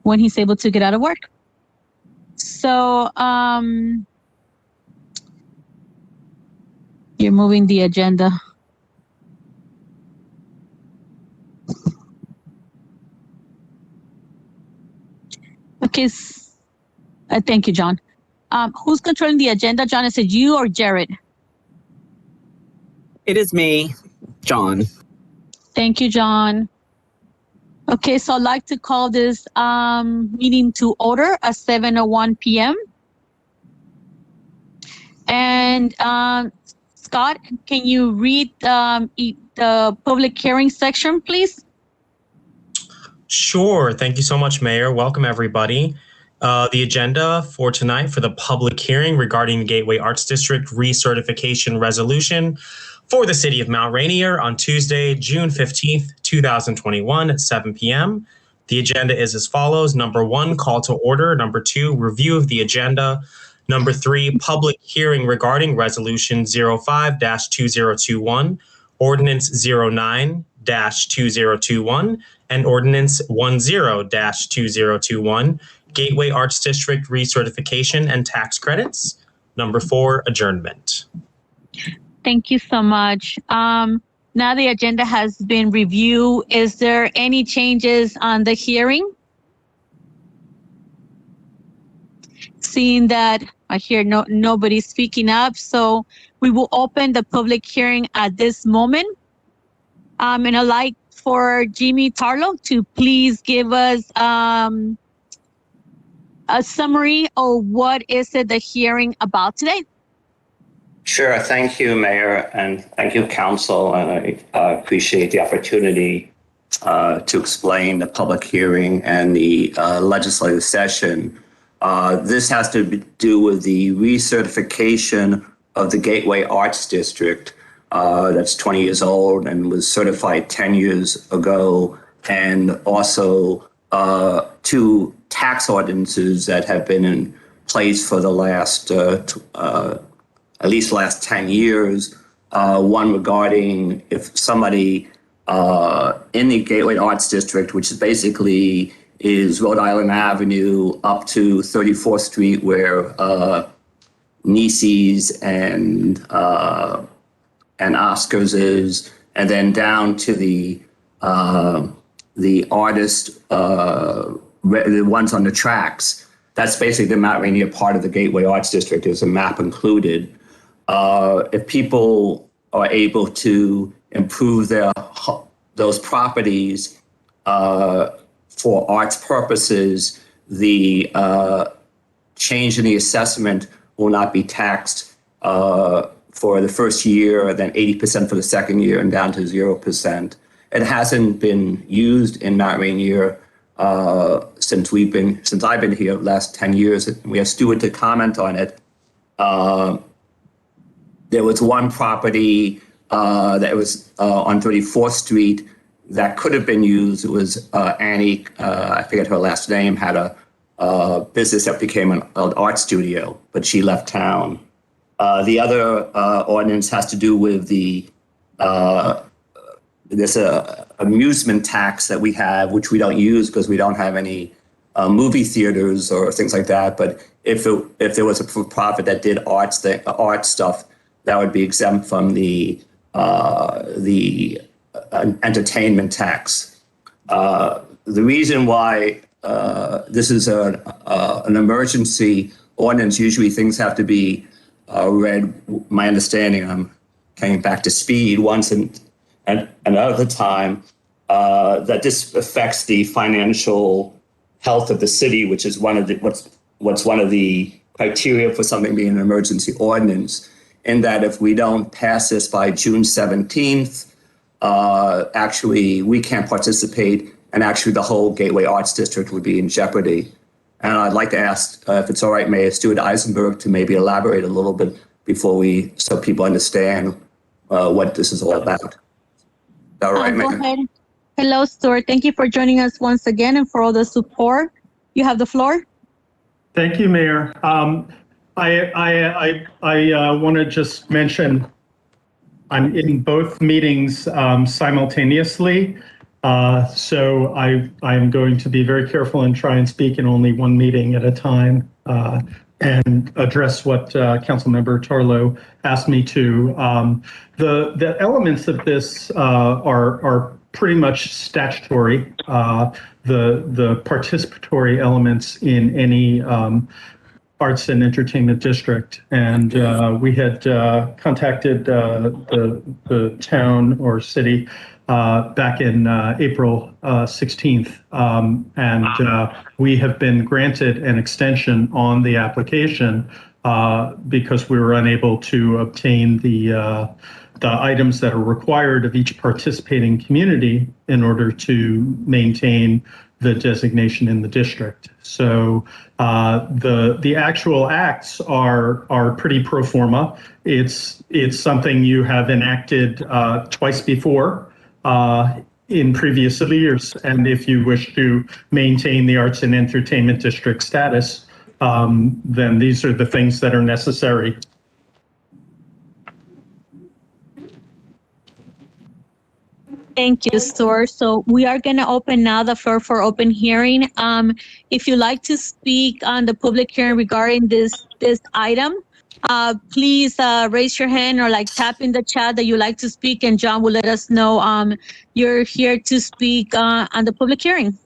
when he's able to get out of work. So you're moving the agenda. Okay, thank you, John. Who's controlling the agenda, John? Is it you or Jared? It is me, John. Thank you, John. Okay, so I'd like to call this meeting to order at 7:01 p.m. And Scott, can you read the public hearing section, please? Sure. Thank you so much, Mayor. Welcome, everybody. The agenda for tonight for the public hearing regarding Gateway Arts District recertification resolution for the city of Mount Rainier on Tuesday, June 15th, 2021 at 7 p.m. The agenda is as follows. Number 1, call to order. Number 2, review of the agenda. Number 3, public hearing regarding resolution 05-2021, ordinance 09-2021, and ordinance 10-2021, Gateway Arts District recertification and tax credits. Number 4, adjournment. Thank you so much. Now the agenda has been reviewed. Is there any changes on the hearing? Seeing that I hear nobody speaking up, so we will open the public hearing at this moment. And I'd like for Jimmy Tarlow to please give us a summary of what is it the hearing about today. Sure. Thank you, Mayor, and thank you, Council. And I appreciate the opportunity to explain the public hearing and the legislative session. This has to do with the recertification of the Gateway Arts District. That's 20 years old and was certified 10 years ago, and also 2 tax ordinances that have been in place for the last at least last 10 years. One regarding if somebody in the Gateway Arts District, which is basically Rhode Island Avenue up to 34th Street, where Nieces and Oscars is, and then down to the artist, the ones on the tracks. That's basically the Mount Rainier part of the Gateway Arts District. There's a map included. If people are able to improve those properties for arts purposes, the change in the assessment will not be taxed for the first year, then 80% for the second year, and down to 0%. It hasn't been used in Mount Rainier since I've been here the last 10 years. We have Stuart to comment on it. There was one property that was on 34th Street that could have been used. It was Annie, I forget her last name, had a business that became an art studio, but she left town. The other ordinance has to do with there's a amusement tax that we have, which we don't use because we don't have any movie theaters or things like that. But if there was a for-profit that did art stuff, that would be exempt from the entertainment tax. The reason why this is an emergency ordinance, usually things have to be read. My understanding, I'm coming back to speed once and another time, that this affects the financial health of the city, which is one of the what's one of the criteria for something being an emergency ordinance. In that if we don't pass this by June 17th, actually we can't participate, and actually the whole Gateway Arts District would be in jeopardy. And I'd like to ask, if it's all right, Mayor Stuart Eisenberg to maybe elaborate a little bit so people understand what this is all about. All right, Mayor. Go ahead. Hello, Stuart. Thank you for joining us once again and for all the support. You have the floor. Thank you, Mayor. I want to just mention I'm in both meetings simultaneously. So I am going to be very careful and try and speak in only one meeting at a time and address what Councilmember Tarlow asked me to. The elements of this are pretty much statutory. The participatory elements in any arts and entertainment district, and we had contacted the town or city back in April 16th, and we have been granted an extension on the application because we were unable to obtain the items that are required of each participating community in order to maintain the designation in the district. So the actual acts are pretty pro forma. It's something you have enacted twice before in previous years, and if you wish to maintain the arts and entertainment district status, then these are the things that are necessary. Thank you, Sor. So we are going to open now the floor for open hearing. If you'd like to speak on the public hearing regarding this item, please raise your hand or like tap in the chat that you like to speak, and John will let us know you're here to speak on the public hearing.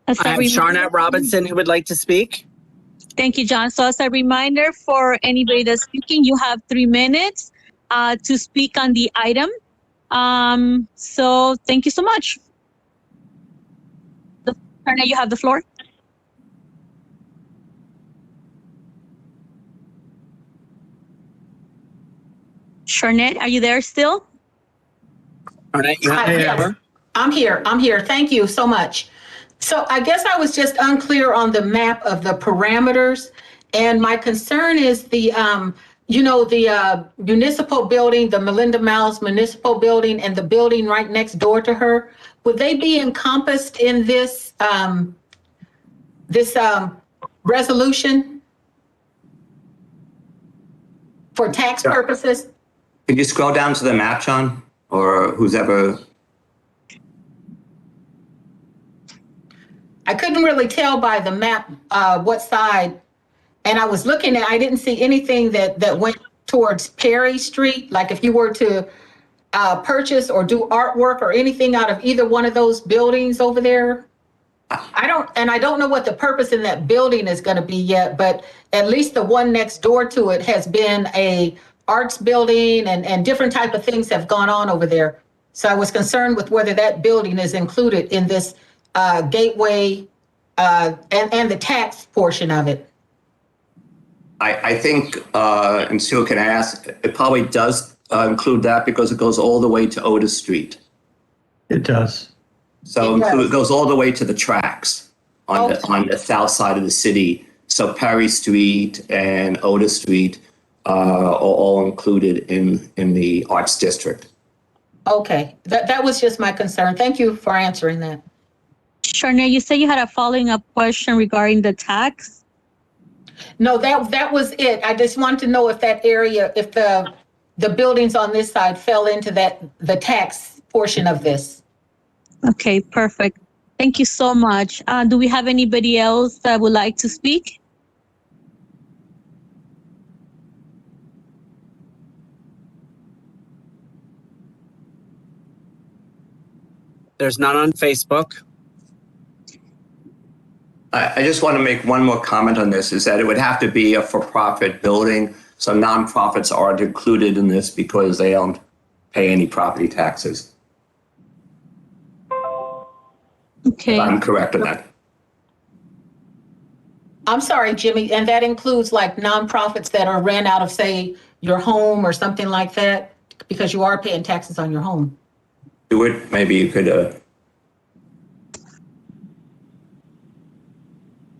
I have Sharnette Robinson who would like to speak. Thank you, John. So as a reminder for anybody that's speaking, you have 3 minutes to speak on the item. So thank you so much. Sharnette, you have the floor. Sharnette, are you there still? Sharnette, you have Hi, the yes. floor. I'm here. Thank you so much. So I guess I was just unclear on the map of the parameters. And my concern is the municipal building, the Melinda Miles Municipal Building, and the building right next door to her. Would they be encompassed in this resolution for tax Yeah. purposes? Can you scroll down to the map, John, or who's ever? I couldn't really tell by the map what side, and I was looking at, I didn't see anything that went towards Perry Street, like if you were to purchase or do artwork or anything out of either one of those buildings over there. I don't know what the purpose in that building is going to be yet, but at least the one next door to it has been a arts building, and different type of things have gone on over there. So I was concerned with whether that building is included in this gateway and the tax portion of it. I think, and Sue can ask, it probably does include that because it goes all the way to Otis Street. It does. So it goes all the way to the tracks on the south side of the city. So Perry Street and Otis Street are all included in the Arts District. Okay, that was just my concern. Thank you for answering that. Sharnette, you said you had a following up question regarding the tax. No, that was it. I just wanted to know if that area, if the buildings on this side fell into the tax portion of this. Okay, perfect. Thank you so much. Do we have anybody else that would like to speak? There's none on Facebook. I just want to make one more comment on this, is that it would have to be a for-profit building. So nonprofits aren't included in this because they don't pay any property taxes. Okay. If I'm correct on that. I'm sorry, Jimmy, and that includes like nonprofits that are ran out of, say, your home or something like that, because you are paying taxes on your home. Stuart, maybe you could.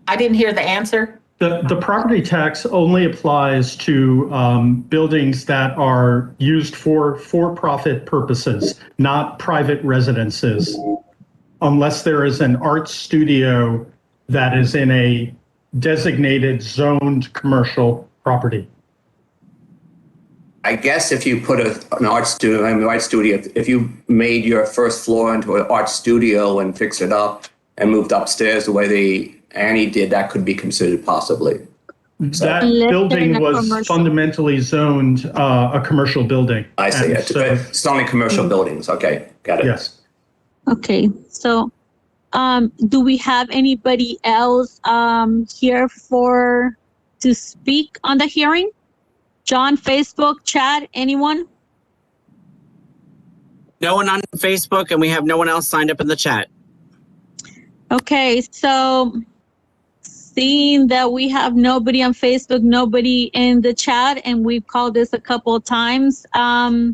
I didn't hear the answer. The property tax only applies to buildings that are used for-profit purposes, not private residences, unless there is an art studio that is in a designated zoned commercial property. I guess if you put an art studio, if you made your first floor into an art studio and fixed it up and moved upstairs the way Annie did, that could be considered possibly. That Unless building they're in a was commercial. fundamentally zoned a commercial building. I see. And It's so, it's only commercial buildings. Okay, got it. yes. Okay, so do we have anybody else here to speak on the hearing? John, Facebook, chat, anyone? No one on Facebook, and we have no one else signed up in the chat. Okay, so seeing that we have nobody on Facebook, nobody in the chat, and we've called this a couple of times, I'd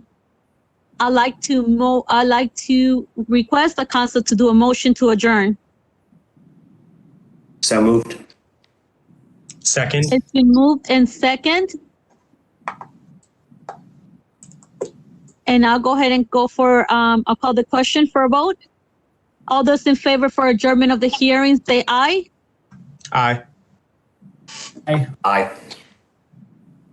like to request the council to do a motion to adjourn. So moved. Second. It's been moved and second. And I'll go ahead and go for, I'll call the question for a vote. All those in favor for adjournment of the hearing, say aye. Aye. Aye.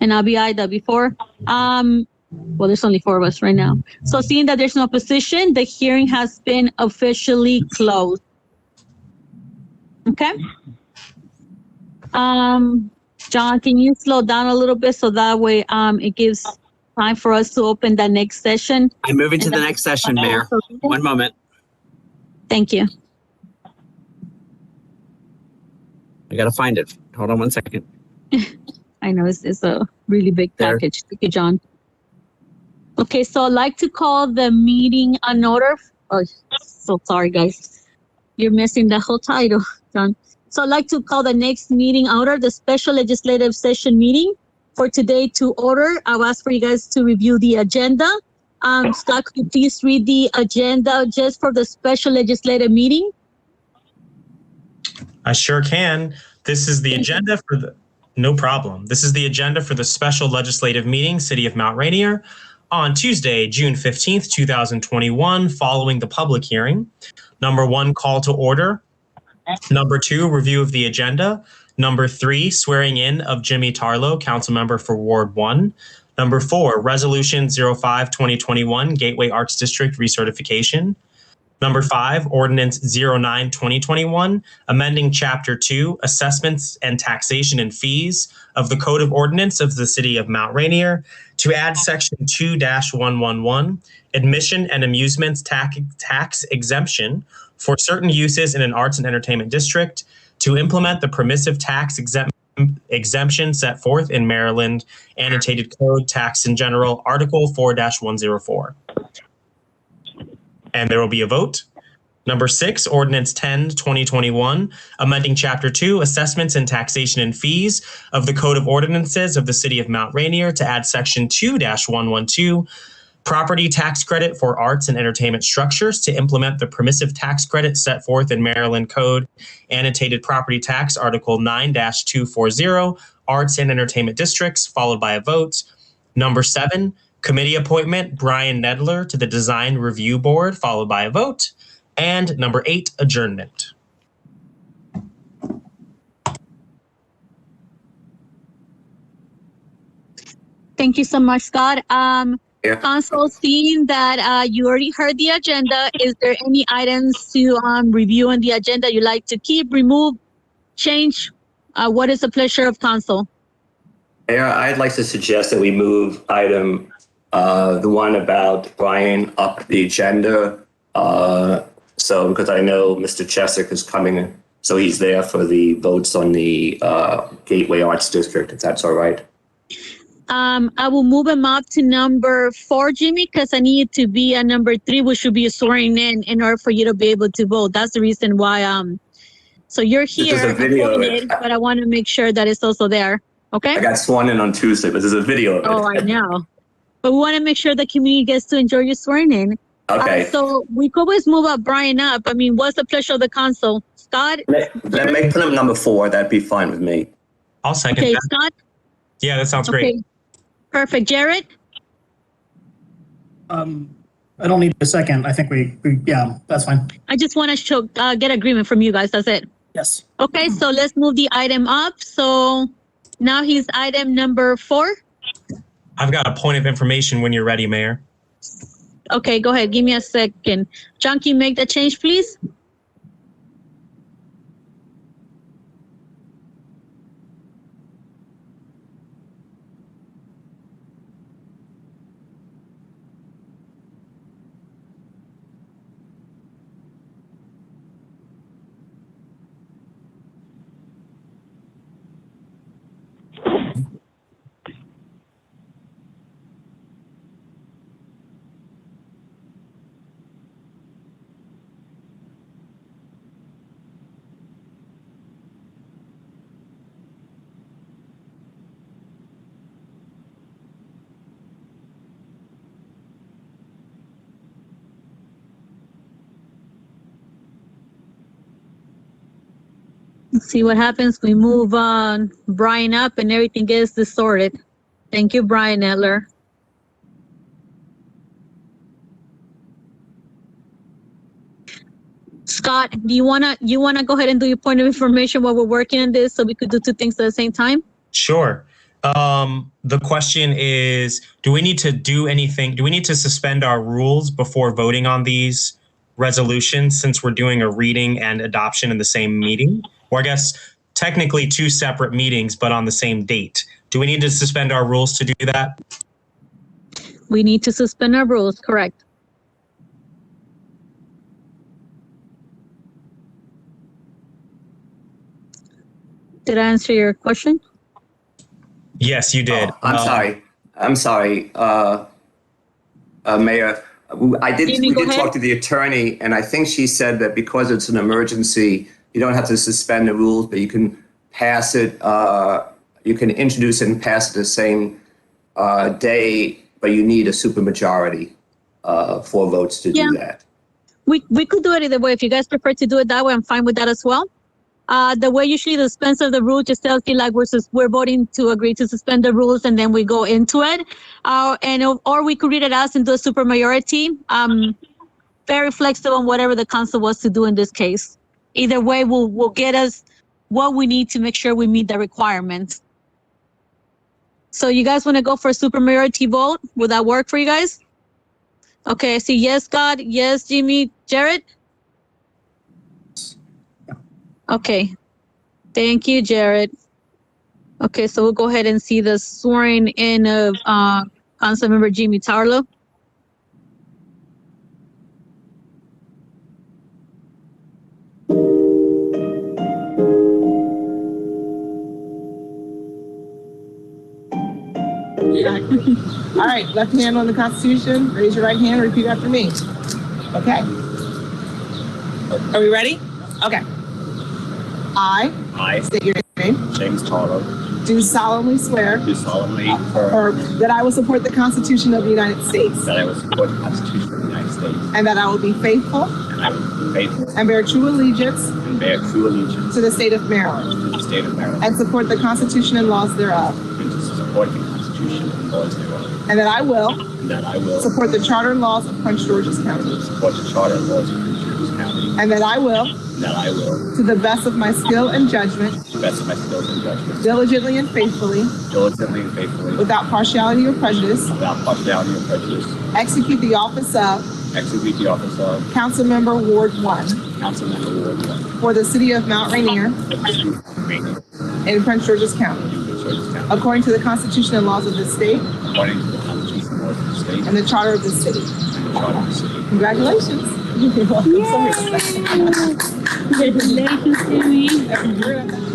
And I'll be aye, that'll be four. Well, there's only four of us right now. So seeing that there's no opposition, the hearing has been officially closed. Okay. John, can you slow down a little bit so that way it gives time for us to open the next session? I'm moving to the next session, Mayor. One moment. Thank you. I gotta find it. Hold on one second. I know it's a really big There. package. Thank you, John. Okay, so I'd like to call the meeting in order. Oh, so sorry, guys. You're missing the whole title, John. So I'd like to call the next meeting order, the special legislative session meeting for today to order. I'll ask for you guys to review the agenda. Scott, could you please read the agenda just for the special legislative meeting? I sure can. This is the agenda for the, no problem. This is the agenda for the special legislative meeting, City of Mount Rainier, on Tuesday, June 15th, 2021, following the public hearing. Number 1, call to order. Number 2, review of the agenda. Number 3, swearing in of Jimmy Tarlow, council member for Ward 1. Number 4, Resolution 05-2021, Gateway Arts District Recertification. Number 5, Ordinance 09-2021, amending Chapter 2, Assessments and Taxation and Fees of the Code of Ordinance of the City of Mount Rainier to add Section 2-111, Admission and Amusements Tax Exemption for certain uses in an arts and entertainment district, to implement the permissive tax exemption set forth in Maryland Annotated Code Tax in General, Article 4-104. And there will be a vote. Number 6, Ordinance 10-2021, amending Chapter 2, Assessments and Taxation and Fees of the Code of Ordinances of the City of Mount Rainier to add Section 2-112, Property Tax Credit for Arts and Entertainment Structures to implement the permissive tax credit set forth in Maryland Code Annotated Property Tax, Article 9-240, Arts and Entertainment Districts, followed by a vote. Number 7, Committee appointment, Brian Nedler to the Design Review Board, followed by a vote. And number 8, adjournment. Thank you so much, Scott. Yeah. Council, seeing that you already heard the agenda, is there any items to review on the agenda you'd like to keep, remove, change? What is the pleasure of council? Mayor, I'd like to suggest that we move item, the one about Brian, up the agenda. So, because I know Mr. Chesick is coming, so he's there for the votes on the Gateway Arts District, if that's all right. I will move him up to number 4, Jimmy, because I need to be at number 3, which should be swearing in order for you to be able to vote. That's the reason why. So you're here, There's a video of appointed, it. but I want to make sure that it's also there. Okay. I got sworn in on Tuesday, but there's a video of it. Oh, I know. But we want to make sure the community gets to enjoy your swearing in. Okay. So we could always move up Brian up. I mean, what's the pleasure of the council? Scott? Let me put him number 4. That'd be fine with me. I'll second Okay, that. Scott? Yeah, that sounds great. Okay. Perfect. Jared? I don't need a second. I think we yeah, that's fine. I just want to get agreement from you guys. That's it. Yes. Okay, so let's move the item up. So now he's item number 4. I've got a point of information when you're ready, Mayor. Okay, go ahead. Give me a second. John, can you make the change, please? Let's see what happens. We move Brian up and everything gets distorted. Thank you, Brian Edler. Scott, do you wanna go ahead and do your point of information while we're working on this so we could do 2 things at the same time? Sure. The question is, do we need to do anything? Do we need to suspend our rules before voting on these resolutions since we're doing a reading and adoption in the same meeting? Or I guess technically 2 separate meetings, but on the same date. Do we need to suspend our rules to do that? We need to suspend our rules, correct? Did I answer your question? Yes, you did. I'm sorry, Mayor. We did talk to the attorney, and I think she said that because it's an emergency, you don't have to suspend the rules, but you can pass it, you can introduce it and pass it the same day, but you need a supermajority, 4 votes to do that. We could do it either way. If you guys prefer to do it that way, I'm fine with that as well. The way usually the suspense of the rule just tells you like we're voting to agree to suspend the rules and then we go into it. Or we could read it out and do a supermajority. Very flexible on whatever the council was to do in this case. Either way will get us what we need to make sure we meet the requirements. So you guys want to go for a supermajority vote? Would that work for you guys? Okay, I see yes, Scott, yes, Jimmy, Jared? Okay, thank you, Jared. Okay, so we'll go ahead and see the swearing in of Councilmember Jimmy Tarlow. All right, left hand on the Constitution, raise your right hand, repeat after me. Okay. Are we ready? Okay. I state your name. James Tarlow. Do solemnly swear. Do solemnly affirm. That I will support the Constitution of the United States. That I will support the Constitution of the United States. And that I will be faithful. And I will be faithful. And bear true allegiance. And bear true allegiance. To the state of Maryland. To the state of Maryland. And support the Constitution and laws thereof. And to support the Constitution and laws thereof. And that I will. And that I will. Support the charter and laws of Prince George's County. Support the charter and laws of Prince George's County. And that I will. That I will, to the best of my skill and judgment, to the best of my skills and judgment, diligently and faithfully, without partiality or prejudice, execute the office of Council Member Ward 1 for the city of Mount Rainier in Prince George's County, according to the Constitution and laws of the state, and the charter of the city. Congratulations. You're welcome. Congratulations, Jimmy.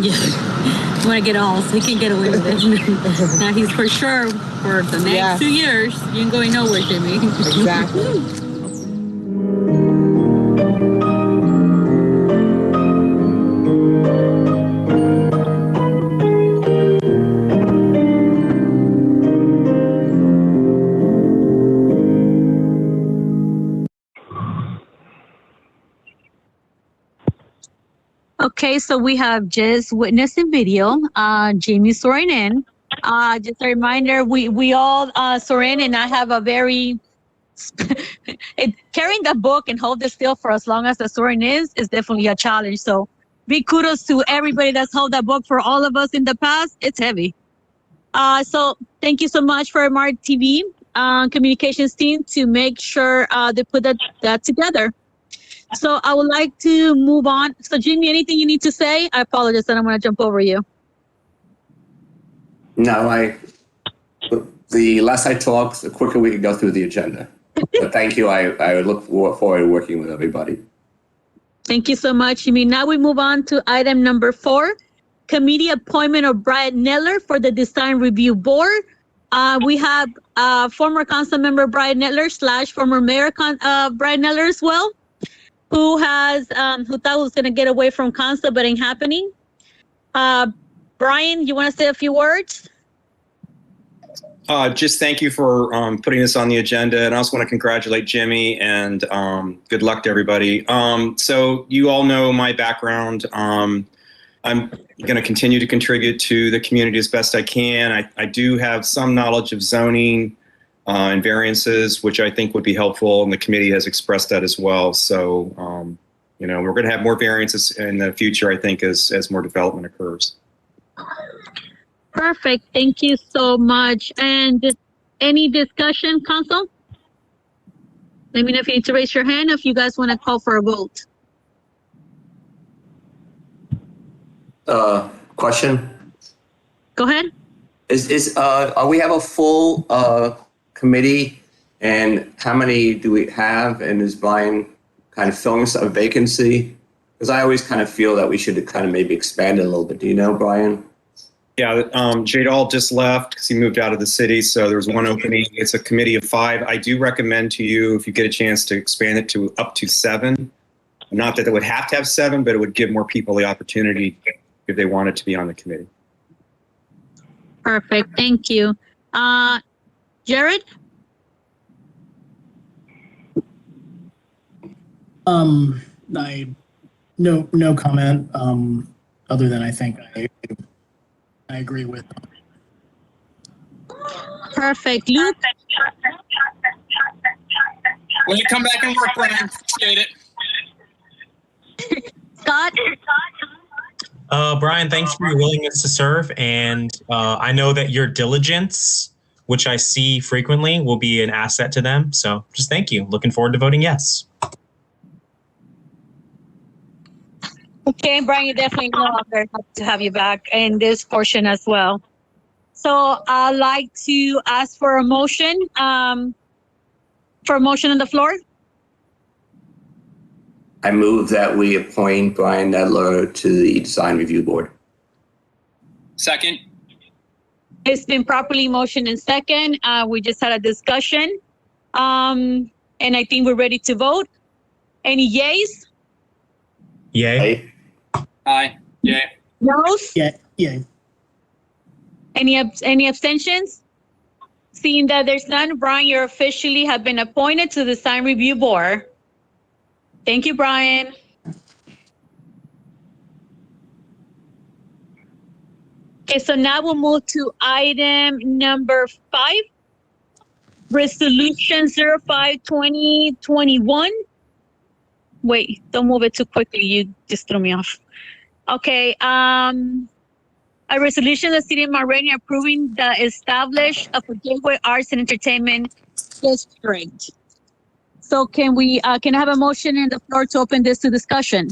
Yeah. Want to get all, so he can get away with it. Now he's for sure for the next 2 years. You ain't going nowhere, Jimmy. Exactly. Okay, so we have just witnessed in video, Jamie swearing in. Just a reminder, we all swear in, and I have a very carrying the book and hold it still for as long as the swearing is definitely a challenge. So big kudos to everybody that's held that book for all of us in the past. It's heavy. So thank you so much for MRTV communications team to make sure they put that together. So I would like to move on. So Jimmy, anything you need to say? I apologize that I'm going to jump over you. No, the less I talk, the quicker we can go through the agenda. But thank you. I look forward to working with everybody. Thank you so much, Jimmy. Now we move on to item number 4, committee appointment of Brian Nettler for the Design Review Board. We have former council member Brian Nettler / former mayor Brian Nettler as well, who thought was going to get away from council, but ain't happening. Brian, you want to say a few words? Just thank you for putting this on the agenda, and I also want to congratulate Jimmy and good luck to everybody. So you all know my background. I'm going to continue to contribute to the community as best I can. I do have some knowledge of zoning and variances, which I think would be helpful, and the committee has expressed that as well. So, we're going to have more variances in the future, I think, as more development occurs. Perfect. Thank you so much. And any discussion, council? Let me know if you need to raise your hand, if you guys want to call for a vote. Question? Go ahead. We have a full committee, and how many do we have? And is Brian kind of filling a vacancy? Because I always kind of feel that we should kind of maybe expand it a little bit. Do you know, Brian? Yeah, Jadal just left because he moved out of the city, so there's one opening. It's a committee of 5. I do recommend to you, if you get a chance, to expand it to up to 7. Not that they would have to have 7, but it would give more people the opportunity if they wanted to be on the committee. Perfect. Thank you. Jared? No comment. Other than I think I agree with. Perfect. Luke? When you come back and work, Brian, appreciate it. Scott? Brian, thanks for your willingness to serve. And I know that your diligence, which I see frequently, will be an asset to them. So just thank you. Looking forward to voting yes. Okay, Brian, you definitely know I'm very happy to have you back in this portion as well. So I'd like to ask for a motion. On the floor. I move that we appoint Brian Nettler to the Design Review Board. Second. It's been properly motioned and second. We just had a discussion. And I think we're ready to vote. Any yays? Yay. Aye. Yay. Noes? Yeah. Any abstentions? Seeing that there's none, Brian, you officially have been appointed to the Design Review Board. Thank you, Brian. Okay, so now we'll move to item number 5, Resolution 05-2021. Wait, don't move it too quickly. You just threw me off. Okay, a resolution of the City of Mount Rainier approving the establishment of a Gateway Arts and Entertainment District. So can I have a motion in the floor to open this to discussion?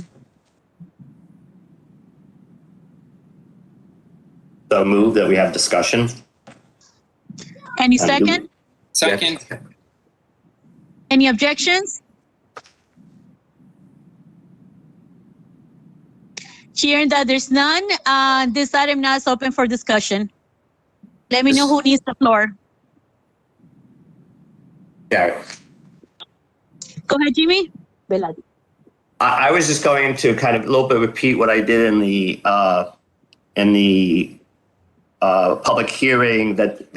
So move that we have discussion. Any second? Second. Any objections? Hearing that there's none, this item now is open for discussion. Let me know who needs the floor. Yeah. Go ahead, Jimmy. I was just going to kind of a little bit repeat what I did in the public hearing, that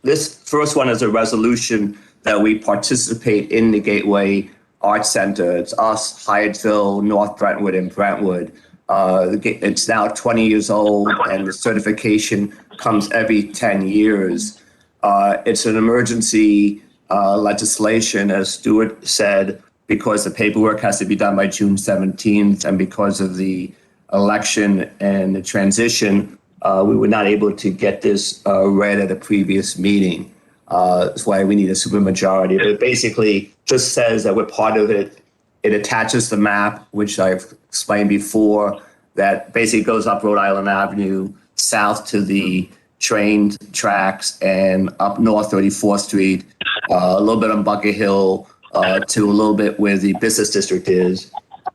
this first one is a resolution that we participate in the Gateway Arts Center. It's us, Hyattsville, North Brentwood, and Brentwood. It's now 20 years old, and the certification comes every 10 years. It's an emergency legislation, as Stuart said, because the paperwork has to be done by June 17th, and because of the election and the transition, we were not able to get this read at a previous meeting. That's why we need a supermajority. But it basically just says that we're part of it. It attaches the map, which I've explained before, that basically goes up Rhode Island Avenue, south to the train tracks, and up North 34th Street, a little bit on Bunker Hill, to a little bit where the business district is.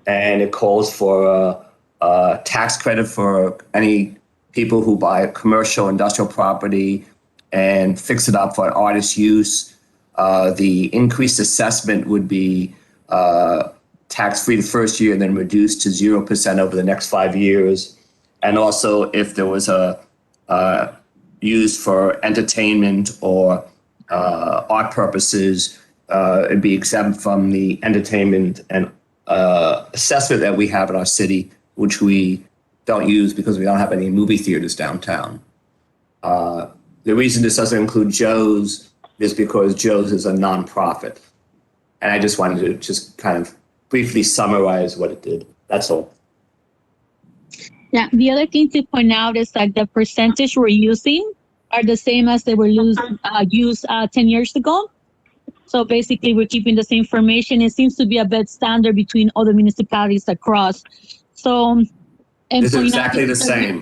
And it calls for a tax credit for any people who buy commercial industrial property and fix it up for artist use. The increased assessment would be tax-free the first year and then reduced to 0% over the next 5 years. And also if there was a used for entertainment or art purposes, it'd be exempt from the entertainment and assessment that we have in our city, which we don't use because we don't have any movie theaters downtown. The reason this doesn't include Joe's is because Joe's is a nonprofit. And I just wanted to just kind of briefly summarize what it did. That's all. Yeah, the other thing to point out is that the percentage we're using are the same as they were used 10 years ago. So basically, we're keeping the same information. It seems to be a bit standard between other municipalities across. So, and It's exactly the same.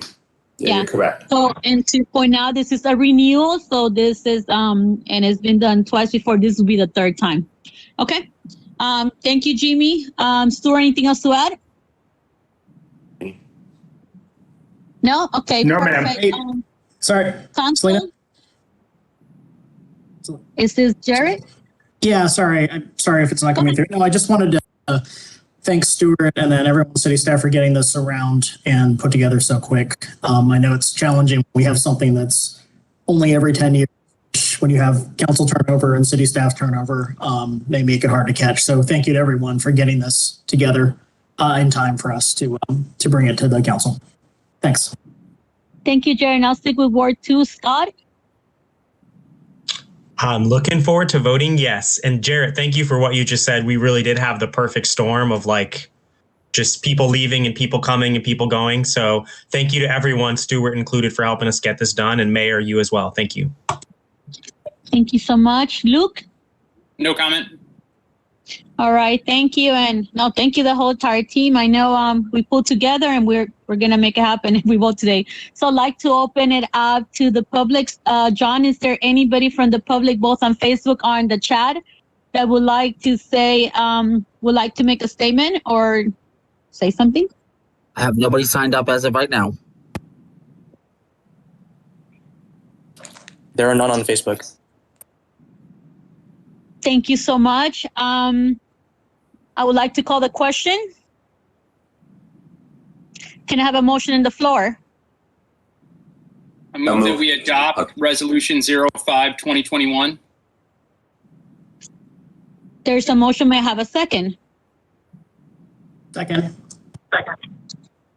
Yeah, you're correct. So, and to point out, this is a renewal. So this is, and it's been done twice before. This will be the third time. Okay. Thank you, Jimmy. Stuart, anything else to add? No? Okay. No, perfect. ma'am. Hey, sorry, Selena? Is this Jared? Yeah, sorry. I'm sorry if it's not coming through. No, I just wanted to thank Stuart and then everyone on city staff for getting this around and put together so quick. I know it's challenging. We have something that's only every 10 years. When you have council turnover and city staff turnover, they make it hard to catch. So thank you to everyone for getting this together in time for us to bring it to the council. Thanks. Thank you, Jared. And I'll stick with Ward 2. Scott? I'm looking forward to voting yes. And Jarrett, thank you for what you just said. We really did have the perfect storm of like just people leaving and people coming and people going. So thank you to everyone, Stuart included, for helping us get this done. And Mayor, you as well. Thank you. Thank you so much. Luke? No comment. All right, thank you. And no, thank you the whole entire team. I know we pulled together and we're gonna make it happen if we vote today. So I'd like to open it up to the public. John, is there anybody from the public, both on Facebook or in the chat, that would like to say, would like to make a statement or say something? I have nobody signed up as of right now. There are none on Facebook. Thank you so much. I would like to call the question. Can I have a motion on the floor? I move that we adopt Resolution 05-2021. There's a motion. May I have a second? Second.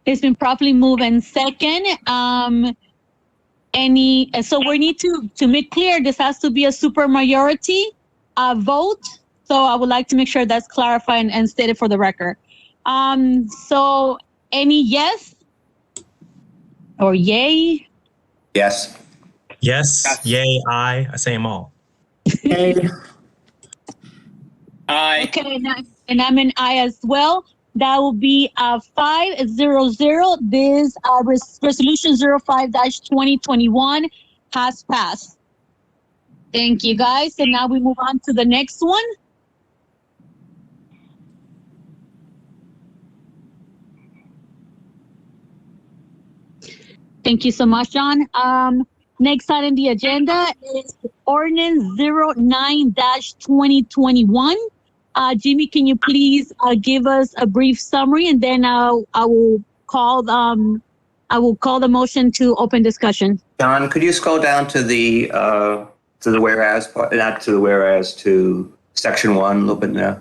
It's been properly moved and second. So we need to make clear this has to be a supermajority vote. So I would like to make sure that's clarified and stated for the record. So any yes or yay? Yes. Yes, yay, aye. I say them all. Yay. Aye. Okay, and I'm an aye as well. That will be 500. This resolution 05-2021 has passed. Thank you, guys. And now we move on to the next one. Thank you so much, John. Next item on the agenda is ordinance 09-2021. Jimmy, can you please give us a brief summary, and then I will call the motion to open discussion. John, could you scroll down to the whereas part, not to the whereas, to section 1 a little bit now?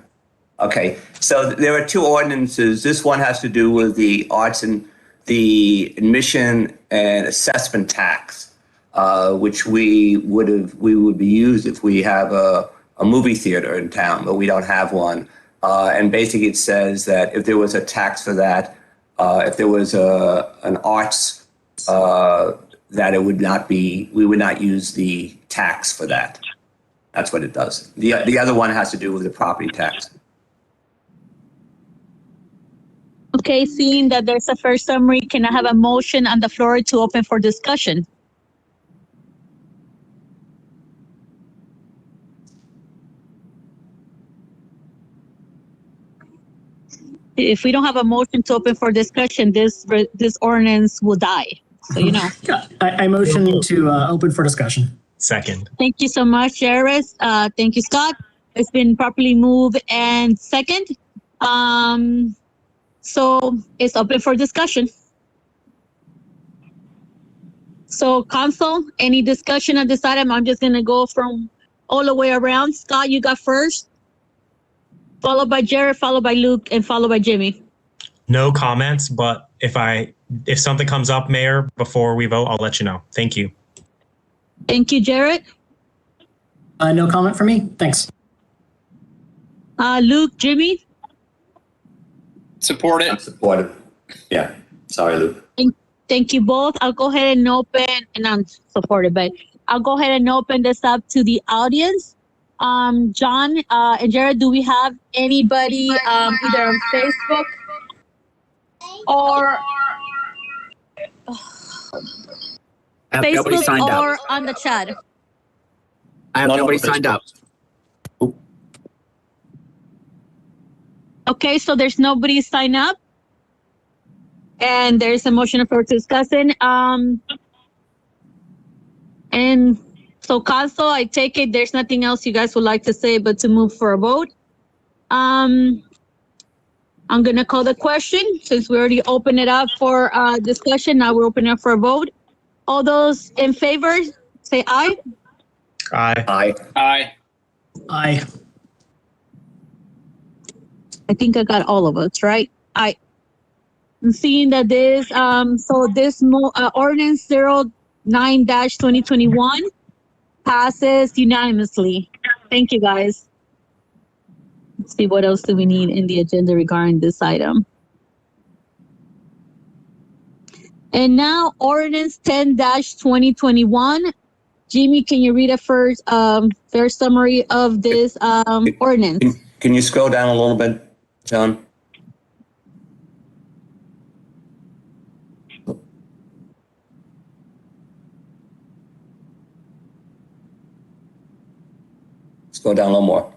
Okay, so there are two ordinances. This one has to do with the arts and the admission and assessment tax, which we would be used if we have a movie theater in town, but we don't have one. And basically it says that if there was a tax for that, if there was an arts, that it would not be, we would not use the tax for that. That's what it does. The other one has to do with the property tax. Okay, seeing that there's a first summary, can I have a motion on the floor to open for discussion? If we don't have a motion to open for discussion, this ordinance will die. So, you know. I motion to open for discussion. Second. Thank you so much, Jairus. Thank you, Scott. It's been properly moved and second. So it's open for discussion. So council, any discussion on this item? I'm just gonna go from all the way around. Scott, you got first, followed by Jared, followed by Luke, and followed by Jimmy. No comments, but if something comes up, Mayor, before we vote, I'll let you know. Thank you. Thank you, Jared. No comment from me. Thanks. Luke, Jimmy. Support I'm it. supportive. Yeah. Sorry, Luke. Thank you both. I'll go ahead and open, and I'm supported, but I'll go ahead and open this up to the audience. John and Jared, do we have anybody either on Facebook or I have nobody Facebook signed or up. on the chat? I have nobody signed up. Okay, so there's nobody signed up. And there's a motion for discussion. And so council, I take it there's nothing else you guys would like to say but to move for a vote. I'm gonna call the question since we already opened it up for discussion. Now we're opening up for a vote. All those in favor, say aye. Aye. Aye. Aye. Aye. I think I got all of us, right? I'm seeing that this, so this ordinance 09-2021 passes unanimously. Thank you, guys. Let's see, what else do we need in the agenda regarding this item? And now ordinance 10-2021. Jimmy, can you read a first summary of this ordinance? Can you scroll down a little bit, John? Scroll down a little more.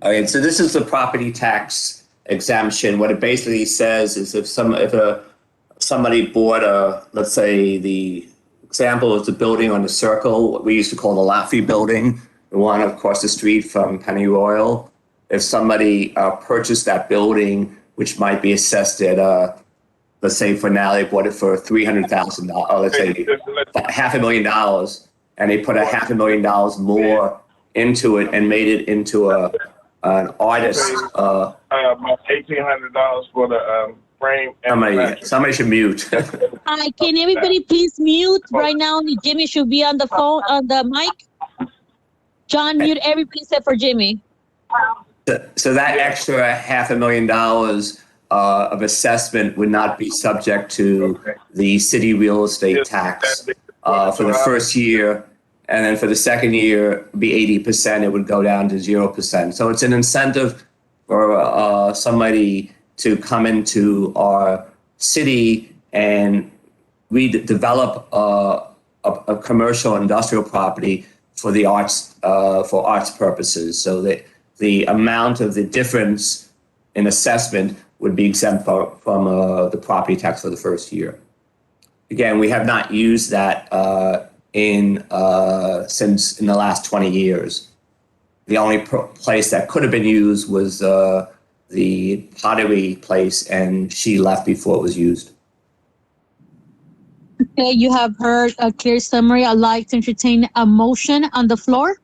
All right, so this is the property tax exemption. What it basically says is if somebody bought let's say the example is the building on the Circle, what we used to call the Laffey building, the one across the street from Pennyroyal. If somebody purchased that building, which might be assessed at, let's say for now they bought it for $300,000, let's say $500,000, and they put $500,000 more into it and made it into an artist. About $1,800 for the frame. Somebody should mute. Can everybody please mute right now? Jimmy should be on the phone, on the mic. John, mute everybody except for Jimmy. So that extra $500,000 of assessment would not be subject to the city real estate tax for the first year. And then for the second year, it'd be 80%, it would go down to 0%. So it's an incentive for somebody to come into our city and redevelop a commercial industrial property for the arts, for arts purposes. So that the amount of the difference in assessment would be exempt from the property tax for the first year. Again, we have not used that since in the last 20 years. The only place that could have been used was the Pottery place, and she left before it was used. Okay, you have heard a clear summary. I'd like to entertain a motion on the floor.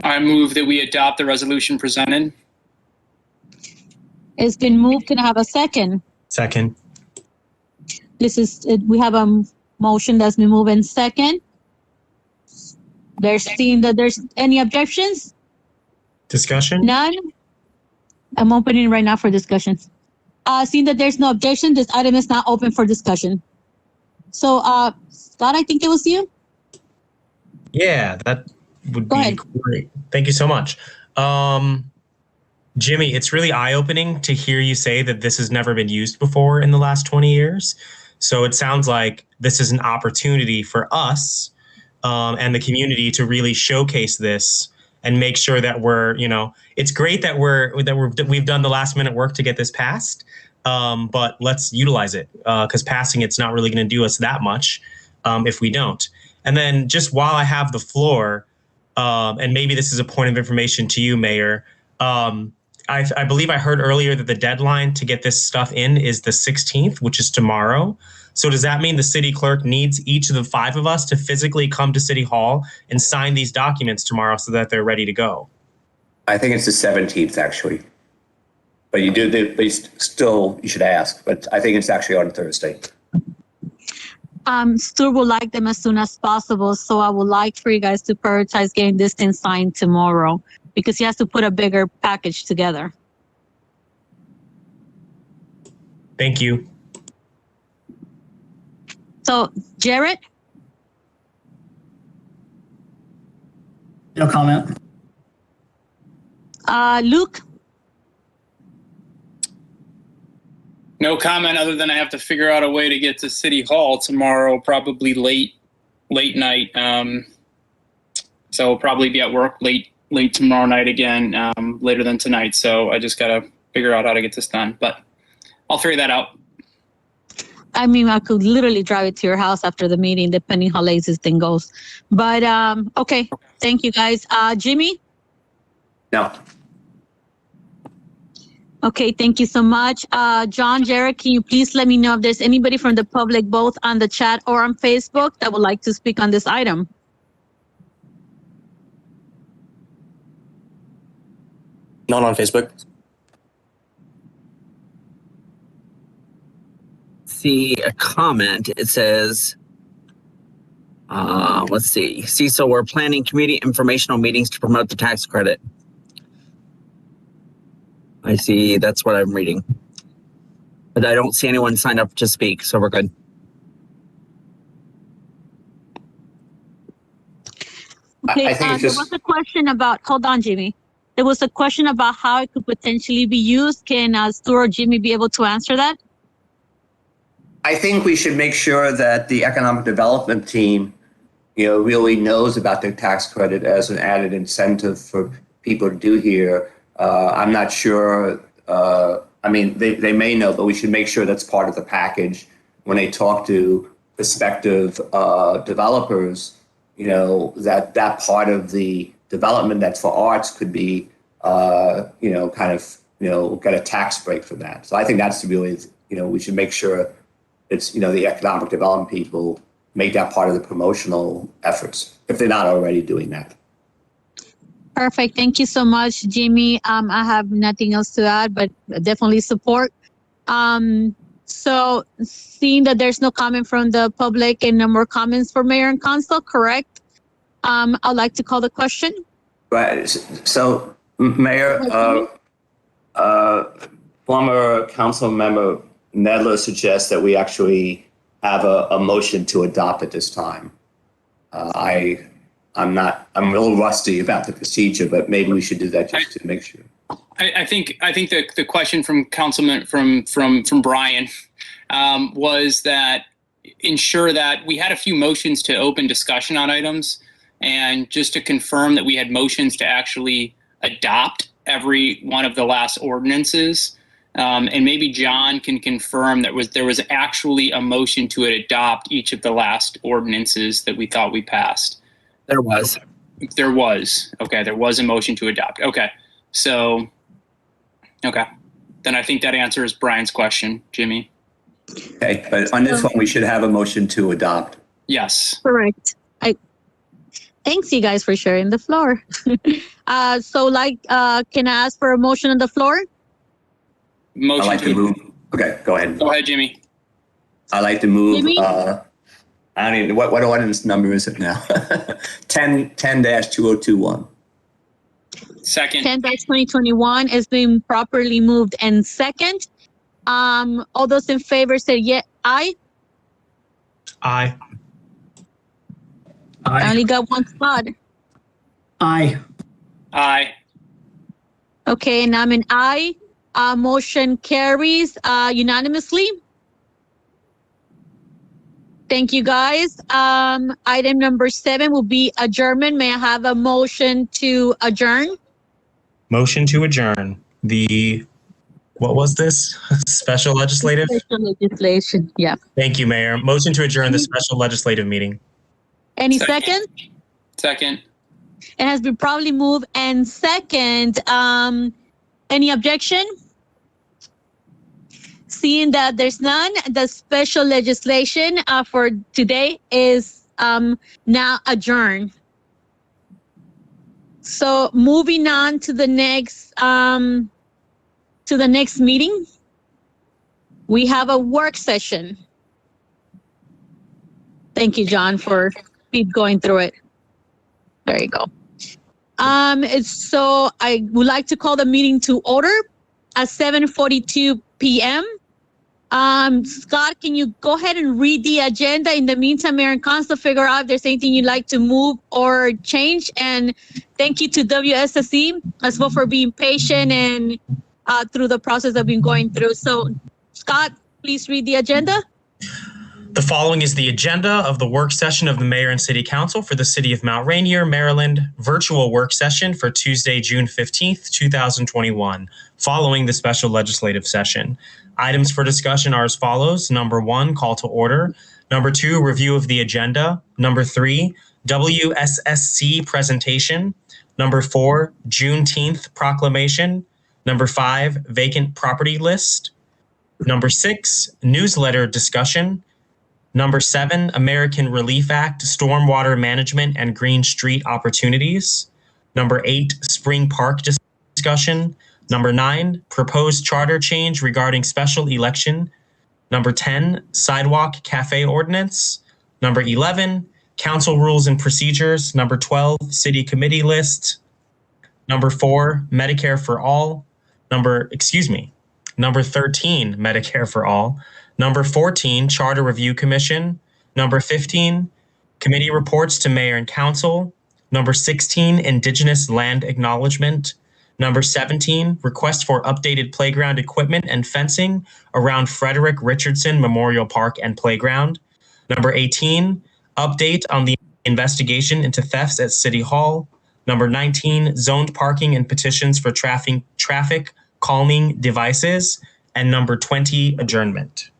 I move that we adopt the resolution presented. It's been moved. Can I have a second? Second. We have a motion that's been moved in second. They're seeing that there's any objections? Discussion? None? I'm opening right now for discussions. Seeing that there's no objection, this item is now open for discussion. So, Scott, I think it was you. Yeah, that would Go be ahead. great. Thank you so much. Jimmy, it's really eye-opening to hear you say that this has never been used before in the last 20 years. So it sounds like this is an opportunity for us and the community to really showcase this and make sure that we're, it's great that we've done the last minute work to get this passed, but let's utilize it because passing it's not really going to do us that much if we don't. And then just while I have the floor, and maybe this is a point of information to you, Mayor, I believe I heard earlier that the deadline to get this stuff in is the 16th, which is tomorrow. So does that mean the city clerk needs each of the 5 of us to physically come to City Hall and sign these documents tomorrow so that they're ready to go? I think it's the 17th, actually. But you should ask. But I think it's actually on Thursday. Stuart would like them as soon as possible. So I would like for you guys to prioritize getting this thing signed tomorrow because he has to put a bigger package together. Thank you. So, Jared? No comment. Luke? No comment other than I have to figure out a way to get to City Hall tomorrow, probably late night. So I'll probably be at work late tomorrow night again, later than tonight. So I just got to figure out how to get this done, but I'll figure that out. I mean, I could literally drive it to your house after the meeting, depending how late this thing goes. But, okay. Thank you, guys. Jimmy? No. Okay, thank you so much. John, Jared, can you please let me know if there's anybody from the public, both on the chat or on Facebook, that would like to speak on this item? Not on Facebook. See a comment. It says, let's see. So we're planning community informational meetings to promote the tax credit. I see. That's what I'm reading. But I don't see anyone signed up to speak, so we're good. Okay, I think it's there just- was a question about, hold on, Jimmy. There was a question about how it could potentially be used. Can Stuart or Jimmy be able to answer that? I think we should make sure that the economic development team, really knows about their tax credit as an added incentive for people to do here. I'm not sure. I mean, they may know, but we should make sure that's part of the package when they talk to prospective developers. That part of the development that's for arts could be, get a tax break for that. So I think that's really, we should make sure it's, the economic development people make that part of the promotional efforts if they're not already doing that. Perfect. Thank you so much, Jimmy. I have nothing else to add, but definitely support. So seeing that there's no comment from the public and no more comments for Mayor and Council, correct? I'd like to call the question. Right. So, Mayor, former council member Nedler suggests that we actually have a motion to adopt at this time. I'm a little rusty about the procedure, but maybe we should do that just to make sure. I think the question from Councilman from Brian was that ensure that we had a few motions to open discussion on items, and just to confirm that we had motions to actually adopt every one of the last ordinances. And maybe John can confirm that there was actually a motion to adopt each of the last ordinances that we thought we passed. There was. There was. Okay, there was a motion to adopt. Okay, so, okay. Then I think that answers Brian's question, Jimmy. Okay, but on this one, we should have a motion to adopt. Yes. Correct. Thanks, you guys, for sharing the floor. Can I ask for a motion on the floor? Motion I'd like to move. Okay, go ahead. Go ahead, Jimmy. I'd like to move. Jimmy? I don't even, what ordinance number is it now? 10-2021. Second. 10-2021 has been properly moved and second. All those in favor say aye. Aye. I only got one spot. Aye. Aye. Okay, and I'm an aye. Motion carries unanimously. Thank you, guys. Item number 7 will be adjournment. May I have a motion to adjourn? Motion to adjourn what was this? Special legislative? Special legislation, yeah. Thank you, Mayor. Motion to adjourn the special legislative meeting. Any Second. second? Second. It has been probably moved and second. Any objection? Seeing that there's none, the special legislation for today is now adjourned. So moving on to the next meeting, we have a work session. Thank you, John, for keep going through it. There you go. So I would like to call the meeting to order at 7:42 p.m. Scott, can you go ahead and read the agenda? In the meantime, Mayor and Council, figure out if there's anything you'd like to move or change. And thank you to WSSE as well for being patient and through the process I've been going through. So, Scott, please read the agenda. The following is the agenda of the work session of the Mayor and City Council for the City of Mount Rainier, Maryland, virtual work session for Tuesday, June 15th, 2021, following the special legislative session. Items for discussion are as follows. Number 1, call to order. Number 2, review of the agenda. Number 3, WSSC presentation. Number 4, Juneteenth proclamation. Number 5, vacant property list. Number 6, newsletter discussion. Number 7, American Relief Act, stormwater management and Green Street opportunities. Number 8, spring park discussion. Number 9, proposed charter change regarding special election. Number 10, sidewalk cafe ordinance. Number 11, council rules and procedures. Number 12, city committee list. Number 4, Medicare for all. Number 13, Medicare for all. Number 14, Charter Review Commission. Number 15, committee reports to mayor and council. Number 16, Indigenous land acknowledgement. Number 17, request for updated playground equipment and fencing around Frederick Richardson Memorial Park and Playground. Number 18, update on the investigation into thefts at City Hall. Number 19, zoned parking and petitions for traffic calming devices. And number 20, adjournment.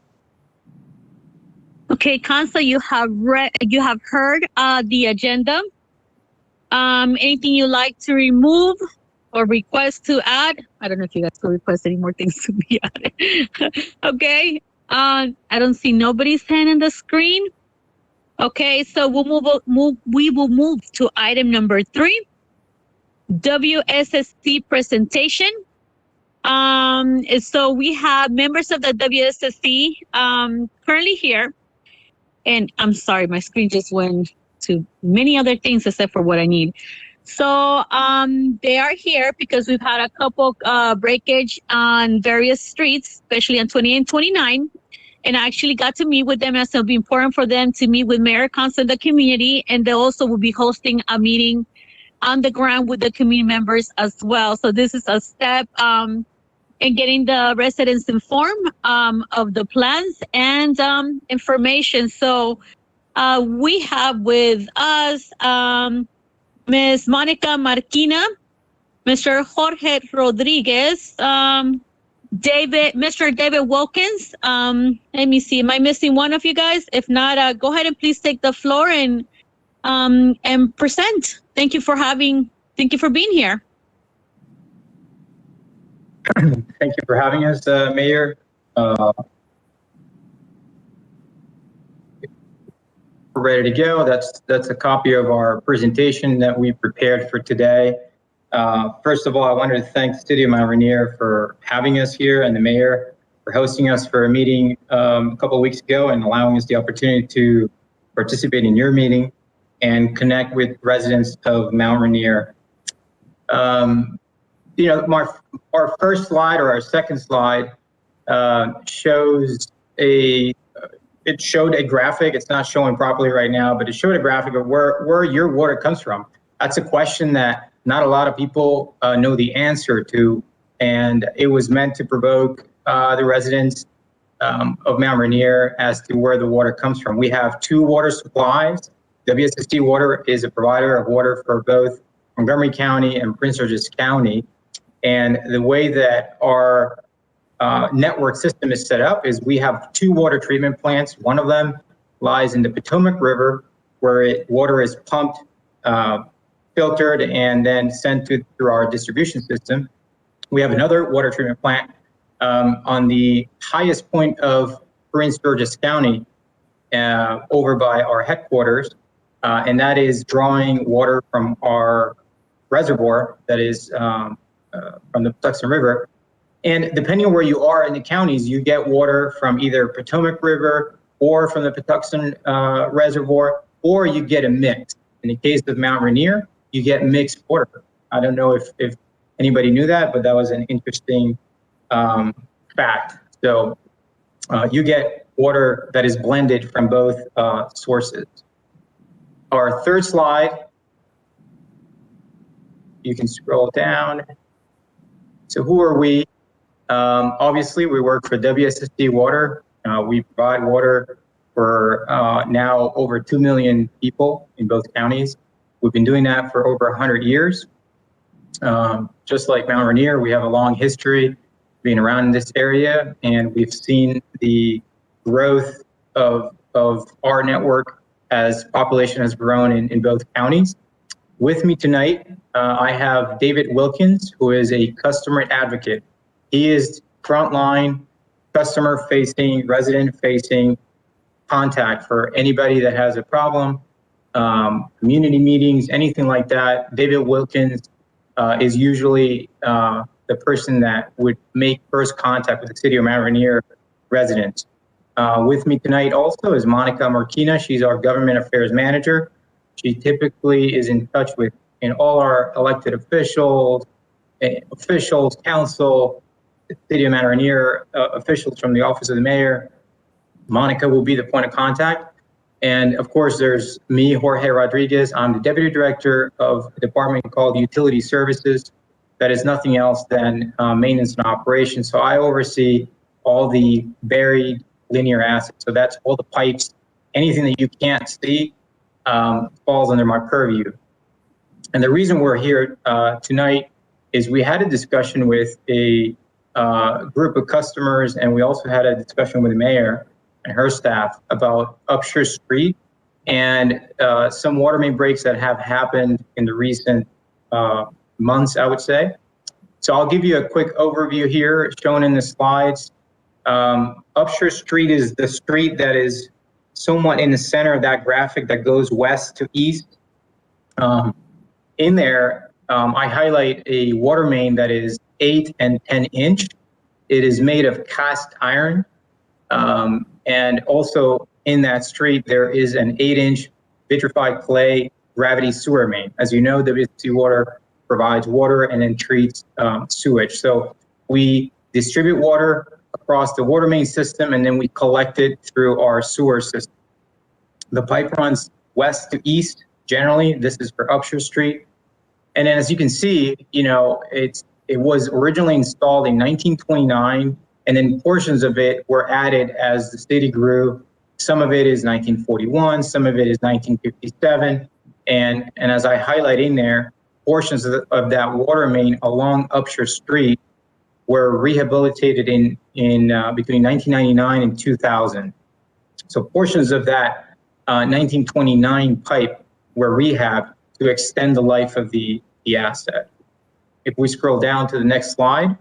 Okay, Council, you have heard the agenda. Anything you'd like to remove or request to add? I don't know if you guys could request any more things to be added. Okay. I don't see nobody's hand on the screen. Okay, so we will move to item number 3, WSSC presentation. So we have members of the WSSC currently here. And I'm sorry, my screen just went to many other things except for what I need. So they are here because we've had a couple breakage on various streets, especially on 28 and 29. And I actually got to meet with them, and so it'll be important for them to meet with Mayor, Council, and the community. And they also will be hosting a meeting on the ground with the community members as well. So this is a step in getting the residents informed of the plans and information. So we have with us Ms. Monica Marquina, Mr. Jorge Rodriguez, Mr. David Wilkins. Let me see, am I missing one of you guys? If not, go ahead and please take the floor and present. Thank you for being here. Thank you for having us, Mayor. We're ready to go. That's a copy of our presentation that we prepared for today. First of all, I wanted to thank the City of Mount Rainier for having us here, and the Mayor for hosting us for a meeting a couple of weeks ago and allowing us the opportunity to participate in your meeting and connect with residents of Mount Rainier. Our first slide or our second slide shows it showed a graphic. It's not showing properly right now, but it showed a graphic of where your water comes from. That's a question that not a lot of people know the answer to, and it was meant to provoke the residents of Mount Rainier as to where the water comes from. We have 2 water supplies. WSSD Water is a provider of water for both Montgomery County and Prince George's County. And the way that our network system is set up is we have 2 water treatment plants. One of them lies in the Potomac River, where water is pumped, filtered, and then sent through our distribution system. We have another water treatment plant on the highest point of Prince George's County, over by our headquarters, and that is drawing water from our reservoir that is from the Patuxent River. And depending on where you are in the counties, you get water from either Potomac River or from the Patuxent Reservoir, or you get a mix. In the case of Mount Rainier, you get mixed water. I don't know if anybody knew that, but that was an interesting fact. So you get water that is blended from both sources. Our third slide, you can scroll down. So who are we? Obviously, we work for WSSD Water. We provide water for now over 2 million people in both counties. We've been doing that for over 100 years. Just like Mount Rainier, we have a long history being around in this area, and we've seen the growth of our network as population has grown in both counties. With me tonight, I have David Wilkins, who is a customer advocate. He is frontline, customer-facing, resident-facing contact for anybody that has a problem, community meetings, anything like that. David Wilkins is usually the person that would make first contact with the City of Mount Rainier residents. With me tonight also is Monica Marquina. She's our government affairs manager. She typically is in touch with all our elected officials, council, City of Mount Rainier officials from the office of the mayor. Monica will be the point of contact. And of course, there's me, Jorge Rodriguez. I'm the deputy director of a department called Utility Services. That is nothing else than maintenance and operations. So I oversee all the buried linear assets. So that's all the pipes, anything that you can't see falls under my purview. And the reason we're here tonight is we had a discussion with a group of customers, and we also had a discussion with the mayor and her staff about Upshur Street and some water main breaks that have happened in the recent months, I would say. So I'll give you a quick overview here shown in the slides. Upshur Street is the street that is somewhat in the center of that graphic that goes west to east. In there, I highlight a water main that is 8 and 10 inch. It is made of cast iron. And also in that street, there is an 8-inch vitrified clay gravity sewer main. As you know, WSC Water provides water and then treats sewage. So we distribute water across the water main system, and then we collect it through our sewer system. The pipe runs west to east. Generally, this is for Upshur Street. And then as you can see, it was originally installed in 1929, and then portions of it were added as the city grew. Some of it is 1941, some of it is 1957. And as I highlight in there, portions of that water main along Upshur Street were rehabilitated in between 1999 and 2000. So portions of that 1929 pipe were rehabbed to extend the life of the asset. If we scroll down to the next slide,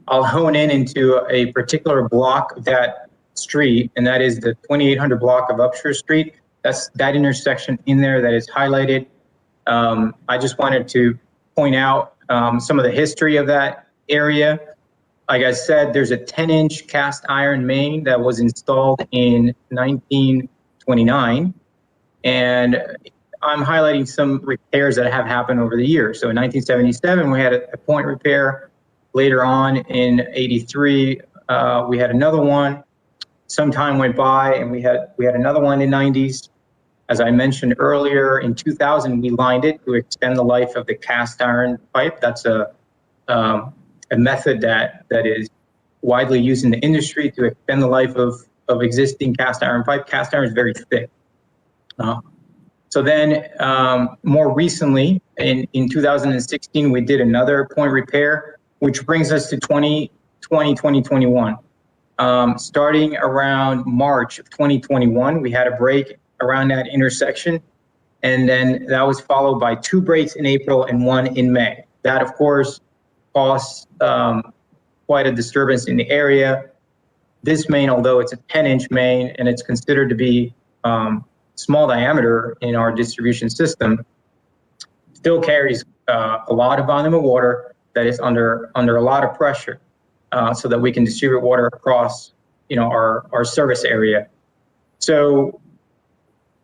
I'll hone in into a particular block of that street, and that is the 2800 block of Upshur Street. That's that intersection in there that is highlighted. I just wanted to point out some of the history of that area. Like I said, there's a 10-inch cast iron main that was installed in 1929. And I'm highlighting some repairs that have happened over the years. So in 1977, we had a point repair. Later on in 83, we had another one. Some time went by and we had another one in 90s. As I mentioned earlier, in 2000, we lined it to extend the life of the cast iron pipe. That's a method that is widely used in the industry to extend the life of existing cast iron pipe. Cast iron is very thick. So then more recently, in 2016, we did another point repair, which brings us to 2021. Starting around March of 2021, we had a break around that intersection. And then that was followed by 2 breaks in April and 1 in May. That, of course, caused quite a disturbance in the area. This main, although it's a 10-inch main and it's considered to be small diameter in our distribution system, still carries a lot of volume of water that is under a lot of pressure, so that we can distribute water across, our service area. So,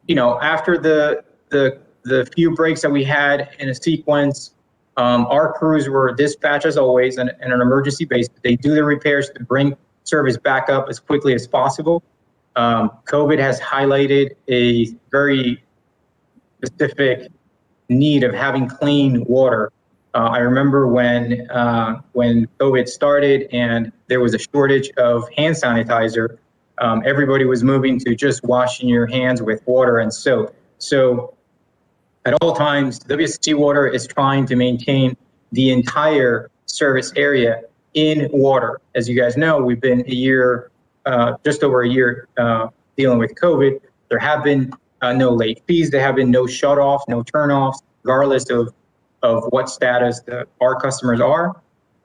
after the few breaks that we had in a sequence, our crews were dispatched as always on an emergency basis. They do the repairs to bring service back up as quickly as possible. COVID has highlighted a very specific need of having clean water. I remember when COVID started and there was a shortage of hand sanitizer, everybody was moving to just washing your hands with water and soap. So at all times, WSC Water is trying to maintain the entire service area in water. As you guys know, we've been just over a year dealing with COVID. There have been no late fees. There have been no shutoffs, no turnoffs, regardless of what status our customers are.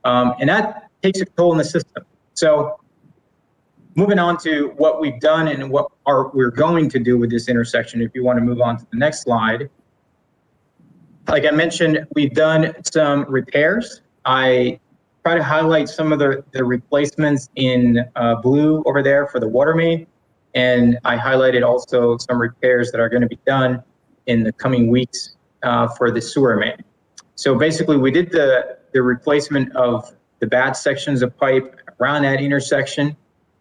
And that takes a toll in the system. So moving on to what we've done and what we're going to do with this intersection, if you want to move on to the next slide. Like I mentioned, we've done some repairs. I try to highlight some of the replacements in blue over there for the water main. And I highlighted also some repairs that are going to be done in the coming weeks for the sewer main. So basically we did the replacement of the bad sections of pipe around that intersection.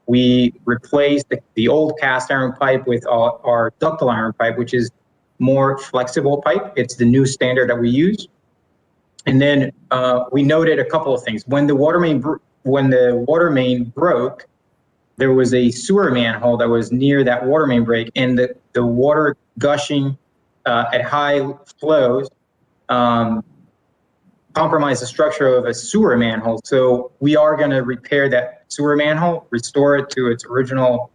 We replaced the old cast iron pipe with our ductile iron pipe, which is more flexible pipe. It's the new standard that we use. And then we noted a couple of things. When the water main broke, there was a sewer manhole that was near that water main break, and the water gushing at high flows compromised the structure of a sewer manhole. So we are going to repair that sewer manhole, restore it to its original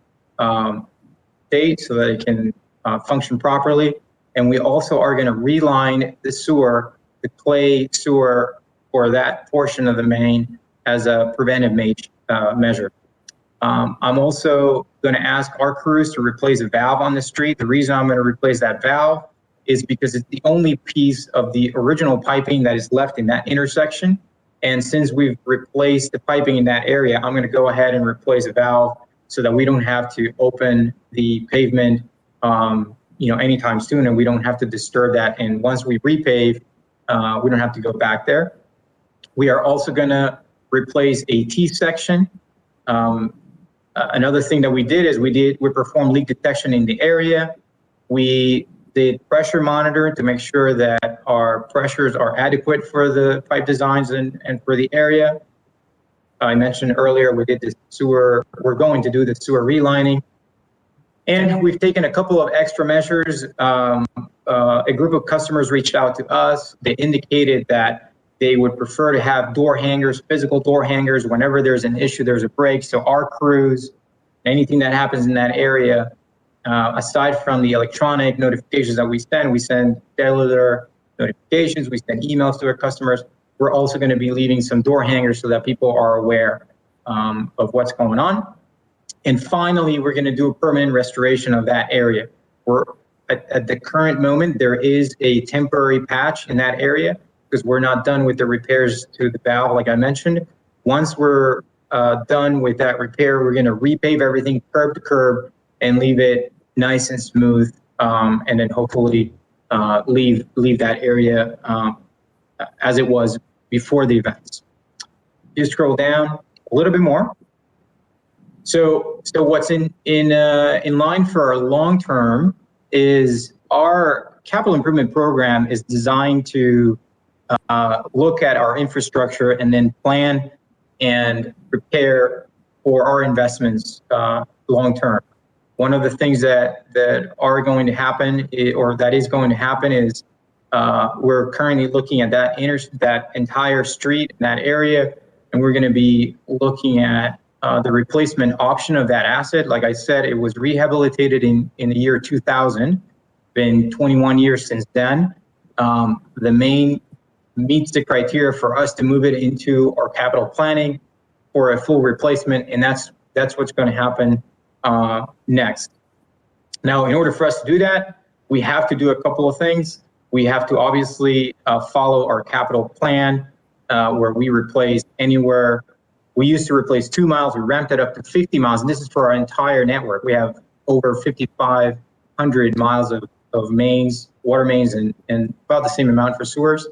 state so that it can function properly. And we also are going to reline the sewer, the clay sewer, for that portion of the main as a preventive measure. I'm also going to ask our crews to replace a valve on the street. The reason I'm going to replace that valve is because it's the only piece of the original piping that is left in that intersection. And since we've replaced the piping in that area, I'm going to go ahead and replace a valve so that we don't have to open the pavement anytime soon, and we don't have to disturb that. And once we repave, we don't have to go back there. We are also going to replace a T-section. Another thing that we did is we performed leak detection in the area. We did pressure monitor to make sure that our pressures are adequate for the pipe designs and for the area. I mentioned earlier we did the sewer. We're going to do the sewer relining. And we've taken a couple of extra measures. A group of customers reached out to us. They indicated that they would prefer to have door hangers, physical door hangers, whenever there's an issue, there's a break. So our crews, anything that happens in that area, aside from the electronic notifications that we send cellular notifications, we send emails to our customers. We're also going to be leaving some door hangers so that people are aware of what's going on. And finally, we're going to do a permanent restoration of that area. We're at the current moment, there is a temporary patch in that area because we're not done with the repairs to the valve, like I mentioned. Once we're done with that repair, we're going to repave everything curb to curb and leave it nice and smooth, and then hopefully leave that area as it was before the events. You scroll down a little bit more. So what's in line for our long term is our capital improvement program is designed to look at our infrastructure and then plan and prepare for our investments long term. One of the things that are going to happen that is going to happen is we're currently looking at that entire street, that area, and we're going to be looking at the replacement option of that asset. Like I said, it was rehabilitated in the year 2000, been 21 years since then. The main meets the criteria for us to move it into our capital planning for a full replacement, and that's what's going to happen next. Now, in order for us to do that, we have to do a couple of things. We have to obviously follow our capital plan where we replace anywhere. We used to replace 2 miles, we ramped it up to 50 miles, and this is for our entire network. We have over 5,500 miles of mains, water mains, and about the same amount for sewers.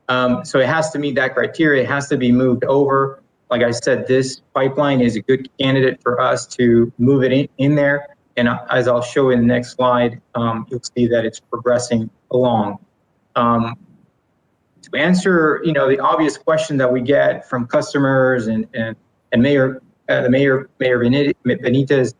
So it has to meet that criteria. It has to be moved over. Like I said, this pipeline is a good candidate for us to move it in there. And as I'll show in the next slide, you'll see that it's progressing along. To answer, the obvious question that we get from customers and Mayor Benitez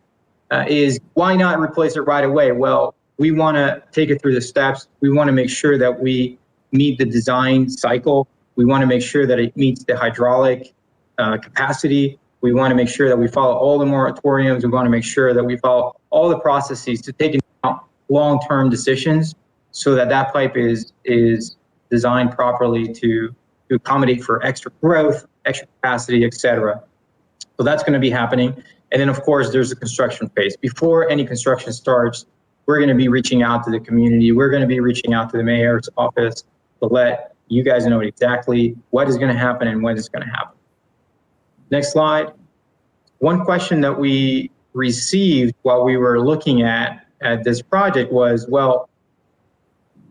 is why not replace it right away? Well, we want to take it through the steps. We want to make sure that we meet the design cycle. We want to make sure that it meets the hydraulic capacity. We want to make sure that we follow all the moratoriums. We want to make sure that we follow all the processes to take into long-term decisions so that pipe is designed properly to accommodate for extra growth, extra capacity, etc. So that's going to be happening. And then, of course, there's the construction phase. Before any construction starts, we're going to be reaching out to the community. We're going to be reaching out to the mayor's office to let you guys know exactly what is going to happen and when it's going to happen. Next slide. One question that we received while we were looking at this project was, well,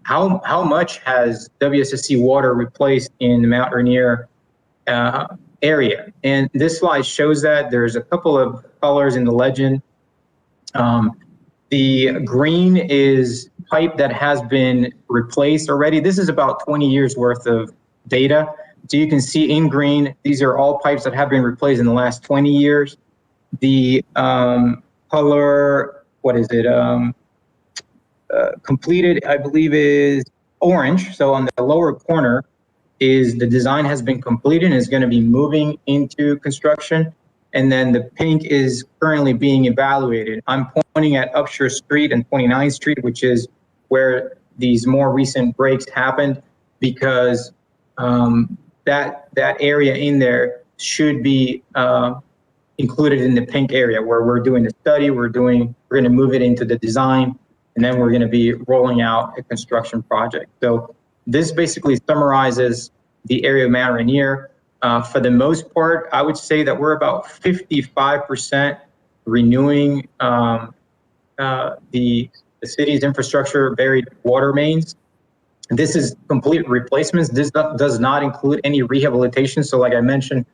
how much has WSSC water replaced in the Mount Rainier area? And this slide shows that. There's a couple of colors in the legend. The green is pipe that has been replaced already. This is about 20 years worth of data. So you can see in green, these are all pipes that have been replaced in the last 20 years. The color, what is it? Completed, I believe, is orange. So on the lower corner is the design has been completed and is going to be moving into construction. And then the pink is currently being evaluated. I'm pointing at Upshur Street and 29th Street, which is where these more recent breaks happened, because that area in there should be included in the pink area where we're doing the study. We're going to move it into the design, and then we're going to be rolling out a construction project. So this basically summarizes the area of Mount Rainier. For the most part, I would say that we're about 55% renewing the city's infrastructure, buried water mains. This is complete replacements. This does not include any rehabilitation. So like I mentioned,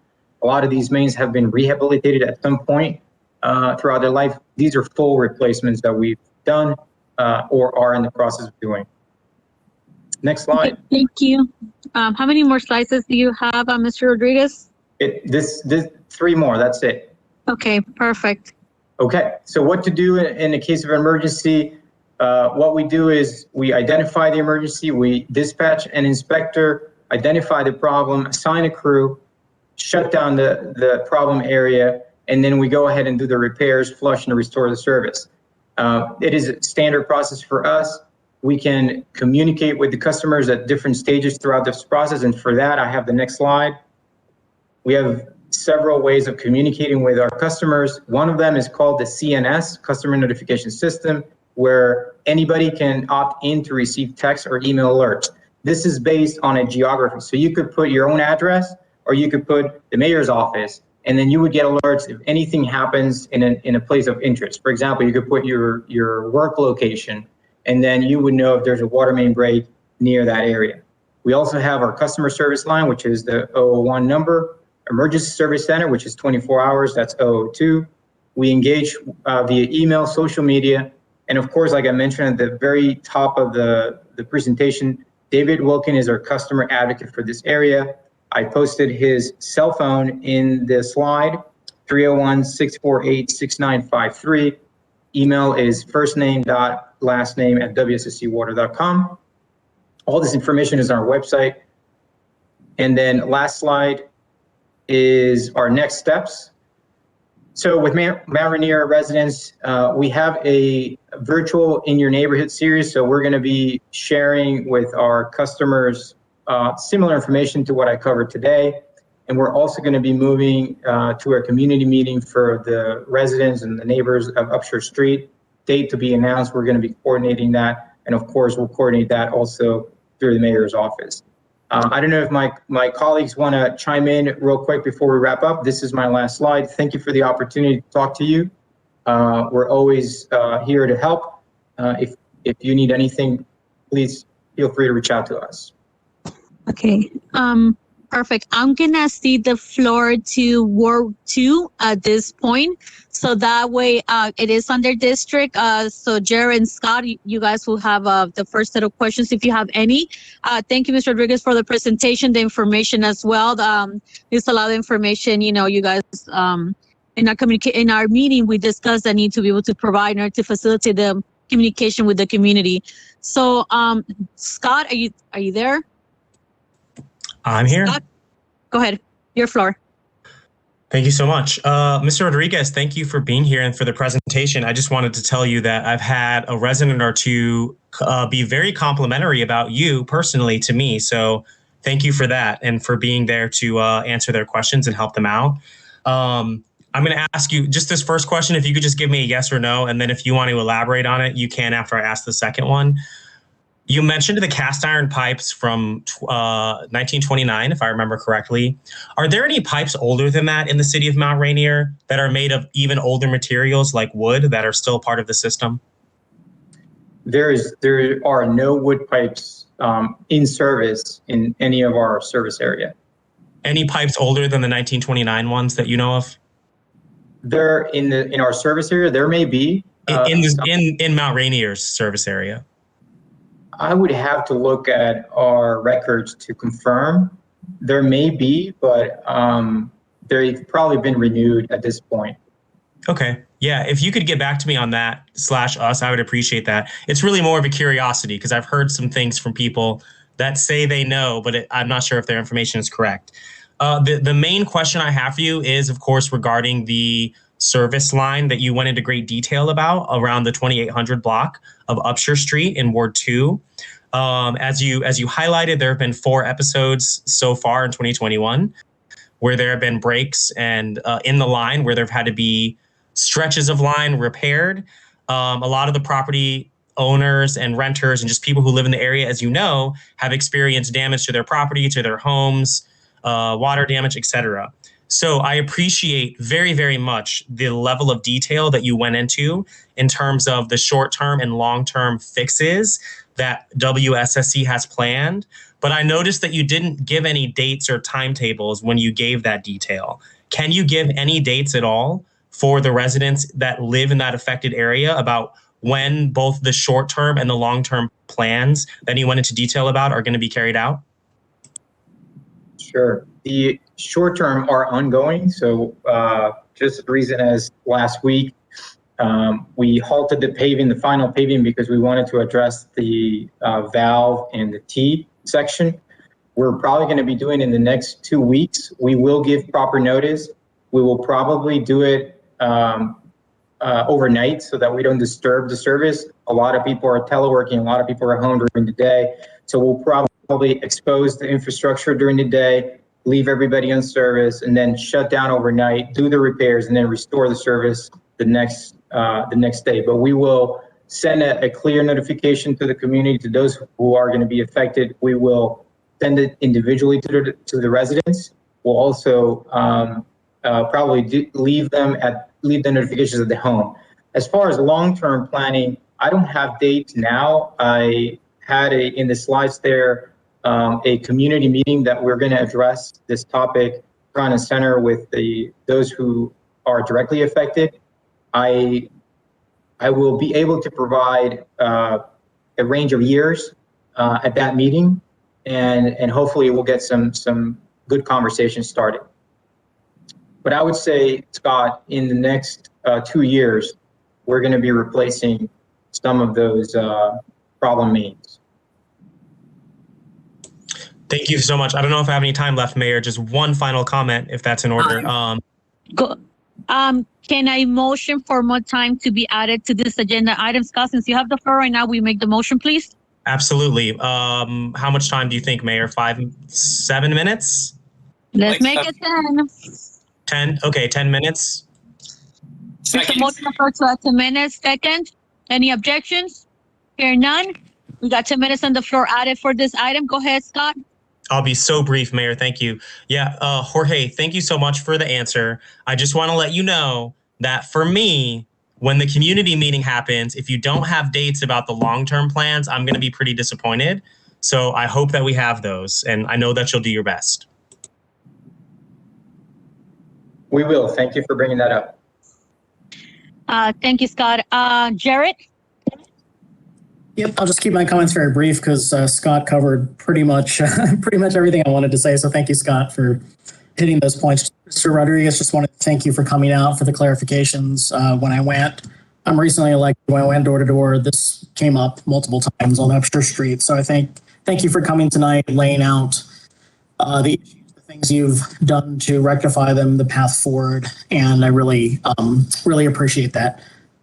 a lot of these mains have been rehabilitated at some point throughout their life. These are full replacements that we've done or are in the process of doing. Next slide. Okay, thank you. How many more slides do you have, Mr. Rodriguez? This 3 more, that's it. Okay, perfect. Okay, so what to do in a case of emergency? What we do is we identify the emergency, we dispatch an inspector, identify the problem, assign a crew, shut down the problem area, and then we go ahead and do the repairs, flush, and restore the service. It is a standard process for us. We can communicate with the customers at different stages throughout this process, and for that, I have the next slide. We have several ways of communicating with our customers. One of them is called the CNS, Customer Notification System, where anybody can opt in to receive text or email alerts. This is based on a geography. So you could put your own address, or you could put the mayor's office, and then you would get alerts if anything happens in a place of interest. For example, you could put your work location, and then you would know if there's a water main break near that area. We also have our customer service line, which is the 001 number, emergency service center, which is 24 hours, that's 002. We engage via email, social media, and of course, like I mentioned at the very top of the presentation, David Wilkin is our customer advocate for this area. I posted his cell phone in the slide, 301-648-6953. Email is firstname.lastname@wsscwater.com. All this information is on our website. And then last slide is our next steps. So with Mount Rainier residents, we have a virtual in your neighborhood series. So we're going to be sharing with our customers similar information to what I covered today. And we're also going to be moving to a community meeting for the residents and the neighbors of Upshur Street. Date to be announced. We're going to be coordinating that. And of course, we'll coordinate that also through the mayor's office. I don't know if my colleagues want to chime in real quick before we wrap up. This is my last slide. Thank you for the opportunity to talk to you. We're always here to help. If you need anything, please feel free to reach out to us. Okay. Perfect. I'm gonna cede the floor to Ward 2 at this point, so that way it is under district. So Jared and Scott, you guys will have the first set of questions if you have any. Thank you, Mr. Rodriguez, for the presentation, the information as well. There's a lot of information. You know, you guys in our meeting we discussed the need to be able to provide in order to facilitate the communication with the community. So Scott, are you there? I'm here. Scott, go ahead. Your floor. Thank you so much. Mr. Rodriguez, thank you for being here and for the presentation. I just wanted to tell you that I've had a resident or two be very complimentary about you personally to me. So thank you for that and for being there to answer their questions and help them out. I'm going to ask you just this first question, if you could just give me a yes or no, and then if you want to elaborate on it, you can after I ask the second one. You mentioned the cast iron pipes from 1929, if I remember correctly. Are there any pipes older than that in the city of Mount Rainier that are made of even older materials like wood that are still part of the system? There are no wood pipes in service in any of our service area. Any pipes older than the 1929 ones that you know of? They're in our service area. There may be in Mount Rainier's service area. I would have to look at our records to confirm. There may be, but they've probably been renewed at this point. Okay. Yeah. If you could get back to me on that /us, I would appreciate that. It's really more of a curiosity because I've heard some things from people that say they know, but I'm not sure if their information is correct. The main question I have for you is, of course, regarding the service line that you went into great detail about around the 2800 block of Upshur Street in Ward 2. As you highlighted, there have been 4 episodes so far in 2021 where there have been breaks and in the line where there have had to be stretches of line repaired. A lot of the property owners and renters and just people who live in the area, as you know, have experienced damage to their property, to their homes, water damage, etc. So I appreciate very, very much the level of detail that you went into in terms of the short-term and long-term fixes that WSSC has planned. But I noticed that you didn't give any dates or timetables when you gave that detail. Can you give any dates at all for the residents that live in that affected area about when both the short-term and the long-term plans that you went into detail about are going to be carried out? Sure. The short term are ongoing. So just the reason as last week, we halted the final paving because we wanted to address the valve and the T section. We're probably going to be doing in the next 2 weeks. We will give proper notice. We will probably do it overnight so that we don't disturb the service. A lot of people are teleworking. A lot of people are home during the day. So we'll probably expose the infrastructure during the day, leave everybody on service, and then shut down overnight, do the repairs, and then restore the service the next day. But we will send a clear notification to the community, to those who are going to be affected. We will send it individually to the residents. We'll also probably leave the notifications at the home. As far as long-term planning, I don't have dates now. I had in the slides there, a community meeting that we're going to address this topic front and center with those who are directly affected. I will be able to provide a range of years at that meeting, and hopefully we'll get some good conversations started. But I would say, Scott, in the next 2 years, we're going to be replacing some of those problem mains. Thank you so much. I don't know if I have any time left, Mayor. Just one final comment, if that's in order. Can I motion for more time to be added to this agenda item? Scott, since you have the floor right now, we make the motion, please? Absolutely. How much time do you think, Mayor? 7 minutes? Let's make it 10. 10? Okay, 10 minutes. There's a motion for 10 minutes. Second, any objections? Hear none. We got 10 minutes on the floor added for this item. Go ahead, Scott. I'll be so brief, Mayor. Thank you. Yeah, Jorge, thank you so much for the answer. I just want to let you know that for me, when the community meeting happens, if you don't have dates about the long-term plans, I'm going to be pretty disappointed. So I hope that we have those, and I know that you'll do your best. We will. Thank you for bringing that up. Thank you, Scott. Jared? Yep, I'll just keep my comments very brief because Scott covered pretty much everything I wanted to say. So thank you, Scott, for hitting those points. Mr. Rodriguez, just wanted to thank you for coming out for the clarifications. When I'm recently elected, when I went door to door, this came up multiple times on Upshur Street. So I thank you for coming tonight, laying out the things you've done to rectify them, the path forward, and I really appreciate that.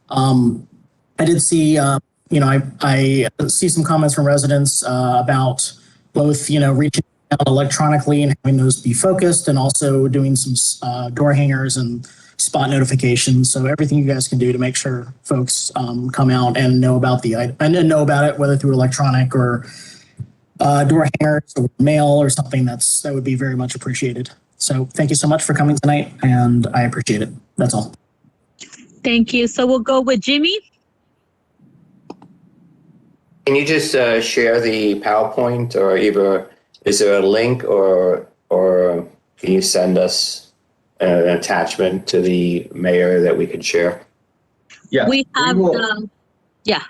I did see. I see some comments from residents about both, reaching out electronically and having those be focused, and also doing some door hangers and spot notifications. So everything you guys can do to make sure folks come out and know about it, whether through electronic or door hangers or mail or something, that would be very much appreciated. So thank you so much for coming tonight, and I appreciate it. That's all. Thank you. So we'll go with Jimmy. Can you just share the PowerPoint, or either is there a link, or can you send us an attachment to the mayor that we could share? Yeah, we have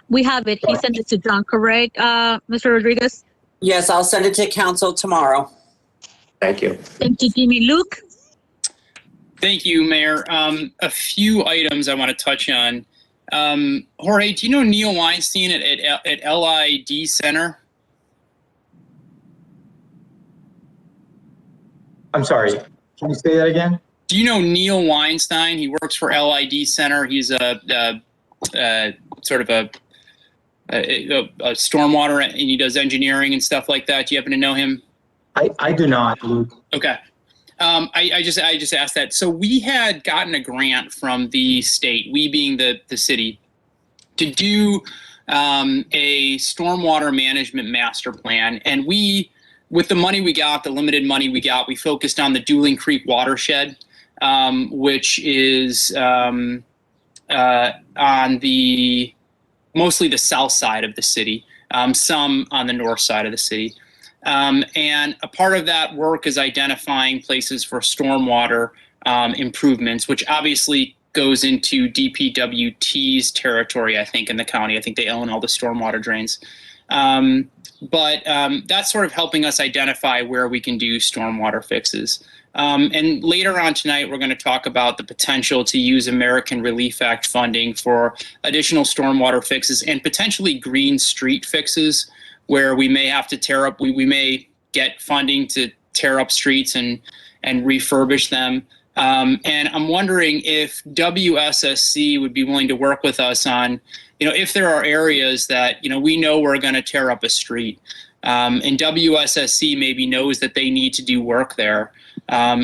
we have it. He sent it to John, correct, Mr. Rodriguez? Yes, I'll send it to council tomorrow. Thank you. Thank you, Jimmy. Luke? Thank you, Mayor. A few items I want to touch on. Jorge, do you know Neil Weinstein at LID Center? I'm sorry. Can you say that again? Do you know Neil Weinstein? He works for LID Center. He's a sort of a stormwater, and he does engineering and stuff like that. Do you happen to know him? I do not, Luke. Okay. I just asked that. So we had gotten a grant from the state, we being the city, to do a stormwater management master plan. And we, with the money we got, the limited money we got, we focused on the Dueling Creek watershed, which is on mostly the south side of the city, some on the north side of the city. And a part of that work is identifying places for stormwater improvements, which obviously goes into DPWT's territory, I think, in the county. I think they own all the stormwater drains. But that's sort of helping us identify where we can do stormwater fixes. And later on tonight, we're going to talk about the potential to use American Relief Act funding for additional stormwater fixes and potentially green street fixes, where we may have to tear up, we may get funding to tear up streets and refurbish them. And I'm wondering if WSSC would be willing to work with us on, if there are areas that, we know we're going to tear up a street, and WSSC maybe knows that they need to do work there.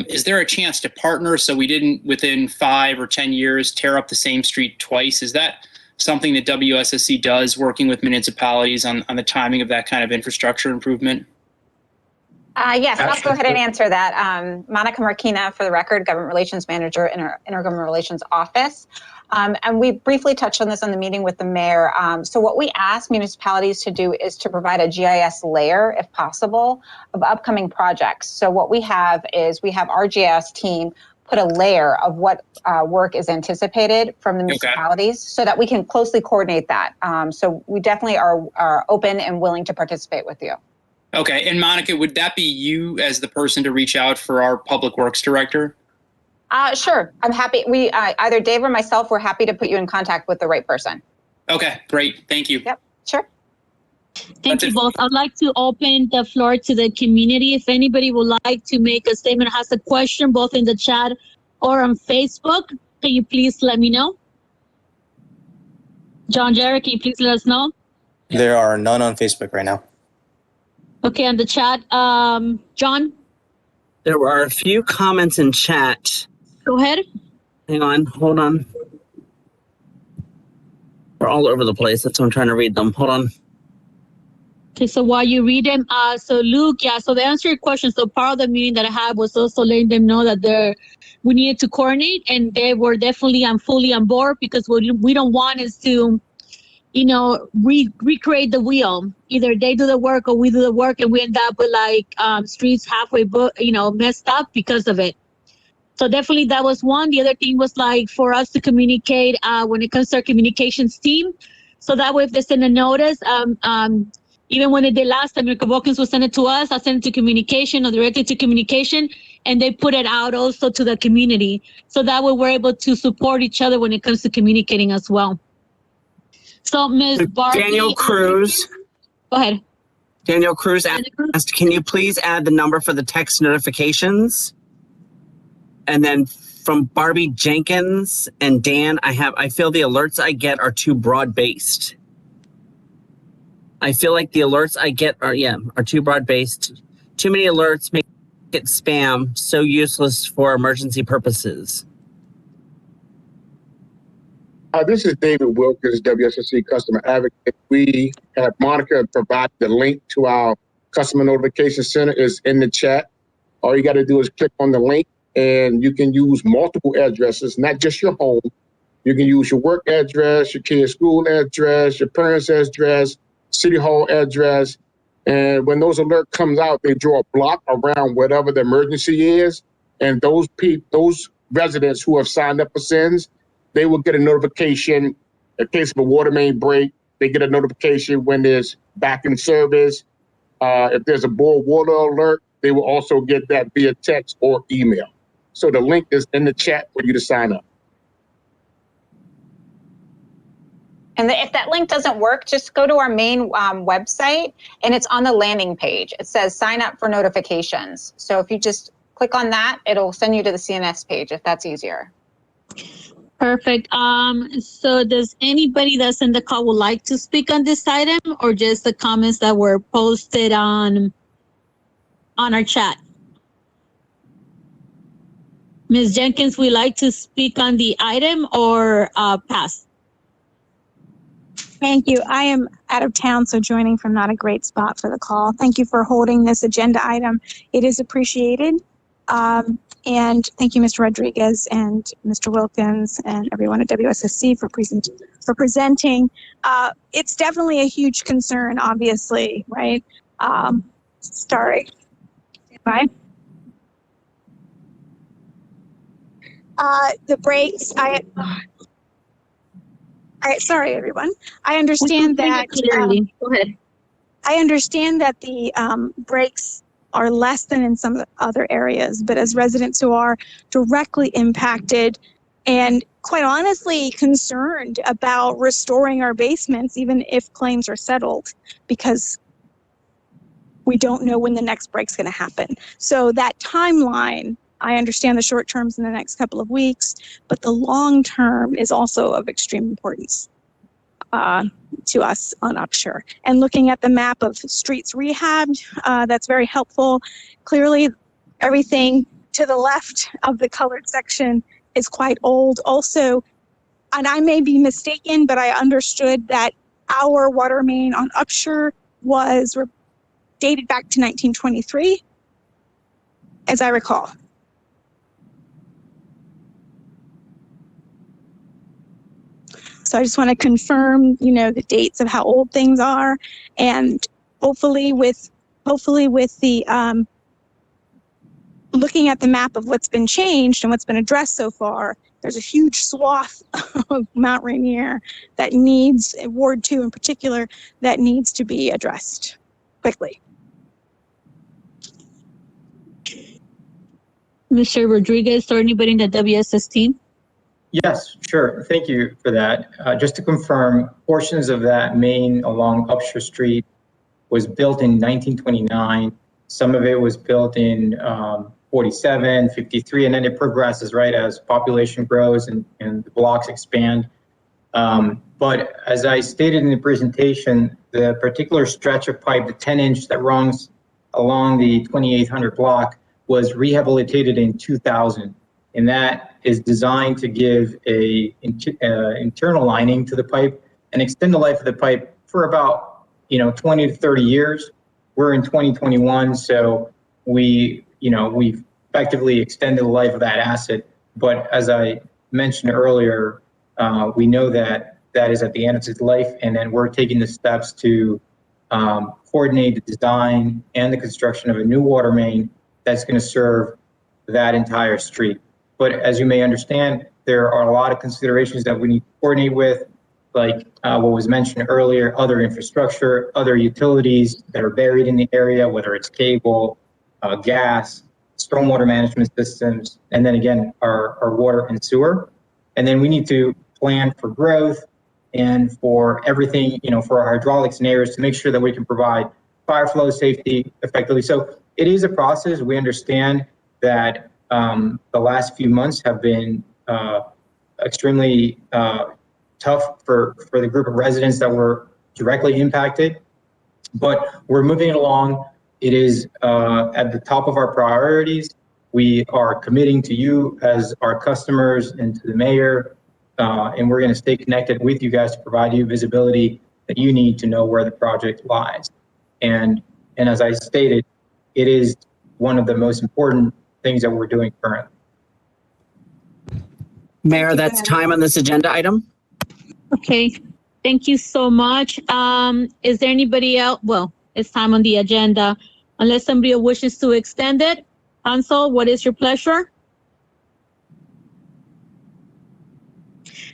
Is there a chance to partner so we didn't, within 5 or 10 years, tear up the same street twice? Is that something that WSSC does, working with municipalities on the timing of that kind of infrastructure improvement? Yes, I'll go ahead and answer that. Monica Marquina, for the record, Government Relations Manager in our Intergovernment Relations Office. And we briefly touched on this on the meeting with the mayor. So what we ask municipalities to do is to provide a GIS layer, if possible, of upcoming projects. So what we have is we have our GIS team put a layer of what work is anticipated from the municipalities so that we can closely coordinate that. So we definitely are open and willing to participate with you. Okay, and Monica, would that be you as the person to reach out for our Public Works Director? Sure, I'm happy. We either Dave or myself, we're happy to put you in contact with the right person. Okay, great. Thank you. Yep, sure. Thank you both. I'd like to open the floor to the community. If anybody would like to make a statement, has a question, both in the chat or on Facebook, can you please let me know? John Jarrett, can you please let us know? There are none on Facebook right now. Okay, on the chat, John? There were a few comments in chat. Go ahead. Hang on, hold on. We're all over the place. That's why I'm trying to read them. Hold on. Okay, so while you read them, so Luke, so to answer your question, so part of the meeting that I had was also letting them know that we needed to coordinate, and they were definitely fully on board, because what we don't want is to, recreate the wheel. Either they do the work or we do the work, and we end up with streets halfway, messed up because of it. So definitely that was one. The other thing was for us to communicate when it comes to our communications team. So that way, if they send a notice, even when they did last time, Wilkins will send it to us, I'll send it to communication or directly to communication, and they put it out also to the community. So that way we're able to support each other when it comes to communicating as well. So Ms. Barbie. Daniel Cruz. Go ahead. Daniel Cruz asked, can you please add the number for the text notifications? And then from Barbie Jenkins and Dan, I feel the alerts I get are too broad-based. I feel like the alerts I get are too broad-based. Too many alerts make it spam, so useless for emergency purposes. This is David Wilkins, WSSC Customer Advocate. We have Monica provide the link to our Customer Notification Center is in the chat. All you got to do is click on the link, and you can use multiple addresses, not just your home. You can use your work address, your kid's school address, your parents' address, City Hall address. And when those alerts comes out, they draw a block around whatever the emergency is. And those residents who have signed up for SINs, they will get a notification in case of a water main break. They get a notification when there's back in service. If there's a boil water alert, they will also get that via text or email. So the link is in the chat for you to sign up. And if that link doesn't work, just go to our main website, and it's on the landing page. It says sign up for notifications. So if you just click on that, it'll send you to the CNS page if that's easier. Perfect. So does anybody that's in the call would like to speak on this item, or just the comments that were posted on our chat? Ms. Jenkins, would you like to speak on the item or pass? Thank you. I am out of town, so joining from not a great spot for the call. Thank you for holding this agenda item. It is appreciated. And thank you, Mr. Rodriguez and Mr. Wilkins and everyone at WSSC for presenting. It's definitely a huge concern, obviously, right? Sorry. Bye. The breaks, sorry, everyone. I understand that. Go ahead. I understand that the breaks are less than in some other areas, but as residents who are directly impacted and quite honestly concerned about restoring our basements, even if claims are settled, because we don't know when the next break's going to happen. So that timeline, I understand the short term's in the next couple of weeks, but the long term is also of extreme importance to us on Upshur. And looking at the map of streets rehabbed, that's very helpful. Clearly, everything to the left of the colored section is quite old. Also, and I may be mistaken, but I understood that our water main on Upshur was dated back to 1923. as I recall. So I just want to confirm, the dates of how old things are, and hopefully with the looking at the map of what's been changed and what's been addressed so far, there's a huge swath of Mount Rainier that needs, Ward 2 in particular, that needs to be addressed quickly. Mr. Rodriguez or anybody in the WSS team? Yes, sure. Thank you for that. Just to confirm, portions of that main along Upshur Street was built in 1929. Some of it was built in 47, 53, and then it progresses, right, as population grows and the blocks expand. But as I stated in the presentation, the particular stretch of pipe, the 10-inch that runs along the 2800 block, was rehabilitated in 2000. And that is designed to give a internal lining to the pipe and extend the life of the pipe for about 20 to 30 years. We're in 2021, so we've effectively extended the life of that asset. But as I mentioned earlier, we know that is at the end of its life, and then we're taking the steps to coordinate the design and the construction of a new water main that's going to serve that entire street. But as you may understand, there are a lot of considerations that we need to coordinate with, like what was mentioned earlier, other infrastructure, other utilities that are buried in the area, whether it's cable, gas, stormwater management systems, and then again, our water and sewer. And then we need to plan for growth and for everything, for our hydraulic scenarios to make sure that we can provide fire flow safety effectively. So it is a process. We understand that the last few months have been extremely tough for the group of residents that were directly impacted, but we're moving it along. It is at the top of our priorities. We are committing to you as our customers and to the mayor, and we're going to stay connected with you guys to provide you visibility that you need to know where the project lies. And as I stated, it is one of the most important things that we're doing currently. Mayor, that's time on this agenda item. Okay, thank you so much. Is there anybody else? Well, it's time on the agenda. Unless somebody wishes to extend it. Council, what is your pleasure?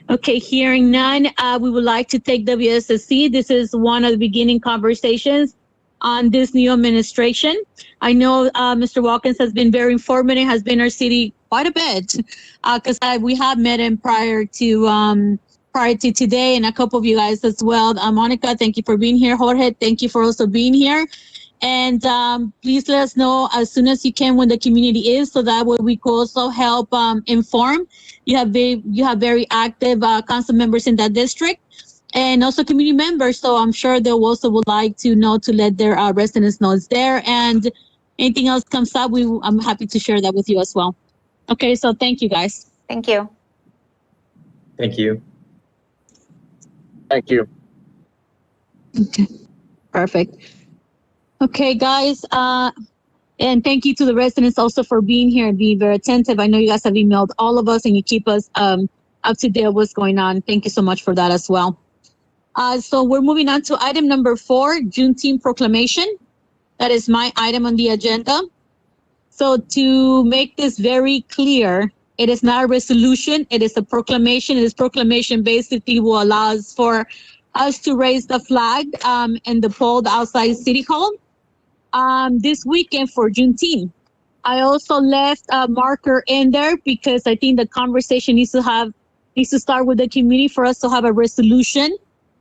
Okay, hearing none, we would like to take WSSC. This is one of the beginning conversations on this new administration. I know Mr. Watkins has been very informative, has been our city quite a bit, because we have met him prior to today, and a couple of you guys as well. Monica, thank you for being here. Jorge, thank you for also being here. And please let us know as soon as you can when the community is, so that way we can also help inform. You have very active council members in that district, and also community members. So I'm sure they also would like to know, to let their residents know it's there. And anything else comes up, I'm happy to share that with you as well. Okay, so thank you guys. Thank you. Thank you. Thank you. Okay, perfect. Okay, guys, and thank you to the residents also for being here and being very attentive. I know you guys have emailed all of us and you keep us up to date with what's going on. Thank you so much for that as well. So we're moving on to item number 4, Juneteenth proclamation. That is my item on the agenda. So to make this very clear, it is not a resolution, it is a proclamation. This proclamation basically will allow us for us to raise the flag and the pole outside City Hall this weekend for Juneteenth. I also left a marker in there because I think the conversation needs to start with the community for us to have a resolution,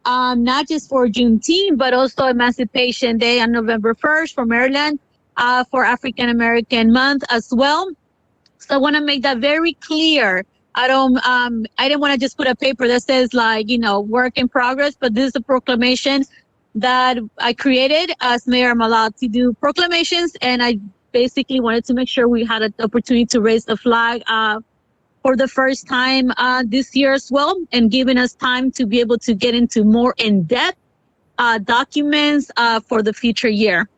not just for Juneteenth, but also Emancipation Day on November 1st for Maryland, for African American Month as well. So I want to make that very clear. I didn't want to just put a paper that says work in progress, but this is a proclamation that I created. As mayor, I'm allowed to do proclamations, and I basically wanted to make sure we had an opportunity to raise the flag for the first time this year as well, and giving us time to be able to get into more in-depth documents for the future year.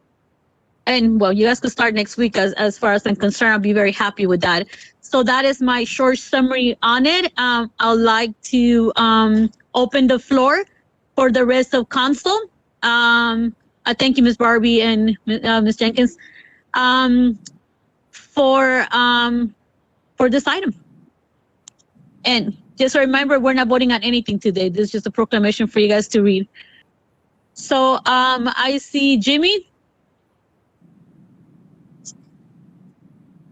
and well, you guys could start next week. As far as I'm concerned, I'll be very happy with that. So that is my short summary on it. I'd like to open the floor for the rest of council. I thank you, Ms. Barbie and Ms. Jenkins, for this item. And just a reminder, we're not voting on anything today. This is just a proclamation for you guys to read. So I see Jimmy.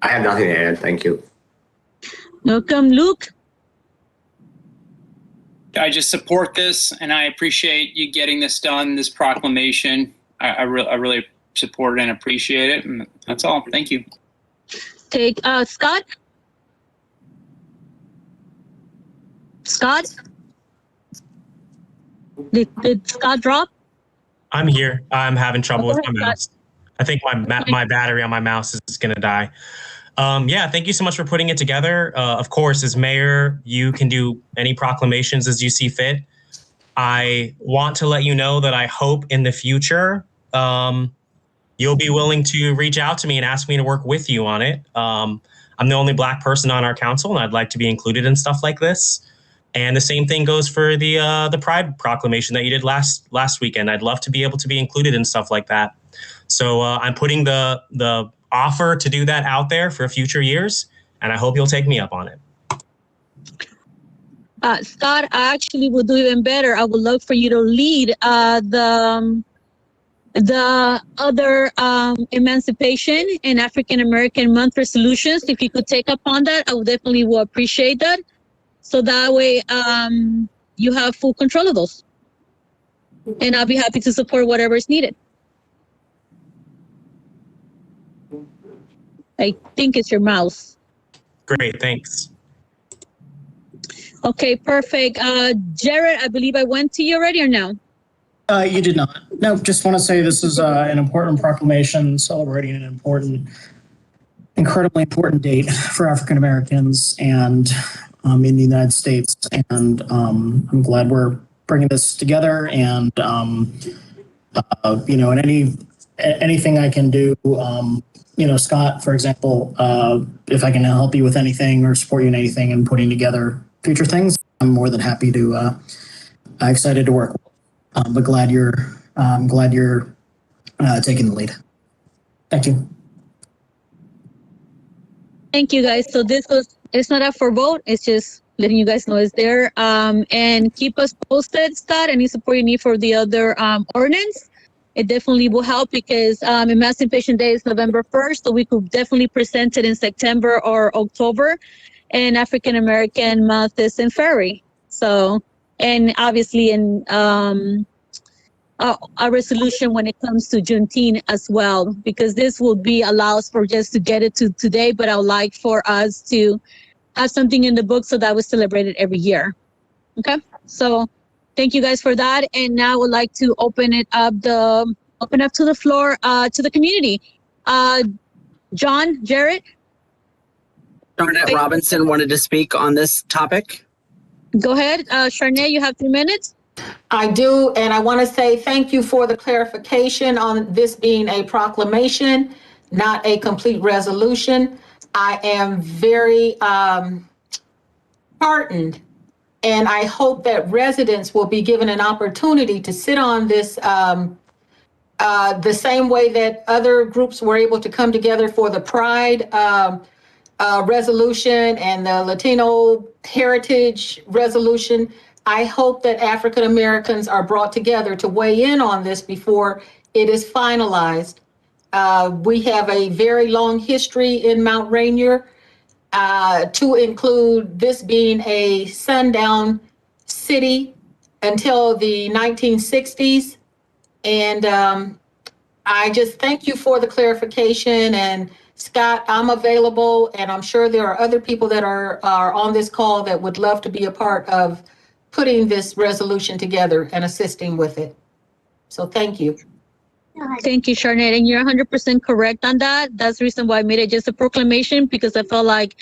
I have nothing to add. Thank you. Welcome, Luke. I just support this, and I appreciate you getting this done, this proclamation. I really support it and appreciate it, and that's all. Thank you. Take Scott. Scott? Did Scott drop? I'm here. I'm having trouble with my mouse. I think my battery on my mouse is going to die. Yeah, thank you so much for putting it together. Of course, as mayor, you can do any proclamations as you see fit. I want to let you know that I hope in the future you'll be willing to reach out to me and ask me to work with you on it. I'm the only Black person on our council, and I'd like to be included in stuff like this. And the same thing goes for the Pride proclamation that you did last weekend. I'd love to be able to be included in stuff like that. So I'm putting the offer to do that out there for future years, and I hope you'll take me up on it. Scott, I actually will do even better. I would love for you to lead the other Emancipation and African American Month resolutions. If you could take up on that, I would definitely will appreciate that. So that way you have full control of those. And I'll be happy to support whatever is needed. I think it's your mouse. Great, thanks. Okay, perfect. Jared, I believe I went to you already or no? You did not. No, just want to say this is an important proclamation celebrating an incredibly important date for African Americans and in the United States. And I'm glad we're bringing this together. And, and anything I can do, Scott, for example, if I can help you with anything or support you in anything and putting together future things, I'm more than happy to, excited to work. But glad you're taking the lead. Thank you. Thank you, guys. So it's not up for vote. It's just letting you guys know it's there. And keep us posted, Scott. Any support you need for the other ordinance. It definitely will help because Emancipation Day is November 1st, so we could definitely present it in September or October. And African American Month is in February. So, and obviously in a resolution when it comes to Juneteenth as well, because this will be allows for just to get it to today, but I would like for us to have something in the book so that we celebrate it every year. Okay, so thank you guys for that. And now I would like to open up to the floor to the community. John, Jarrett? Charnette Robinson wanted to speak on this topic. Go ahead. Charnette, you have 3 minutes. I do, and I want to say thank you for the clarification on this being a proclamation, not a complete resolution. I am very heartened, and I hope that residents will be given an opportunity to sit on this the same way that other groups were able to come together for the Pride resolution and the Latino Heritage resolution. I hope that African Americans are brought together to weigh in on this before it is finalized. We have a very long history in Mount Rainier, to include this being a sundown city until the 1960s. And I just thank you for the clarification. And Scott, I'm available, and I'm sure there are other people that are on this call that would love to be a part of putting this resolution together and assisting with it. So thank you. Thank you, Charnette. And you're 100% correct on that. That's the reason why I made it just a proclamation, because I felt like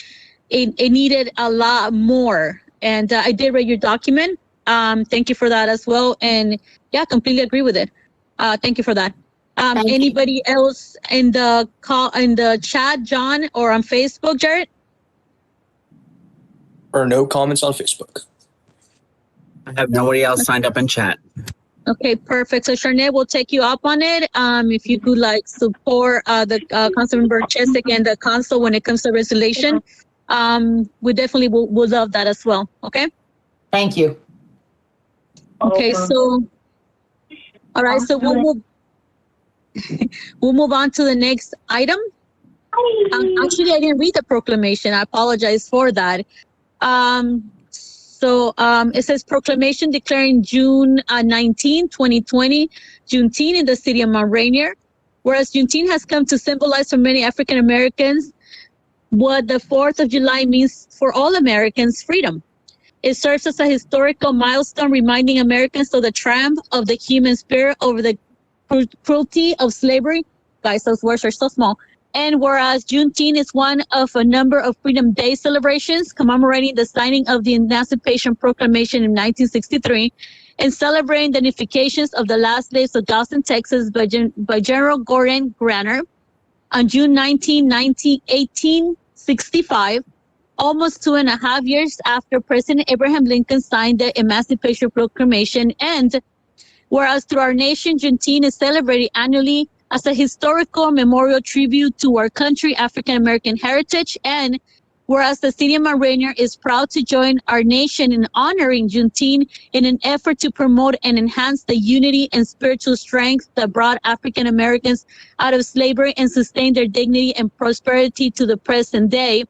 it needed a lot more. And I did read your document. Thank you for that as well. And yeah, completely agree with it. Thank you for that. Thank you. Anybody else in the call, in the chat, John, or on Facebook, Jared? Or no comments on Facebook. I have nobody else signed up in chat. Okay, perfect. So Sharnay will take you up on it. If you could like support the Councilmember Chesik and the council when it comes to resolution, we definitely will love that as well. Okay. Thank you. Okay. So, all right. So we'll move on to the next item. Actually, I didn't read the proclamation. I apologize for that. It says proclamation declaring June 19, 2020, Juneteenth in the city of Mount Rainier. Whereas Juneteenth has come to symbolize for many African Americans what the 4th of July means for all Americans, freedom. It serves as a historical milestone reminding Americans of the triumph of the human spirit over the cruelty of slavery. Guys, those words are so small. And whereas Juneteenth is one of a number of Freedom Day celebrations commemorating the signing of the Emancipation Proclamation in 1963 and celebrating the unifications of the last slaves of Dawson, Texas by General Gordon Granner on June 19, 1865, almost 2.5 years after President Abraham Lincoln signed the Emancipation Proclamation. And whereas through our nation, Juneteenth is celebrated annually as a historical memorial tribute to our country, African American heritage. And whereas the city of Mount Rainier is proud to join our nation in honoring Juneteenth in an effort to promote and enhance the unity and spiritual strength that brought African Americans out of slavery and sustained their dignity and prosperity to the present day.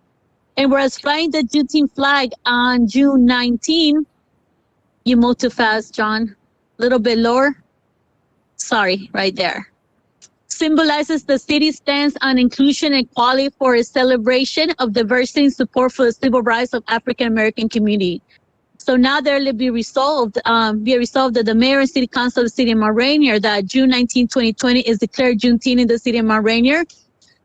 And whereas flying the Juneteenth flag on June 19, you moved too fast, John. A little bit lower. Sorry, right there. Symbolizes the city's stance on inclusion and equality for a celebration of diversity and support for the civil rights of African American community. So now there will be resolved that the mayor and city council of the city of Mount Rainier that June 19, 2020 is declared Juneteenth in the city of Mount Rainier.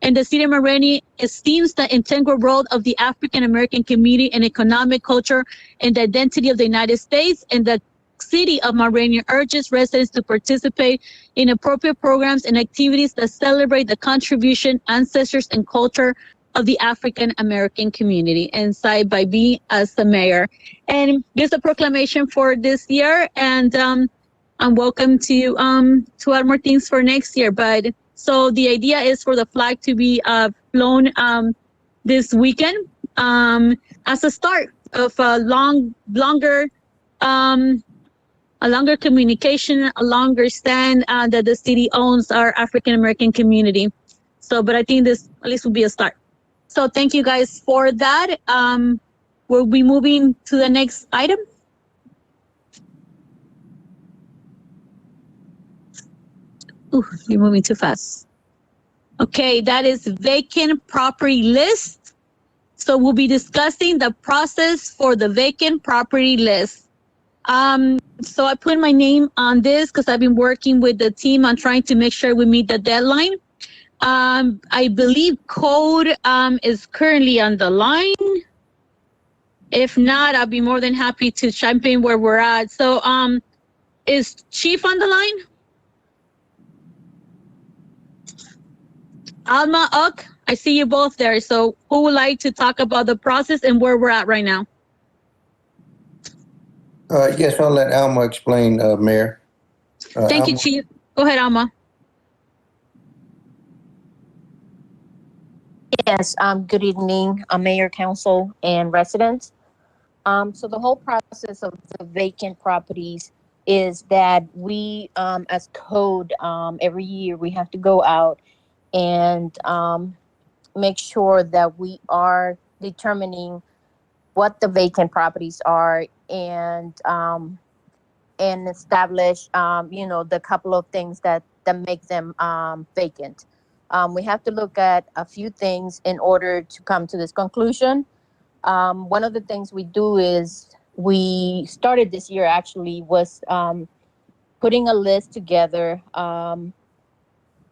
And the city of Mount Rainier esteems the integral role of the African American community in economic, culture, and the identity of the United States. And the city of Mount Rainier urges residents to participate in appropriate programs and activities that celebrate the contribution, ancestors, and culture of the African American community, and signed by me as the mayor. And here's a proclamation for this year, and I'm welcome to add more things for next year. But so the idea is for the flag to be flown this weekend as a start of a longer communication, a longer stand that the city owns our African American community. So, but I think this at least will be a start. So thank you guys for that. We'll be moving to the next item. Ooh, you're moving too fast. Okay, that is vacant property list. So we'll be discussing the process for the vacant property list. So I put my name on this because I've been working with the team on trying to make sure we meet the deadline. I believe Code is currently on the line. If not, I'll be more than happy to chime in where we're at. So is Chief on the line? Alma, Uk, I see you both there. So who would like to talk about the process and where we're at right now? Yes, I'll let Alma explain, Mayor. Thank you, Chief. Go ahead, Alma. Yes, good evening, Mayor, Council, and residents. So the whole process of the vacant properties is that we, as Code, every year we have to go out and make sure that we are determining what the vacant properties are and establish, the couple of things that make them vacant. We have to look at a few things in order to come to this conclusion. One of the things we do is we started this year actually was putting a list together,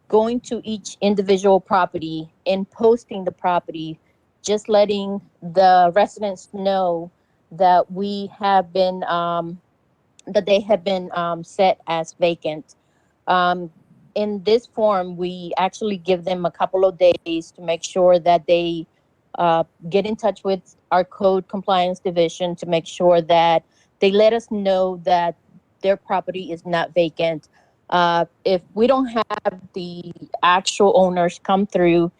going to each individual property and posting the property, just letting the residents know that we have been, that they have been set as vacant. in this form, we actually give them a couple of days to make sure that they get in touch with our code compliance division to make sure that they let us know that their property is not vacant. If we don't have the actual owners come through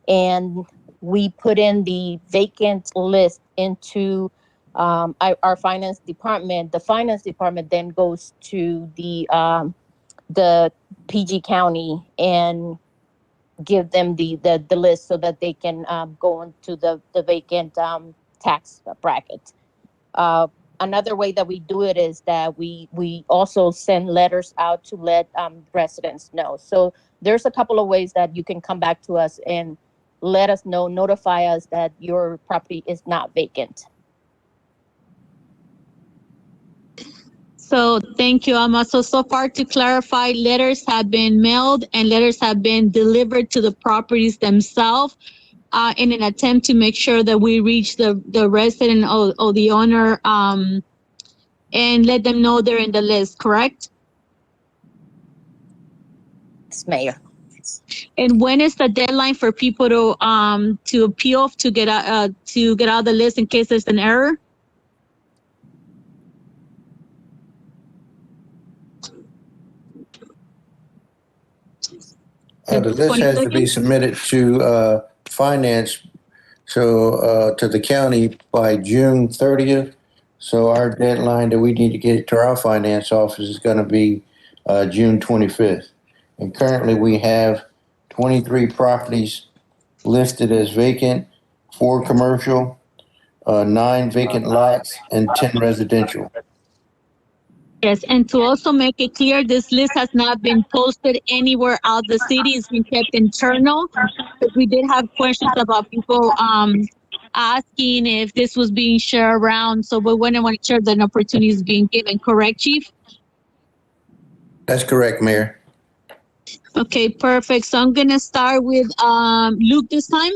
and we put in the vacant list into our finance department, the finance department then goes to the PG County and give them the list so that they can go into the vacant tax bracket. Another way that we do it is that we also send letters out to let residents know. So there's a couple of ways that you can come back to us and let us know, notify us that your property is not vacant. So thank you, Alma. So far to clarify, letters have been mailed and letters have been delivered to the properties themselves in an attempt to make sure that we reach the resident or the owner and let them know they're in the list, correct? Yes, Mayor. And when is the deadline for people to appeal to get out of the list in case there's an error? The list has to be submitted to finance, so to the county by June 30th. So our deadline that we need to get to our finance office is going to be June 25th. And currently we have 23 properties listed as vacant, 4 commercial, 9 vacant lots, and 10 residential. Yes, and to also make it clear, this list has not been posted anywhere out the city. It's been kept internal. But we did have questions about people asking if this was being shared around. So we wouldn't want to share that an opportunity is being given. Correct, Chief? That's correct, Mayor. Okay, perfect. So I'm gonna start with Luke this time.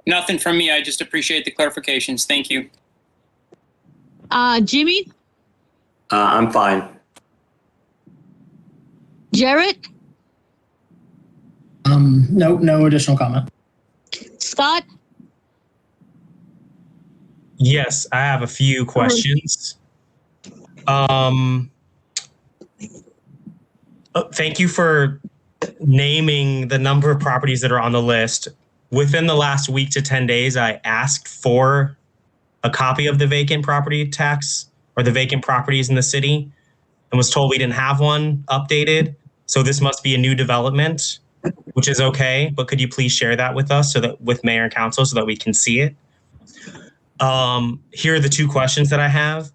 Nothing from me. I just appreciate the clarifications. Thank you. Jimmy, I'm fine. Jarrett, No additional comment. Scott. Yes, I have a few questions. Thank you for naming the number of properties that are on the list. Within the last week to 10 days, I asked for a copy of the vacant property tax or the vacant properties in the city and was told we didn't have one updated. So this must be a new development, which is okay. But could you please share that with us with mayor and council so that we can see it? Here are the 2 questions that I have.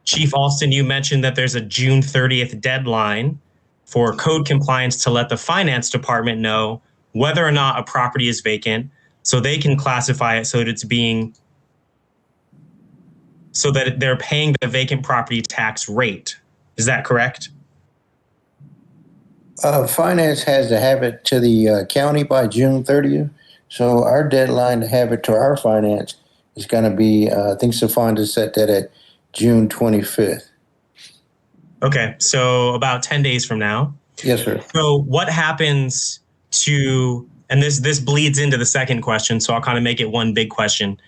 Chief Alston, you mentioned that there's a June 30th deadline for code compliance to let the finance department know whether or not a property is vacant so they can classify it so that they're paying the vacant property tax rate. Is that correct? Finance has to have it to the county by June 30th. So our deadline to have it to our finance is going to be, I think Safanda set that at June 25th. Okay, so about 10 days from now. Yes, sir. So what happens to, and this bleeds into the second question, so I'll kind of make it one big question.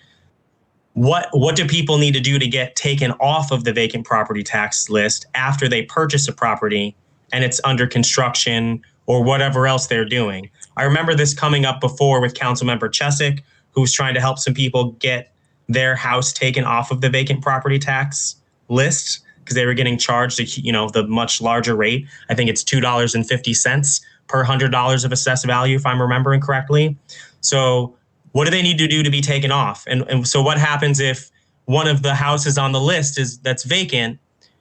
What do people need to do to get taken off of the vacant property tax list after they purchase a property and it's under construction or whatever else they're doing? I remember this coming up before with Councilmember Chesick, who was trying to help some people get their house taken off of the vacant property tax list because they were getting charged, the much larger rate. I think it's $2.50 per $100 of assessed value, if I'm remembering correctly. So what do they need to do to be taken off? And so what happens if one of the houses on the list that's vacant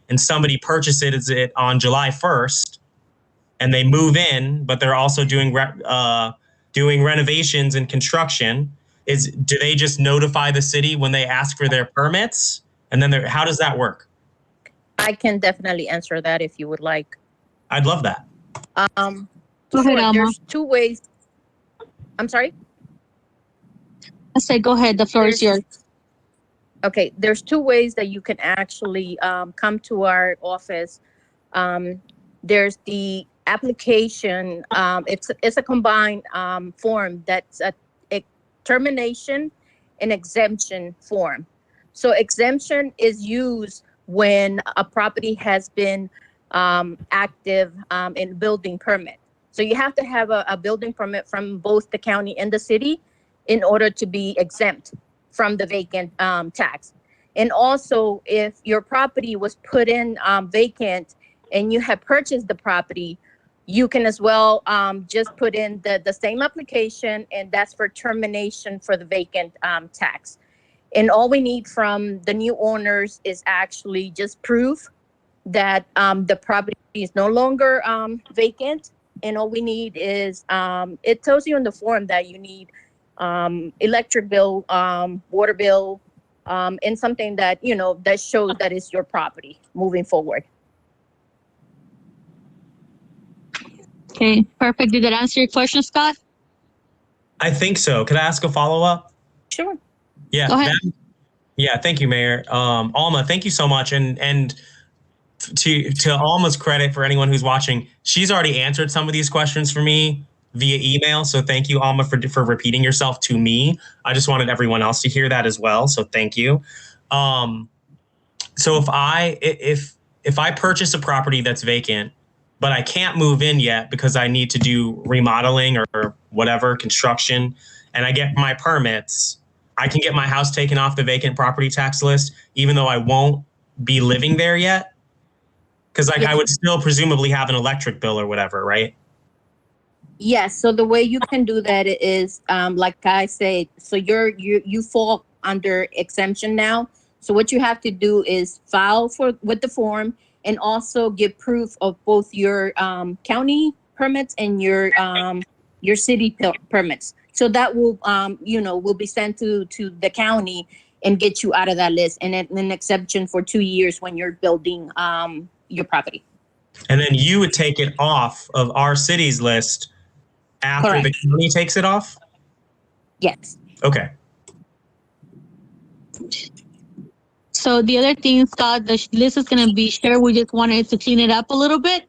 and somebody purchases it on July 1st and they move in, but they're also doing renovations and construction? Do they just notify the city when they ask for their permits? And then how does that work? I can definitely answer that if you would like. I'd love that. Go ahead, Alma. There's 2 ways. I'm sorry? I said, go ahead. The floor is yours. Okay, there's two ways that you can actually come to our office. There's the application. It's a combined form that's a termination and exemption form. So exemption is used when a property has been active in building permit. So you have to have a building permit from both the county and the city in order to be exempt from the vacant tax. And also, if your property was put in vacant and you have purchased the property, you can as well just put in the same application, and that's for termination for the vacant tax. And all we need from the new owners is actually just proof that the property is no longer vacant. And all we need is, it tells you in the form that you need electric bill, water bill, and something that, that shows that it's your property moving forward. Okay, perfect. Did that answer your question, Scott? I think so. Could I ask a follow-up? Sure. Yeah. Go ahead. Yeah, thank you, Mayor. Alma, thank you so much. And to Alma's credit, for anyone who's watching, she's already answered some of these questions for me via email. So thank you, Alma, for repeating yourself to me. I just wanted everyone else to hear that as well. So thank you. So if I purchase a property that's vacant, but I can't move in yet because I need to do remodeling or whatever, construction, and I get my permits, I can get my house taken off the vacant property tax list, even though I won't be living there yet? Because I would still presumably have an electric bill or whatever, right? Yes. So the way you can do that is, like I said, so you fall under exemption now. So what you have to do is file with the form and also give proof of both your county permits and your city permits. So that will will be sent to the county and get you out of that list, and an exemption for 2 years when you're building your property. And then you would take it off of our city's list after Correct. the county takes it off? Yes. Okay. So the other thing, Scott, the list is going to be shared. We just wanted to clean it up a little bit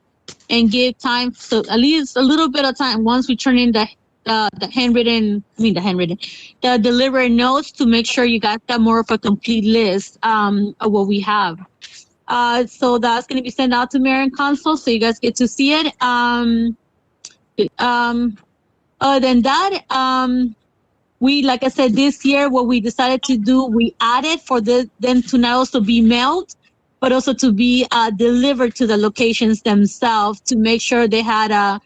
and give time, so at least a little bit of time once we turn in the delivery notes, to make sure you guys got more of a complete list of what we have. So that's going to be sent out to Mayor and Council, so you guys get to see it. Other than that, we, like I said, this year, what we decided to do, we added for them to not also be mailed, but also to be delivered to the locations themselves, to make sure they had a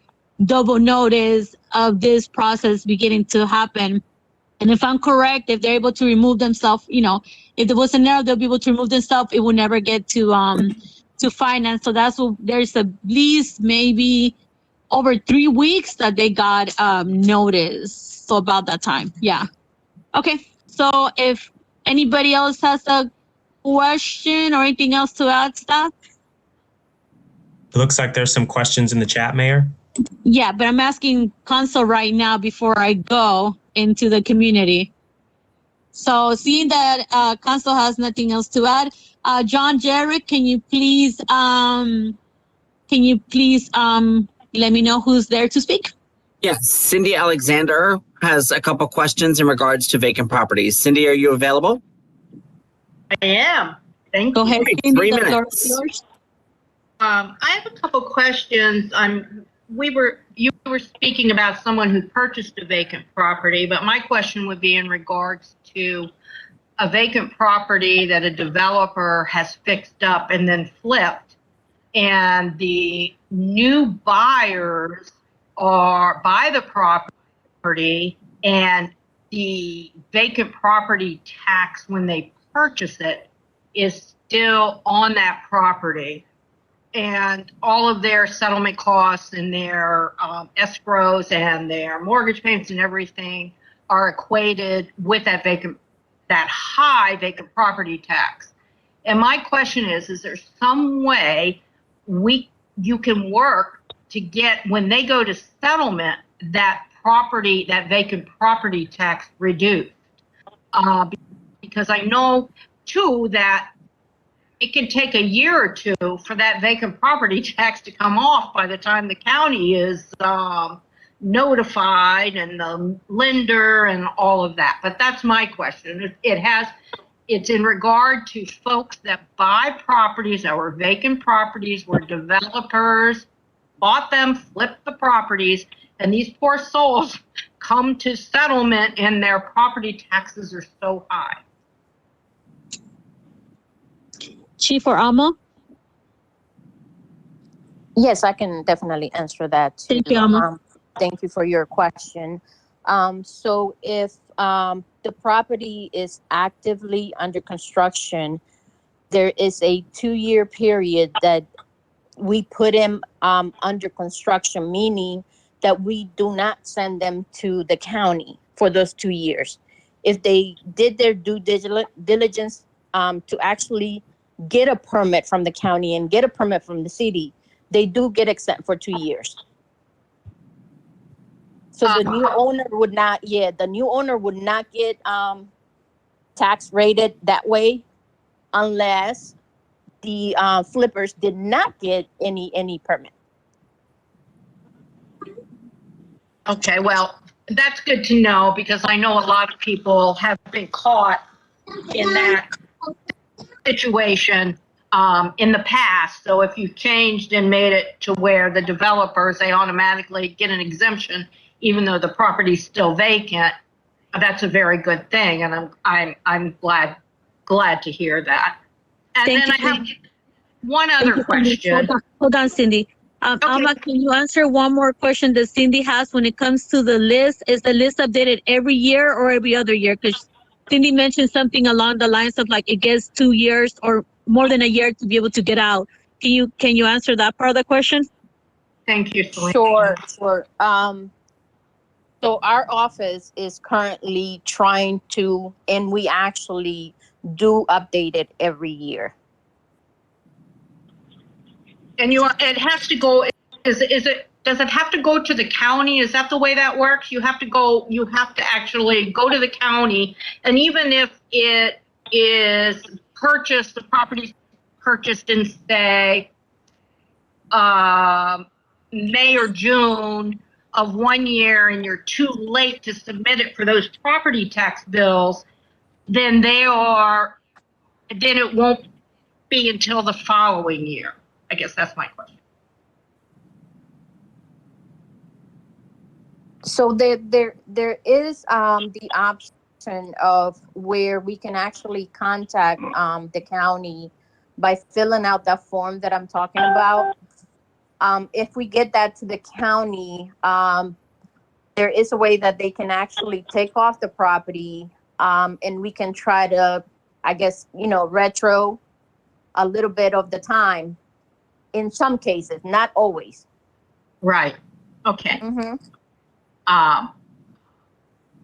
double notice of this process beginning to happen. And if I'm correct, if they're able to remove themselves, if there was an error, they'll be able to remove themselves. It will never get to finance. So that's what, there's at least maybe over 3 weeks that they got notice. So about that time. Yeah. Okay. So if anybody else has a question or anything else to add to that? It looks like there's some questions in the chat, Mayor. Yeah, but I'm asking Council right now before I go into the community. So seeing that Council has nothing else to add, John Jarrett, can you please let me know who's there to speak? Yes, Cindy Alexander has a couple questions in regards to vacant properties. Cindy, are you available? I am. Thank Go you. ahead, Okay, Cindy, 3 the floor minutes. is yours. I have a couple questions. You were speaking about someone who purchased a vacant property, but my question would be in regards to a vacant property that a developer has fixed up and then flipped, and the new buyers buy the property, and the vacant property tax when they purchase it is still on that property, and all of their settlement costs and their escrows and their mortgage payments and everything are equated with that high vacant property tax. And my question is there some way you can work to get, when they go to settlement, that vacant property tax reduced? Because I know too, that it can take a year or two for that vacant property tax to come off by the time the county is notified and the lender and all of that. But that's my question. It's in regard to folks that buy properties that were vacant properties where developers bought them, flipped the properties, and these poor souls come to settlement and their property taxes are so high. Chief or Alma? Yes, I can definitely answer that too. Thank you, Alma. Thank you for your question. So if the property is actively under construction, there is a 2-year period that we put them under construction, meaning that we do not send them to the county for those 2 years. If they did their due diligence to actually get a permit from the county and get a permit from the city, they do get exempt for 2 years. So the new owner would not, get tax rated that way unless the flippers did not get any permit. Okay, well, that's good to know because I know a lot of people have been caught in that situation in the past. So if you changed and made it to where the developers, they automatically get an exemption, even though the property's still vacant, that's a very good thing. And I'm glad to hear that. And Thank then you. I have one other question. Hold on, Cindy. Alma, can you answer one more question that Cindy has when it comes to the list? Is the list updated every year or every other year? Because Cindy mentioned something along the lines of like it gets 2 years or more than a year to be able to get out. Can you answer that part of the question? Thank you, Selena. Sure. So our office is currently trying to, and we actually do update it every year. And it has to go, does it have to go to the county? Is that the way that works? You have to actually go to the county, and even if it is purchased, the property's purchased in, say, May or June of 1 year, and you're too late to submit it for those property tax bills, then it won't be until the following year. I guess that's my question. So there is the option of where we can actually contact the county by filling out that form that I'm talking about. If we get that to the county, there is a way that they can actually take off the property, and we can try to, I guess, retro a little bit of the time. In some cases, not always. Right. Okay. Mm-hmm.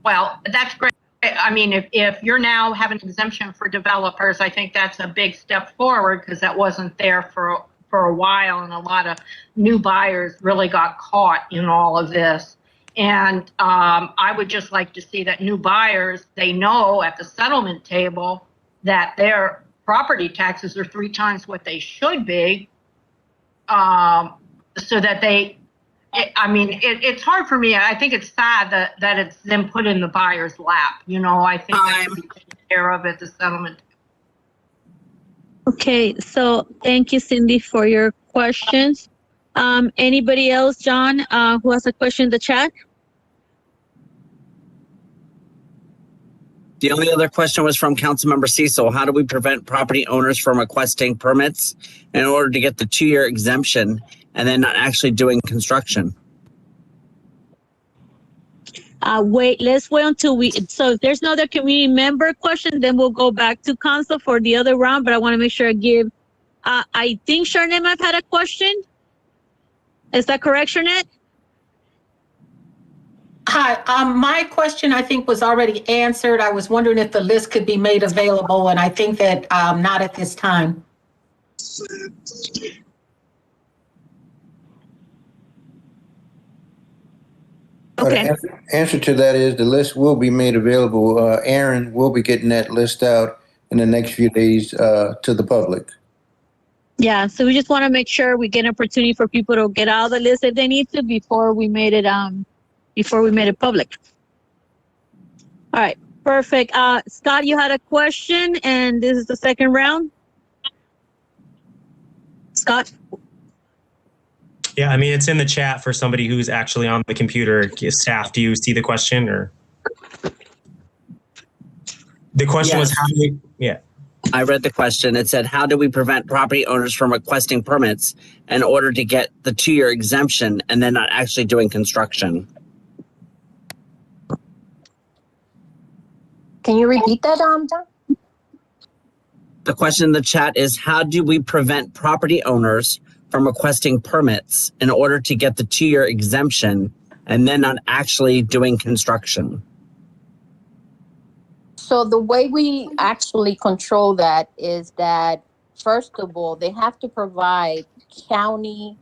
Well, that's great. I mean, if you're now having an exemption for developers, I think that's a big step forward because that wasn't there for a while, and a lot of new buyers really got caught in all of this. And I would just like to see that new buyers, they know at the settlement table that their property taxes are 3 times what they should be. So that it's hard for me. I think it's sad that it's then put in the buyer's lap. I think that should be taken care of at the settlement. Okay, so thank you, Cindy, for your questions. Anybody else, John, who has a question in the chat? The only other question was from Councilmember Cecil. How do we prevent property owners from requesting permits in order to get the 2-year exemption and then not actually doing construction? Let's wait until so if there's no other community member question, then we'll go back to council for the other round, but I want to make sure I give, I think Sharnette might have had a question. Is that correct, Sharnette? Hi, my question I think was already answered. I was wondering if the list could be made available, and I think that not at this time. Okay. Answer to that is the list will be made available. Aaron will be getting that list out in the next few days to the public. Yeah, so we just want to make sure we get an opportunity for people to get out of the list if they need to before we made it public. All right, perfect. Scott, you had a question, and this is the second round. Scott? Yeah, I mean, it's in the chat for somebody who's actually on the computer. Staff, do you see the question? Or the question was, how do we, yeah. I read the question. It said, how do we prevent property owners from requesting permits in order to get the 2-year exemption and then not actually doing construction? Can you repeat that, John? The question in the chat is, how do we prevent property owners from requesting permits in order to get the 2-year exemption and then not actually doing construction? So the way we actually control that is that, first of all, they have to provide county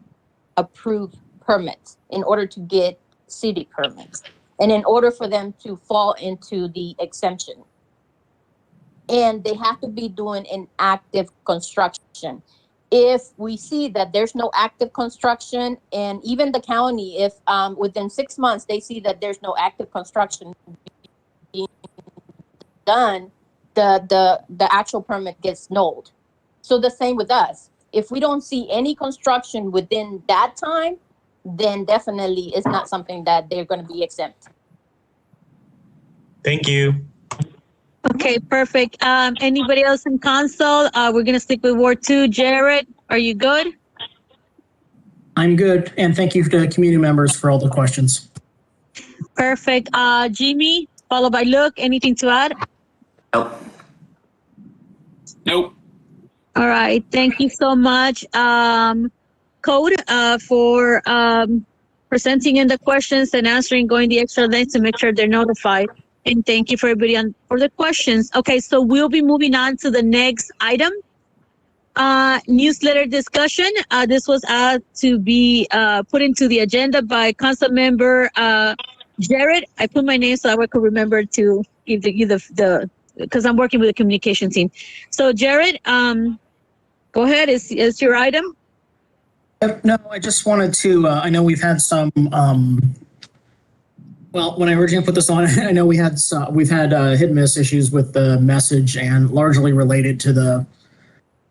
approved permits in order to get city permits, and in order for them to fall into the exemption. And they have to be doing an active construction. If we see that there's no active construction, and even the county, if within 6 months they see that there's no active construction being done, the actual permit gets nulled. So the same with us. If we don't see any construction within that time, then definitely it's not something that they're going to be exempt. Thank you. Okay, perfect. Anybody else in console? We're going to stick with Ward 2. Jared, are you good? I'm good, and thank you to the community members for all the questions. Perfect. Jimmy, followed by Luke. Anything to add? Nope. All right. Thank you so much, Code, for presenting in the questions and answering, going the extra length to make sure they're notified. And thank you for everybody for the questions. Okay, so we'll be moving on to the next item. Newsletter discussion. This was to be put into the agenda by Council Member Jared. I put my name so I could remember to give the because I'm working with the communication team. So Jared, go ahead. Is your item? No, I just wanted to, I know we've had some, well, when I originally put this on, I know we've had hit and miss issues with the message, and largely related to the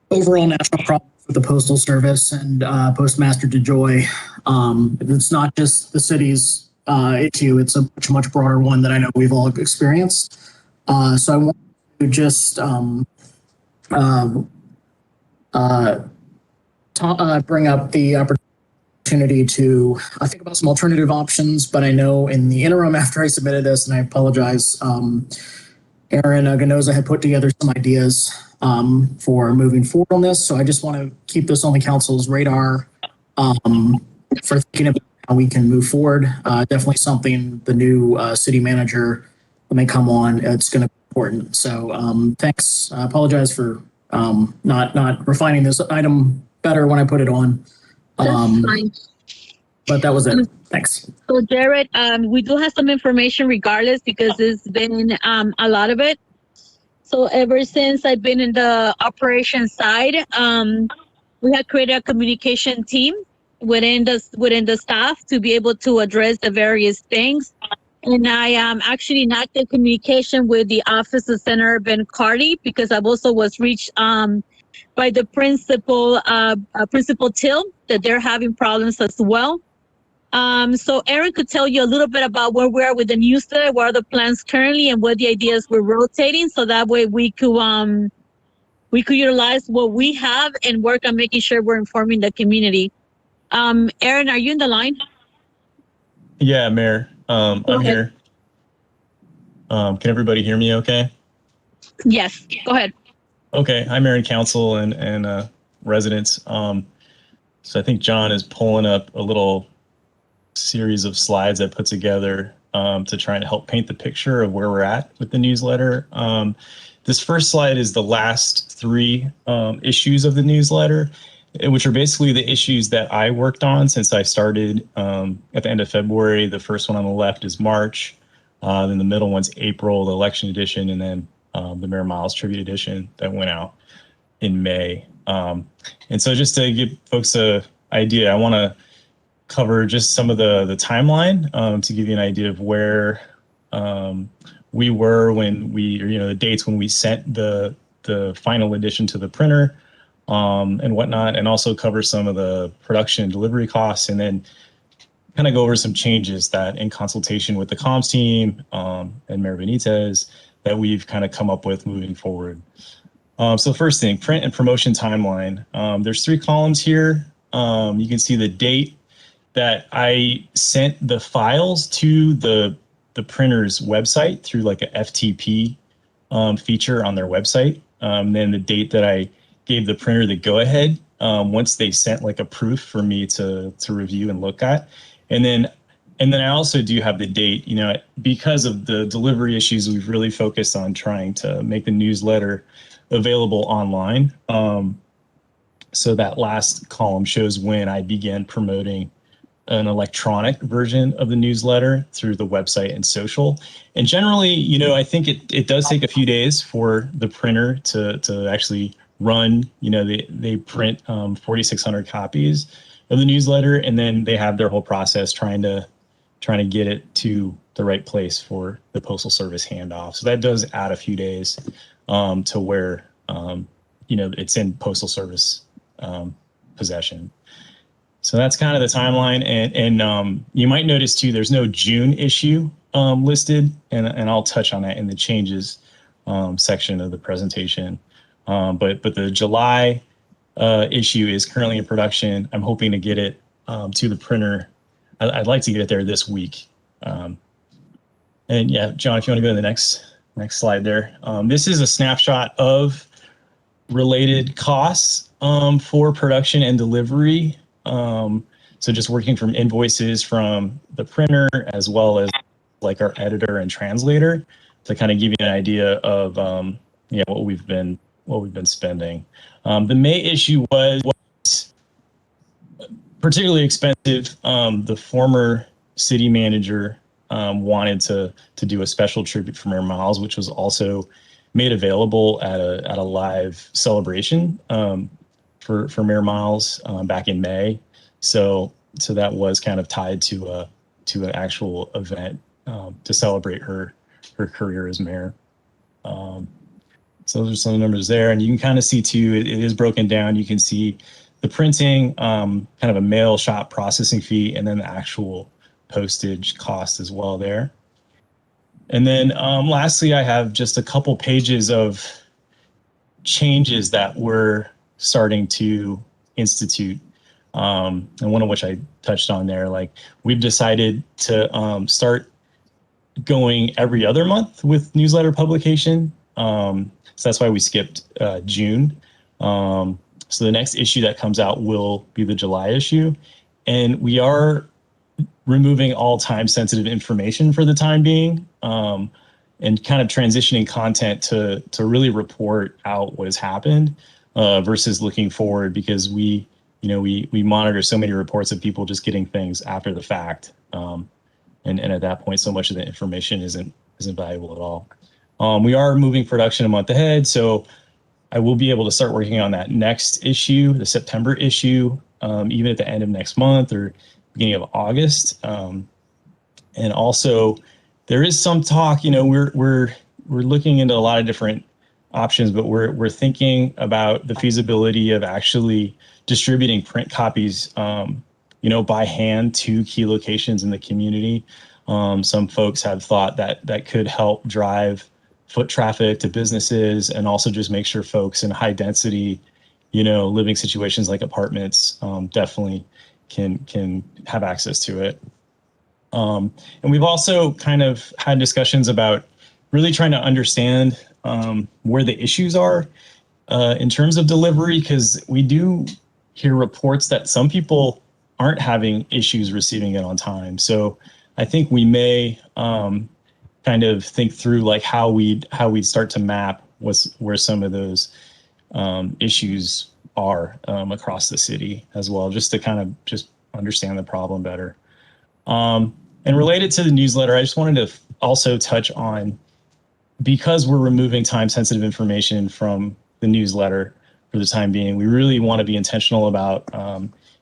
overall national problem with the Postal Service and Postmaster DeJoy. It's not just the city's issue, it's a much broader one that I know we've all experienced. So I want to just bring up the opportunity to think about some alternative options, but I know in the interim after I submitted this, and I apologize, Aaron Ganoza had put together some ideas for moving forward on this. So I just want to keep this on the council's radar for thinking about how we can move forward. Definitely something the new city manager, when they come on, it's going to be important. So thanks. I apologize for not refining this item better when I put it on. That's fine. But that was it. Thanks. So Jared, we do have some information regardless, because it's been a lot of it. So ever since I've been in the operations side, we have created a communication team within the staff to be able to address the various things. And I am actually in active communication with the Office of Senator Ben Cardi, because I've also was reached by the Principal Till, that they're having problems as well. So Aaron could tell you a little bit about where we are with the newsletter, what are the plans currently, and what the ideas we're rotating, so that way we could utilize what we have and work on making sure we're informing the community. Aaron, are you in the line? Yeah, Mayor. I'm here. Can everybody hear me okay? Yes, go ahead. Okay. Hi, Mayor and Council and residents. So I think John is pulling up a little series of slides I put together to try and help paint the picture of where we're at with the newsletter. This first slide is the last 3 issues of the newsletter, which are basically the issues that I worked on since I started at the end of February. The first one on the left is March, then the middle one's April, the election edition, and then the Mayor Miles tribute edition that went out in May. And so just to give folks an idea, I want to cover just some of the timeline to give you an idea of where we were when the dates when we sent the final edition to the printer and whatnot, and also cover some of the production and delivery costs, and then kind of go over some changes that in consultation with the comms team and Mayor Benitez that we've kind of come up with moving forward. So first thing, print and promotion timeline. There's 3 columns here. You can see the date that I sent the files to the printer's website through like a FTP feature on their website. Then the date that I gave the printer the go ahead once they sent like a proof for me to review and look at. And then I also do have the date, because of the delivery issues, we've really focused on trying to make the newsletter available online. So that last column shows when I began promoting an electronic version of the newsletter through the website and social. And generally, I think it does take a few days for the printer to actually run. They print 4,600 copies of the newsletter, and then they have their whole process trying to get it to the right place for the Postal Service handoff. So that does add a few days to where it's in Postal Service possession. So that's kind of the timeline, and you might notice too, there's no June issue listed, and I'll touch on that in the changes section of the presentation. But the July issue is currently in production. I'm hoping to get it to the printer. I'd like to get it there this week. And yeah, John, if you want to go to the next slide there. This is a snapshot of related costs for production and delivery. So just working from invoices from the printer as well as like our editor and translator to kind of give you an idea of what we've been spending. The May issue was particularly expensive. The former city manager wanted to do a special tribute for Mayor Miles, which was also made available at a live celebration for Mayor Miles back in May. So that was kind of tied to an actual event to celebrate her career as mayor. So those are some numbers there, and you can kind of see too, it is broken down. You can see the printing, kind of a mail shop processing fee, and then the actual postage cost as well there. And then lastly, I have just a couple pages of changes that we're starting to institute, and one of which I touched on there. Like, we've decided to start going every other month with newsletter publication. So that's why we skipped June. So the next issue that comes out will be the July issue. And we are removing all time-sensitive information for the time being, and kind of transitioning content to really report out what has happened versus looking forward, because we monitor so many reports of people just getting things after the fact. And at that point, so much of the information isn't valuable at all. We are moving production a month ahead, so I will be able to start working on that next issue, the September issue, even at the end of next month or beginning of August. And also, there is some talk. We're looking into a lot of different options, but we're thinking about the feasibility of actually distributing print copies, by hand to key locations in the community. Some folks have thought that could help drive foot traffic to businesses, and also just make sure folks in high density, living situations like apartments definitely can have access to it. And we've also kind of had discussions about really trying to understand where the issues are in terms of delivery, because we do hear reports that some people aren't having issues receiving it on time. So I think we may kind of think through like how we'd start to map where some of those issues are across the city as well, just to kind of just understand the problem better. And related to the newsletter, I just wanted to also touch on because we're removing time-sensitive information from the newsletter for the time being, we really want to be intentional about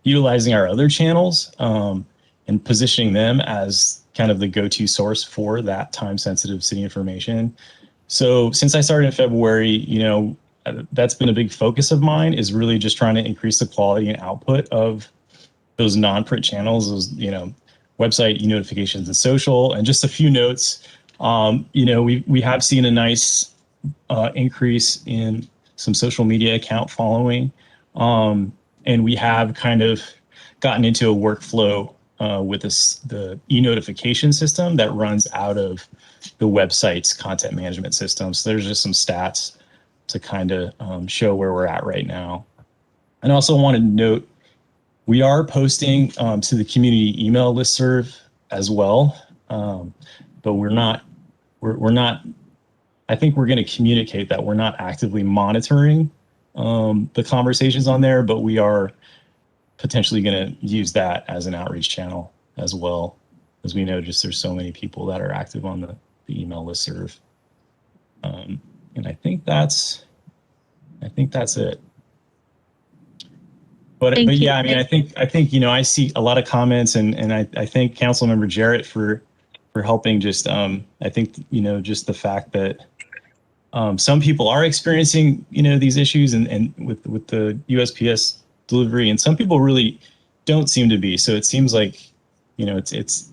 utilizing our other channels and positioning them as kind of the go-to source for that time-sensitive city information. So since I started in February, you know, that's been a big focus of mine, is really just trying to increase the quality and output of those non-print channels, those, you know, website e-notifications and social. And just a few notes, you know, we have seen a nice increase in some social media account following. And we have kind of gotten into a workflow with the e-notification system that runs out of the website's content management system. So there's just some stats to kind of show where we're at right now. And I also want to note, we are posting to the community email listserv as well, but we're not, I think we're going to communicate that we're not actively monitoring the conversations on there, but we are potentially going to use that as an outreach channel as well, as we know just there's so many people that are active on the email listserv. And I think that's it. But yeah, I mean, I think you know, I see a lot of comments, and I thank Councilmember Jarrett for helping. Just I think, you know, just the fact that some people are experiencing, you know, these issues and with the USPS delivery, and some people really don't seem to be. So it seems like, you know, it's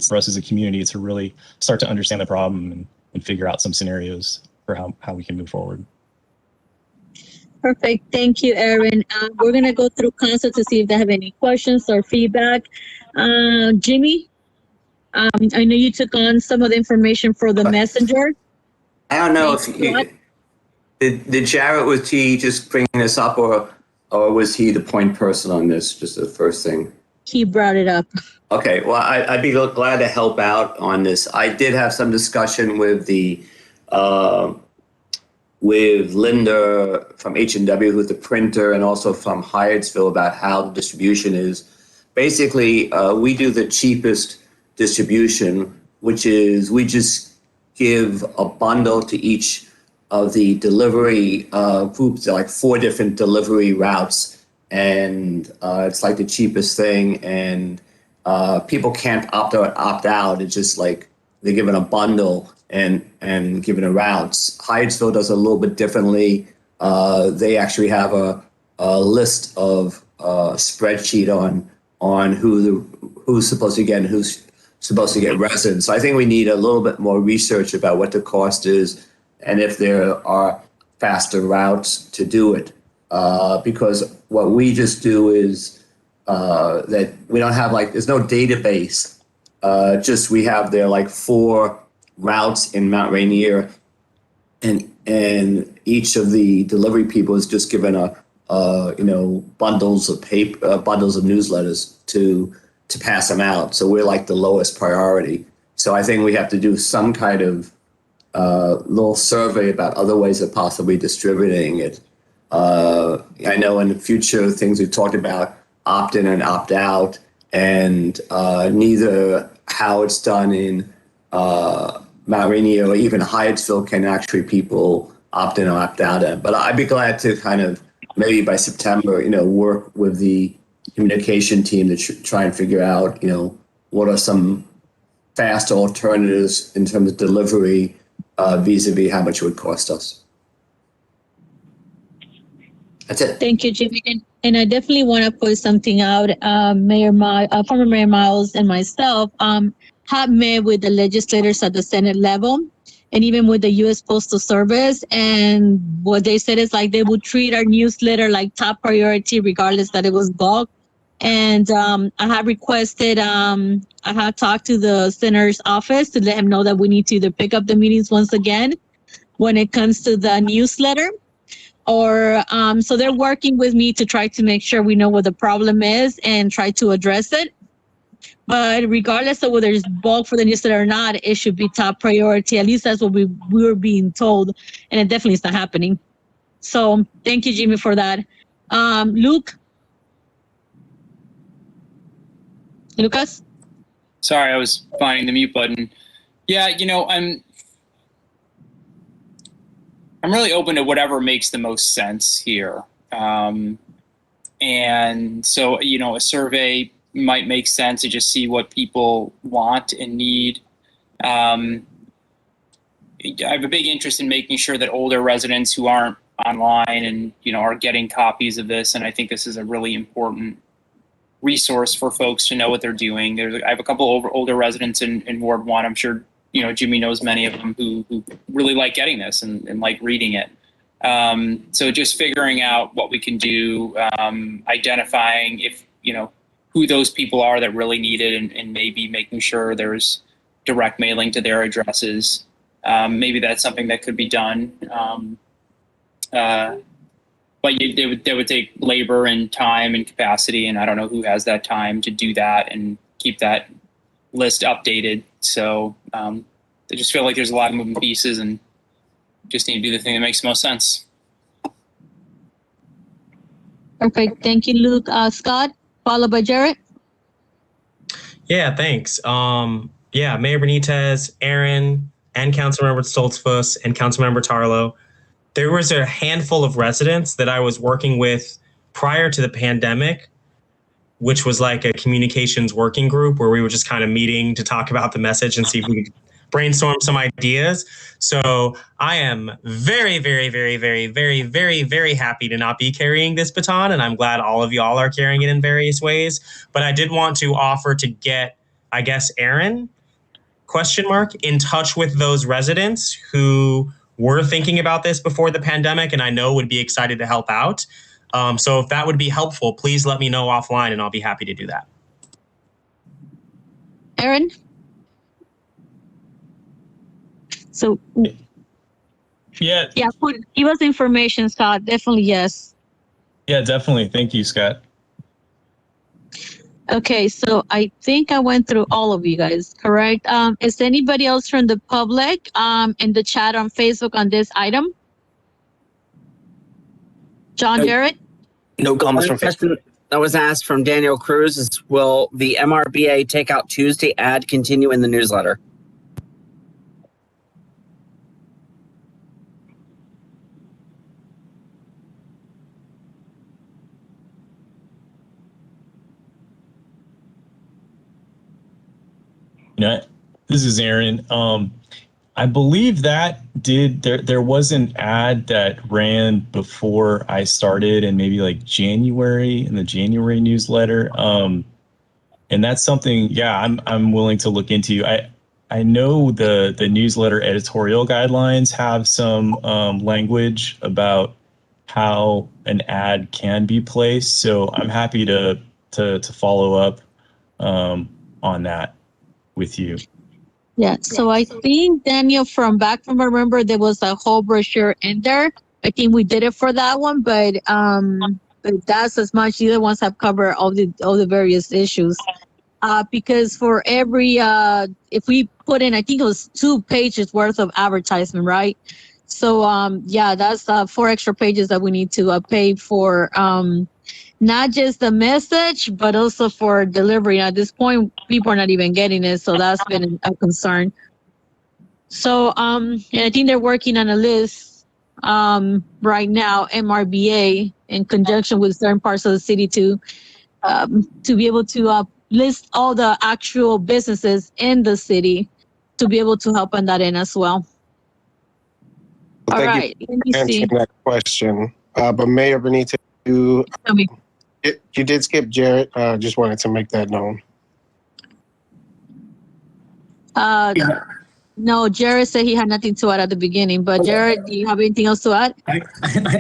for us as a community to really start to understand the problem and figure out some scenarios for how we can move forward. Perfect. Thank you, Aaron. We're going to go through council to see if they have any questions or feedback. Jimmy, I know you took on some of the information for the messenger. I don't know did Jarrett, was he just bringing this up, or was he the point person on this? Just the first thing. He brought it up. Okay, well, I'd be glad to help out on this. I did have some discussion with with Linda from H&W, who's the printer, and also from Hyattsville about how the distribution is. Basically, we do the cheapest distribution, which is we just give a bundle to each of the delivery groups, like 4 different delivery routes, and it's like the cheapest thing, and people can't opt out. It's just like they're given a bundle and given a routes. Hyattsville does a little bit differently. They actually have a list of spreadsheet on who's supposed to get and who's supposed to get residents. So I think we need a little bit more research about what the cost is and if there are faster routes to do it. Because what we just do is that we don't have there's no database. Just we have there 4 routes in Mount Rainier, and each of the delivery people is just given bundles of paper, bundles of newsletters to pass them out. So we're like the lowest priority. So I think we have to do some kind of little survey about other ways of possibly distributing it. I know in the future things we've talked about, opt in and opt out, and neither how it's done in Mount Rainier or even Hyattsville can actually people opt in or opt out in. But I'd be glad to kind of maybe by September, work with the communication team to try and figure out, what are some fast alternatives in terms of delivery vis-a-vis how much it would cost us. That's it. Thank you, Jimmy. And I definitely want to put something out. Former Mayor Miles and myself have met with the legislators at the Senate level and even with the U.S. Postal Service. And what they said is they would treat our newsletter like top priority, regardless that it was bulk. And I have requested, I have talked to the senator's office to let him know that we need to either pick up the meetings once again when it comes to the newsletter. Or so they're working with me to try to make sure we know what the problem is and try to address it. But regardless of whether it's bulk for the newsletter or not, it should be top priority. At least that's what we were being told, and it definitely is not happening. So thank you, Jimmy, for that. Lucas? Sorry, I was finding the mute button. Yeah, I'm really open to whatever makes the most sense here. And so, a survey might make sense to just see what people want and need. I have a big interest in making sure that older residents who aren't online and, are getting copies of this. And I think this is a really important resource for folks to know what they're doing. I have a couple of older residents in Ward 1. I'm sure, Jimmy knows many of them who really like getting this and like reading it. So just figuring out what we can do, identifying if, who those people are that really need it, and maybe making sure there's direct mailing to their addresses. Maybe that's something that could be done. But they would take labor and time and capacity, and I don't know who has that time to do that and keep that list updated. So I just feel like there's a lot of moving pieces and just need to do the thing that makes the most sense. Perfect. Thank you, Luke. Scott, followed by Jarrett. Yeah, thanks. Mayor Benitez, Aaron, and Councilmember Stoltzfus and Councilmember Tarlow. There was a handful of residents that I was working with prior to the pandemic, which was like a communications working group where we were just kind of meeting to talk about the message and see if we could brainstorm some ideas. So I am very, very, very, very, very, very, very happy to not be carrying this baton. And I'm glad all of y'all are carrying it in various ways. But I did want to offer to get, I guess, Aaron, ? In touch with those residents who were thinking about this before the pandemic and I know would be excited to help out. So if that would be helpful, please let me know offline and I'll be happy to do that. Aaron? So, Yeah, give us information, Scott. Definitely, yes. yeah, definitely. Thank you, Scott. Okay, so I think I went through all of you guys, correct? Is anybody else from the public in the chat on Facebook on this item? John, Jarrett? No comments from Facebook. That was asked from Daniel Cruz is, will the MRBA Takeout Tuesday ad continue in the newsletter? This is Aaron. I believe that there was an ad that ran before I started in maybe like January, in the January newsletter. And that's something, I'm willing to look into. I know the newsletter editorial guidelines have some language about how an ad can be placed. So I'm happy to follow up on that with you. Yeah, so I think, Daniel, from I remember there was a whole brochure in there. I think we did it for that one, but that's as much. The other ones have covered all the various issues. Because for every, if we put in, I think it was 2 pages worth of advertisement, right? So, that's 4 extra pages that we need to pay for, not just the message, but also for delivery. At this point, people are not even getting it. So that's been a concern. So, and I think they're working on a list right now, MRBA, in conjunction with certain parts of the city to be able to list all the actual businesses in the city to be able to help on that end as well. All right. Let me see. Answering that question. But Mayor Benitez, you did skip Jarrett. Just wanted to make that known. No, Jared said he had nothing to add at the beginning. But Jared, do you have anything else to add?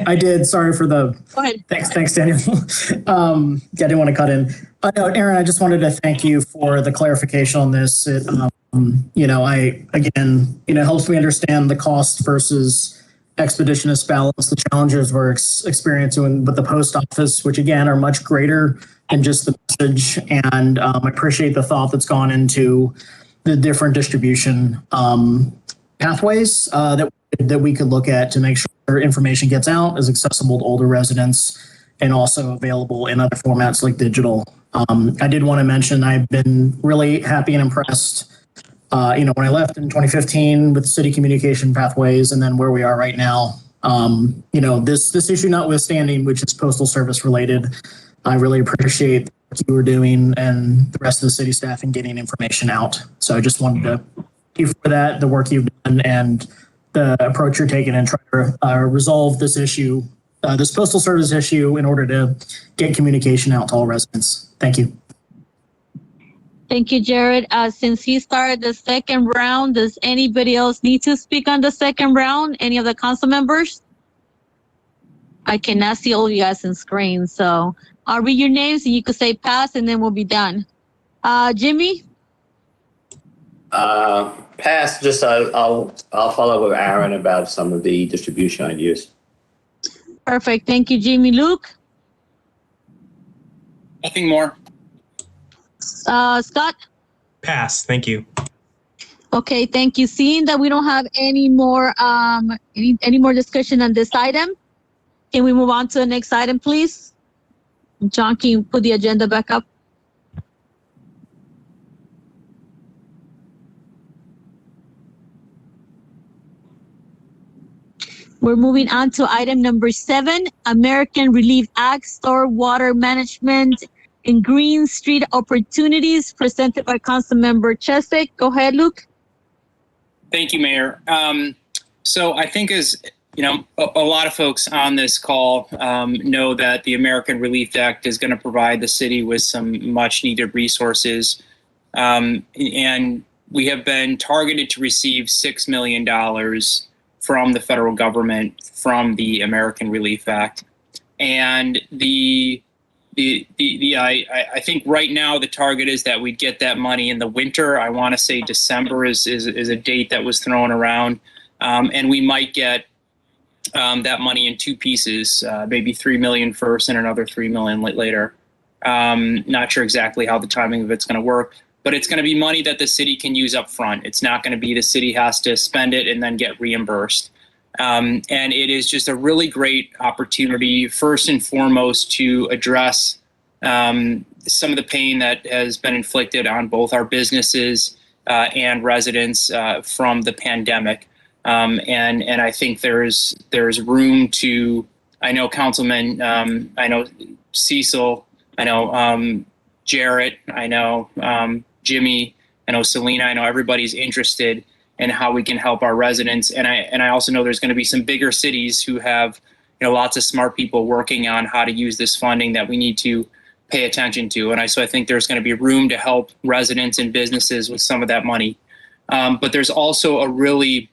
I did. Sorry for the. Go ahead. Thanks, Daniel. I didn't want to cut in. No, Aaron, I just wanted to thank you for the clarification on this. It, helps me understand the cost versus expeditious balance, the challenges we're experiencing with the post office, which again are much greater than just the message. And I appreciate the thought that's gone into the different distribution pathways that we could look at to make sure information gets out, is accessible to older residents, and also available in other formats like digital. I did want to mention I've been really happy and impressed When I left in 2015 with city communication pathways and then where we are right now, this issue notwithstanding, which is postal service related, I really appreciate what you were doing and the rest of the city staff in getting information out. So I just wanted to thank you for that, the work you've done and the approach you're taking and trying to resolve this issue, this postal service issue, in order to get communication out to all residents. Thank you. Thank you, Jared. Since he started the second round, does anybody else need to speak on the second round? Any of the council members? I cannot see all of you guys on screen, so I'll read your names and you can say pass and then we'll be done. Jimmy? Pass. Just I'll follow up with Aaron about some of the distribution ideas. Perfect. Thank you, Jimmy. Luke? Nothing more. Scott? Pass. Thank you. Okay, thank you. Seeing that we don't have any more discussion on this item, can we move on to the next item, please? John, can you put the agenda back up? We're moving on to item number 7, American Relief Act, Stormwater Management and Green Street Opportunities, presented by Councilmember Chesek. Go ahead, Luke. Thank you, Mayor. So I think as you know, a lot of folks on this call know that the American Relief Act is going to provide the city with some much needed resources. And we have been targeted to receive $6 million from the federal government from the American Relief Act. And I think right now the target is that we'd get that money in the winter. I want to say December is a date that was thrown around. And we might get that money in 2 pieces, maybe $3 million first and another $3 million later. Not sure exactly how the timing of it's going to work, but it's going to be money that the city can use up front. It's not going to be the city has to spend it and then get reimbursed. And it is just a really great opportunity, first and foremost, to address some of the pain that has been inflicted on both our businesses and residents from the pandemic. And I think there's room to, I know Councilman, I know Cecil, I know Jarrett, I know Jimmy, I know Selena, I know everybody's interested in how we can help our residents. And I also know there's going to be some bigger cities who have, lots of smart people working on how to use this funding that we need to pay attention to. And so I think there's going to be room to help residents and businesses with some of that money. But there's also a really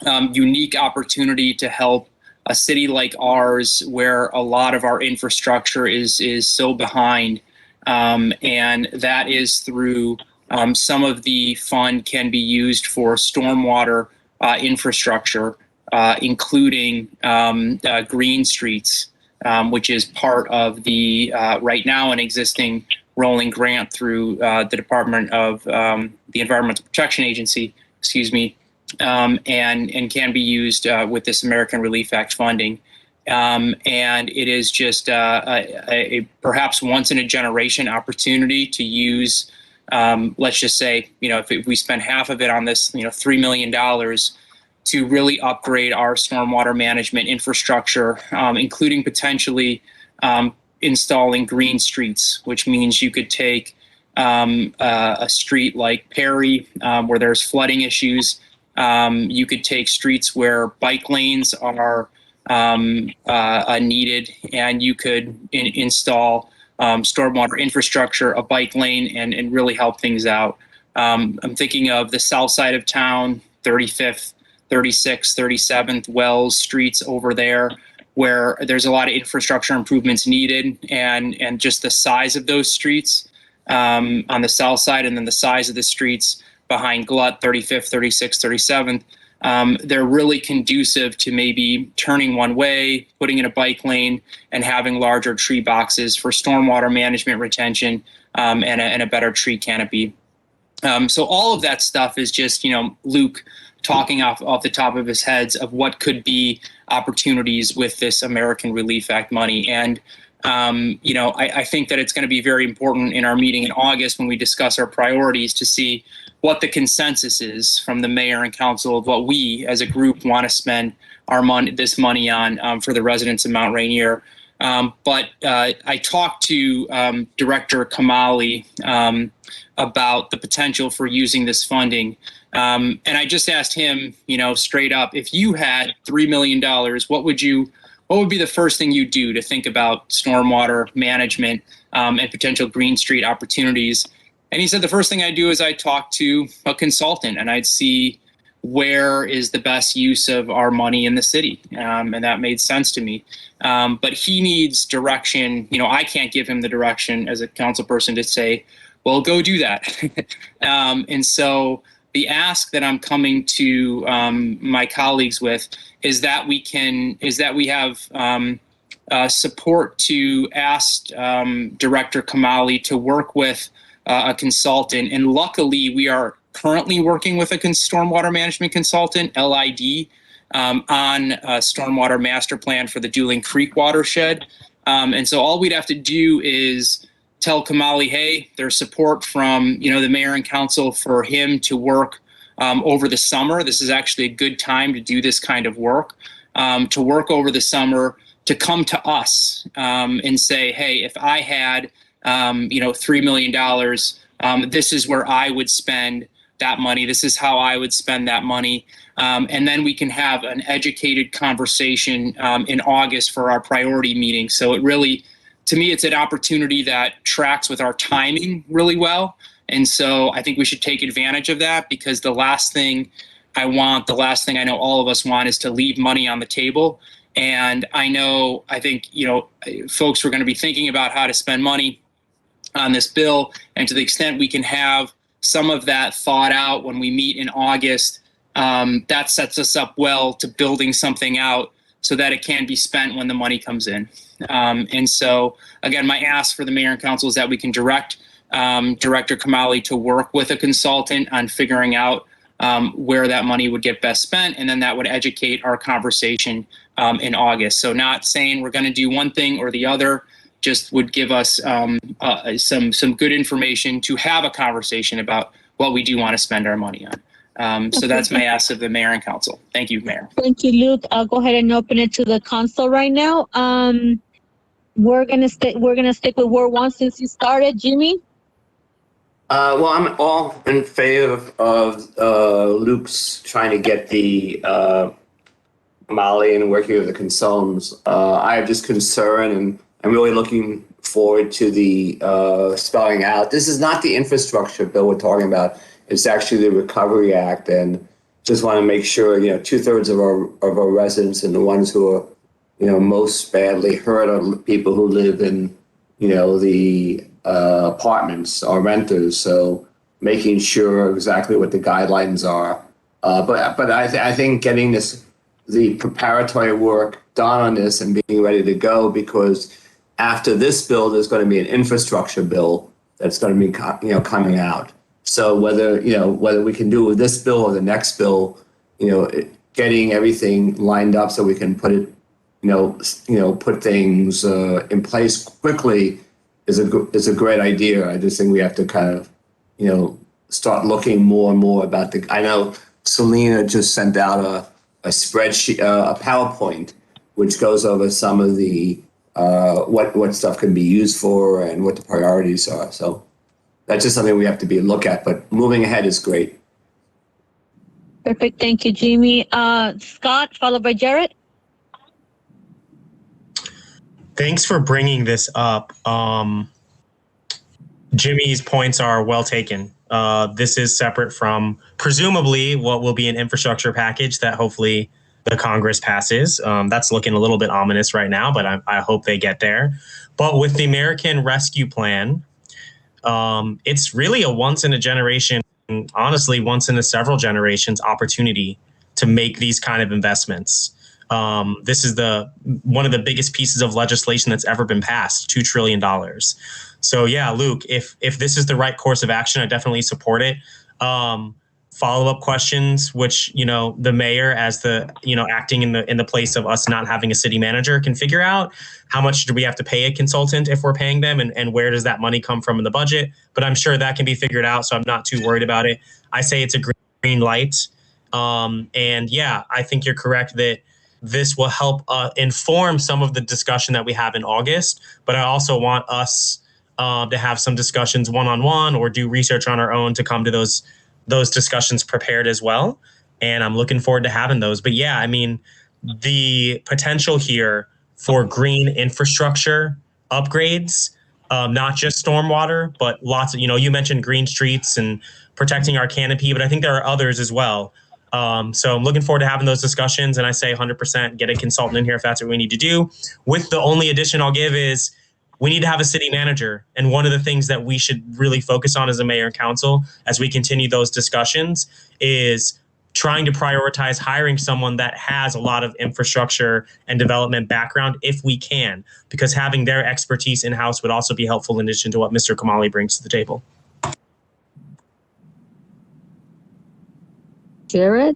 unique opportunity to help a city like ours, where a lot of our infrastructure is so behind, and that is through some of the fund can be used for stormwater infrastructure, including green streets, which is part of the right now an existing rolling grant through the Department of the Environmental Protection Agency, and can be used with this American Relief Act funding. And it is just a perhaps once in a generation opportunity to use, let's just say, if we spend half of it on this, $3 million to really upgrade our stormwater management infrastructure, including potentially installing green streets, which means you could take a street like Perry, where there's flooding issues. You could take streets where bike lanes are needed, and you could install stormwater infrastructure, a bike lane, and really help things out. I'm thinking of the south side of town, 35th, 36th, 37th, Wells streets over there, where there's a lot of infrastructure improvements needed, and just the size of those streets on the south side, and then the size of the streets behind Glut, 35th, 36th, 37th. They're really conducive to maybe turning one way, putting in a bike lane, and having larger tree boxes for stormwater management retention, and a better tree canopy. So all of that stuff is just, Luke talking off the top of his head of what could be opportunities with this American Relief Act money. And I think that it's going to be very important in our meeting in August when we discuss our priorities to see what the consensus is from the mayor and council of what we as a group want to spend our this money on for the residents of Mount Rainier. But I talked to Director Kamali about the potential for using this funding. And I just asked him, straight up, if you had $3 million, what would be the first thing you do to think about stormwater management and potential Green Street opportunities? And he said the first thing I'd do is I'd talk to a consultant and I'd see where is the best use of our money in the city. And that made sense to me. But he needs direction. I can't give him the direction as a council person to say, well, go do that. And so the ask that I'm coming to my colleagues with is that we have support to ask Director Kamali to work with a consultant. And luckily, we are currently working with a stormwater management consultant, LID, on a stormwater master plan for the Dueling Creek watershed. And so all we'd have to do is tell Kamali, hey, there's support from the mayor and council for him to work over the summer. This is actually a good time to do this kind of work, to work over the summer, to come to us and say, hey, if I had $3 million, this is where I would spend that money. This is how I would spend that money. And then we can have an educated conversation in August for our priority meeting. So it really, to me, it's an opportunity that tracks with our timing really well. And so I think we should take advantage of that, because the last thing I know all of us want is to leave money on the table. And I think folks were going to be thinking about how to spend money on this bill. And to the extent we can have some of that thought out when we meet in August, that sets us up well to building something out so that it can be spent when the money comes in. And so, again, my ask for the mayor and council is that we can direct Director Kamali to work with a consultant on figuring out where that money would get best spent, and then that would educate our conversation in August. So not saying we're going to do one thing or the other, just would give us some good information to have a conversation about what we do want to spend our money on. So that's my ask of the mayor and council. Thank you, Mayor. Thank you, Luke. I'll go ahead and open it to the council right now. We're gonna stick with Ward 1 since you started, Jimmy. Well, I'm all in favor of Luke's trying to get the Molly and working with the consultants. I have just concern, and I'm really looking forward to the spelling out. This is not the infrastructure bill we're talking about. It's actually the Recovery Act, and just want to make sure 2/3 of our residents and the ones who are most badly hurt are people who live in the apartments or renters. So making sure exactly what the guidelines are. But I think getting the preparatory work done on this and being ready to go, because after this bill, there's going to be an infrastructure bill that's going to be coming out. So whether we can do it with this bill or the next bill, getting everything lined up so we can put it, put things in place quickly is a great idea. I just think we have to kind of, start looking more and more about I know Selena just sent out a spreadsheet, a PowerPoint, which goes over some of the what stuff can be used for and what the priorities are. So that's just something we have to look at. But moving ahead is great. Perfect. Thank you, Jimmy. Scott, followed by Jared. Thanks for bringing this up. Jimmy's points are well taken. This is separate from presumably what will be an infrastructure package that hopefully the Congress passes. That's looking a little bit ominous right now, but I hope they get there. But with the American Rescue Plan, it's really a once in a generation, honestly, once in a several generations opportunity to make these kind of investments. This is one of the biggest pieces of legislation that's ever been passed, $2 trillion. So yeah, Luke, if this is the right course of action, I definitely support it. follow-up questions, which, the mayor, as the, acting in the place of us not having a city manager, can figure out. How much do we have to pay a consultant if we're paying them, and where does that money come from in the budget? But I'm sure that can be figured out, so I'm not too worried about it. I say it's a green light. And yeah, I think you're correct that this will help inform some of the discussion that we have in August. But I also want us to have some discussions one-on-one or do research on our own to come to those discussions prepared as well. And I'm looking forward to having those. But yeah, I mean, the potential here for green infrastructure upgrades, not just stormwater, but lots of, you mentioned green streets and protecting our canopy, but I think there are others as well. So I'm looking forward to having those discussions, and I say 100% get a consultant in here if that's what we need to do. With the only addition I'll give is we need to have a city manager. And one of the things that we should really focus on as a mayor and council as we continue those discussions is trying to prioritize hiring someone that has a lot of infrastructure and development background if we can, because having their expertise in-house would also be helpful in addition to what Mr. Kamali brings to the table. Jared?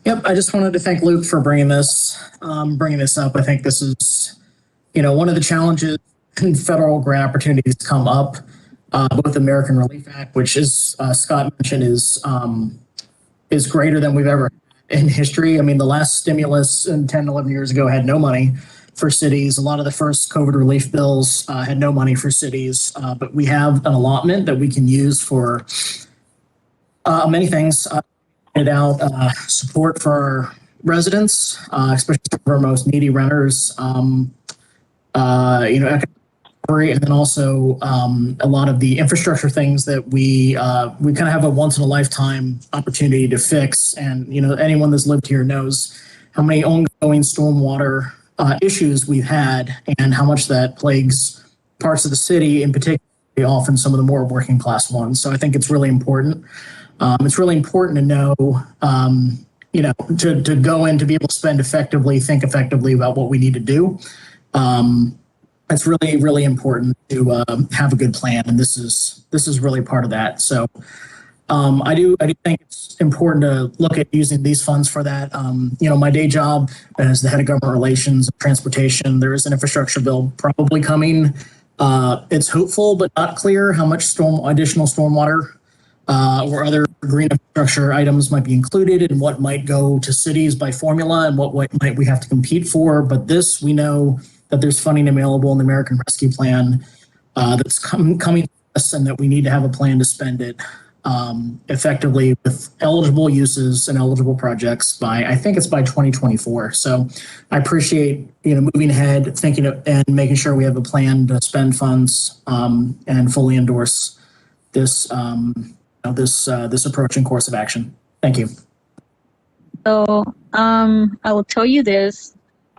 Yep, I just wanted to thank Luke for bringing this up. I think this is, one of the challenges in federal grant opportunities come up. Both the American Relief Act, which is Scott mentioned, is greater than we've ever had in history. I mean, the last stimulus 10, 11 years ago had no money for cities. A lot of the first COVID relief bills had no money for cities, but we have an allotment that we can use for many things. Support for our residents, especially for our most needy renters. And then also a lot of the infrastructure things that we kind of have a once in a lifetime opportunity to fix. And anyone that's lived here knows how many ongoing stormwater issues we've had and how much that plagues parts of the city, in particular, often some of the more working class ones. So I think it's really important. It's really important to know, to go in to be able to spend effectively, think effectively about what we need to do. It's really, really important to have a good plan, and this is really part of that. So I do think it's important to look at using these funds for that. My day job as the head of government relations and transportation, there is an infrastructure bill probably coming. It's hopeful but not clear how much additional stormwater or other green infrastructure items might be included and what might go to cities by formula and what might we have to compete for. But this, we know that there's funding available in the American Rescue Plan that's coming to us, and that we need to have a plan to spend it effectively with eligible uses and eligible projects by, I think it's by 2024. So I appreciate, moving ahead, thinking of, and making sure we have a plan to spend funds and fully endorse this this approach and course of action. Thank you. So I will tell you this.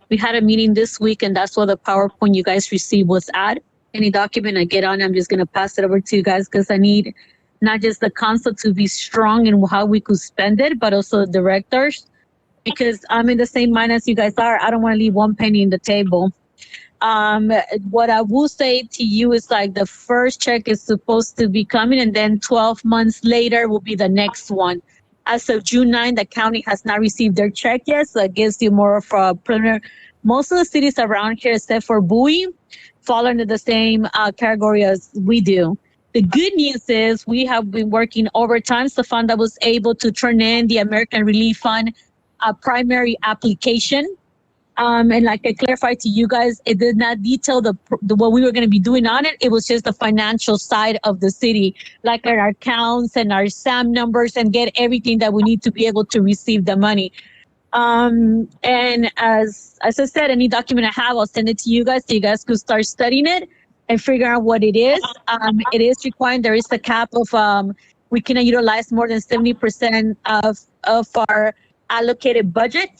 We had a meeting this week, and that's what the PowerPoint you guys received was at. Any document I get on, I'm just going to pass it over to you guys because I need not just the council to be strong in how we could spend it, but also the directors, because I'm in the same mind as you guys are. I don't want to leave one penny in the table. What I will say to you is like the first check is supposed to be coming, and then 12 months later will be the next one. As of June 9, the county has not received their check yet, so it gives you more of a preliminary. Most of the cities around here, except for Bowie, fall under the same category as we do. The good news is we have been working overtime. So the fund that was able to turn in the American Relief Fund primary application. And like I clarified to you guys, it did not detail the what we were going to be doing on it. It was just the financial side of the city, like our accounts and our SAM numbers, and get everything that we need to be able to receive the money. And as I said, any document I have, I'll send it to you guys so you guys could start studying it and figure out what it is. It is required. There is a cap of we cannot utilize more than 70% of our allocated budget.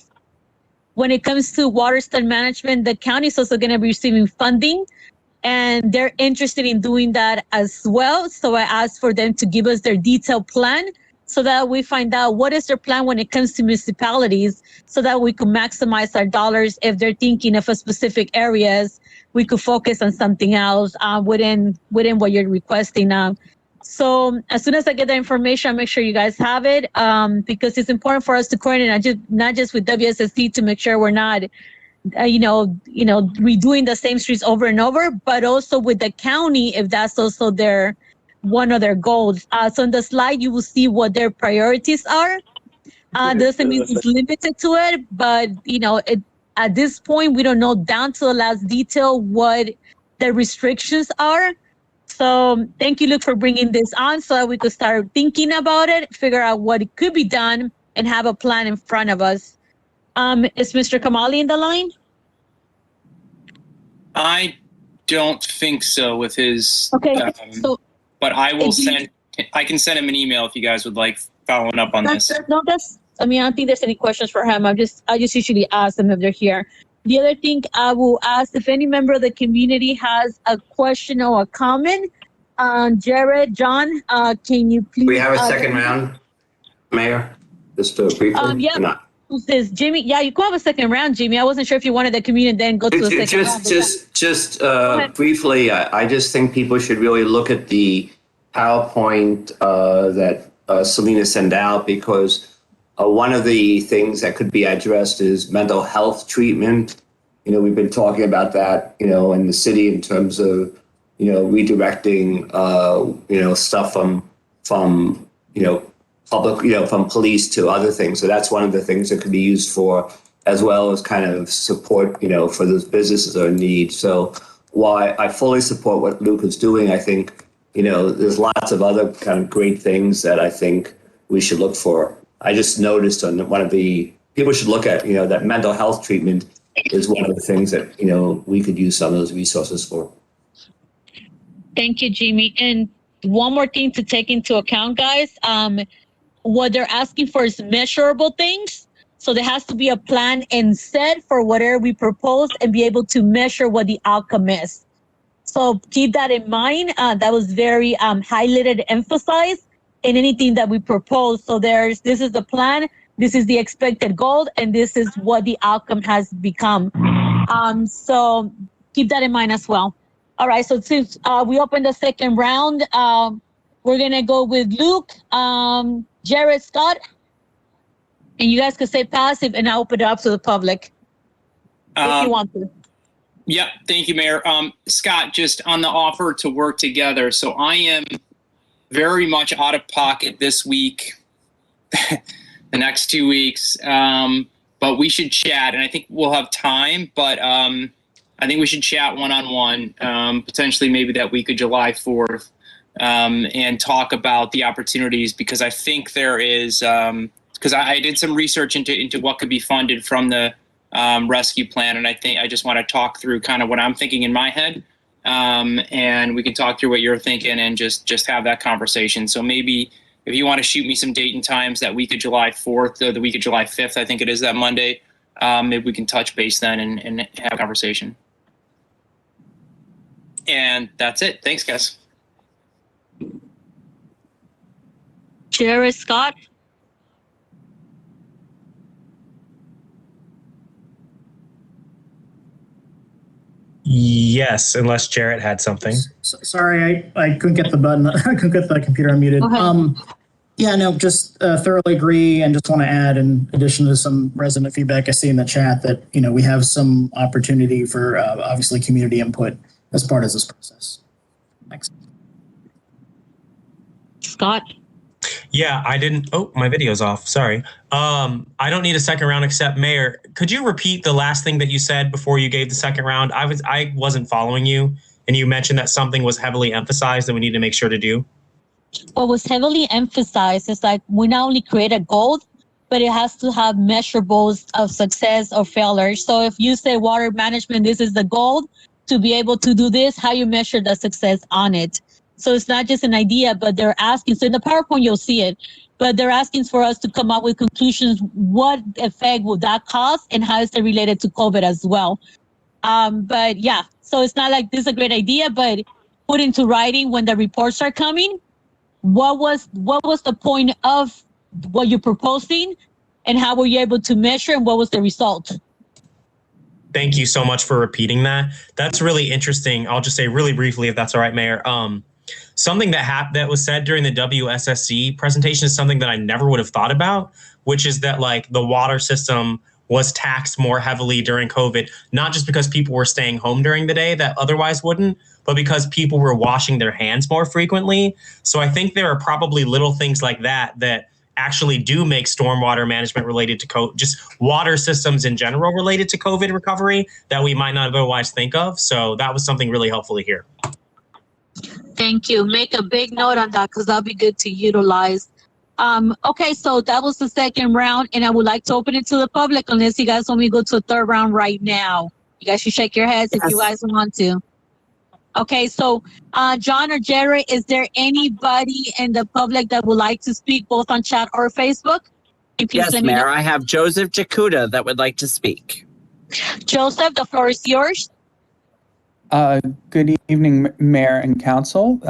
When it comes to watershed management, the county is also going to be receiving funding, and they're interested in doing that as well. So I asked for them to give us their detailed plan so that we find out what is their plan when it comes to municipalities, so that we can maximize our dollars. If they're thinking of a specific areas, we could focus on something else within what you're requesting. So as soon as I get that information, I'll make sure you guys have it, because it's important for us to coordinate, not just with WSSC to make sure we're not, redoing the same streets over and over, but also with the county if that's also one of their goals. So in the slide, you will see what their priorities are. Doesn't mean it's limited to it, but at this point, we don't know down to the last detail what the restrictions are. So thank you, Luke, for bringing this on so that we could start thinking about it, figure out what could be done, and have a plan in front of us. Is Mr. Kamali in the line? I don't think so with his. Okay, but I will I can send him an email if you guys would like following up on this. I don't think there's any questions for him. I just usually ask them if they're here. The other thing I will ask, if any member of the community has a question or a comment, Jared, John, can you please? We have a second round, Mayor, just to briefly. Yeah. Not. Who's this, Jimmy? Yeah, you could have a second round, Jimmy. I wasn't sure if you wanted the community and then go to the second round. Just briefly, I just think people should really look at the PowerPoint that Selena sent out, because one of the things that could be addressed is mental health treatment. We've been talking about that, in the city in terms of, redirecting, stuff from public, from police to other things. So that's one of the things that could be used for, as well as kind of support, for those businesses that are in need. So while I fully support what Luke is doing, I think, there's lots of other kind of great things that I think we should look for. I just noticed on one of the people should look at, that mental health treatment is one of the things that, we could use some of those resources for. Thank you, Jimmy. And one more thing to take into account, guys. What they're asking for is measurable things. So there has to be a plan and set for whatever we propose and be able to measure what the outcome is. So keep that in mind. That was very highlighted, emphasized in anything that we propose. So this is the plan, this is the expected goal, and this is what the outcome has become. So keep that in mind as well. All right, so since we opened the second round, we're gonna go with Luke, Jared, Scott, and you guys can say passive and I'll open it up to the public if you want to. Yep, thank you, Mayor. Scott, just on the offer to work together. So I am very much out of pocket this week, the next 2 weeks, but we should chat, and I think we'll have time, but I think we should chat one-on-one, potentially maybe that week of July 4th, and talk about the opportunities, because I think there is, because I did some research into what could be funded from the rescue plan, and I think I just want to talk through kind of what I'm thinking in my head, and we can talk through what you're thinking and just have that conversation. So maybe if you want to shoot me some date and times that week of July 4th or the week of July 5th, I think it is that Monday, maybe we can touch base then and have a conversation. And that's it. Thanks, guys. Jared, Scott. Yes, unless Jarrett had something. Sorry, I couldn't get the button. I couldn't get the computer unmuted. Yeah, no, just thoroughly agree, and just want to add, in addition to some resident feedback I see in the chat, that we have some opportunity for obviously community input as part of this process. Thanks. Scott. Yeah, I didn't. Oh, my video's off. Sorry. I don't need a second round, except Mayor. Could you repeat the last thing that you said before you gave the second round? I wasn't following you, and you mentioned that something was heavily emphasized that we need to make sure to do. What was heavily emphasized is that we not only create a goal, but it has to have measurables of success or failure. So if you say water management, this is the goal to be able to do this, how you measure the success on it. So it's not just an idea, but they're asking. So in the PowerPoint, you'll see it, but they're asking for us to come up with conclusions. What effect will that cause, and how is it related to COVID as well? But yeah, so it's not like this is a great idea, but put into writing when the reports are coming. What was the point of what you're proposing, and how were you able to measure, and what was the result? Thank you so much for repeating that. That's really interesting. I'll just say really briefly, if that's all right, Mayor. something that was said during the WSSC presentation is something that I never would have thought about, which is that like the water system was taxed more heavily during COVID, not just because people were staying home during the day that otherwise wouldn't, but because people were washing their hands more frequently. So I think there are probably little things like that that actually do make stormwater management related to just water systems in general related to COVID recovery that we might not otherwise think of. So that was something really helpful to hear. Thank you. Make a big note on that because that'll be good to utilize. Okay, so that was the second round, and I would like to open it to the public unless you guys want me to go to a third round right now. You guys should shake your heads if you guys want to. Okay, so John or Jerry, is there anybody in the public that would like to speak both on chat or Facebook? Yes, Mayor, I have Joseph Jakuda that would like to speak. Joseph, the floor is yours. Good evening, Mayor and Council.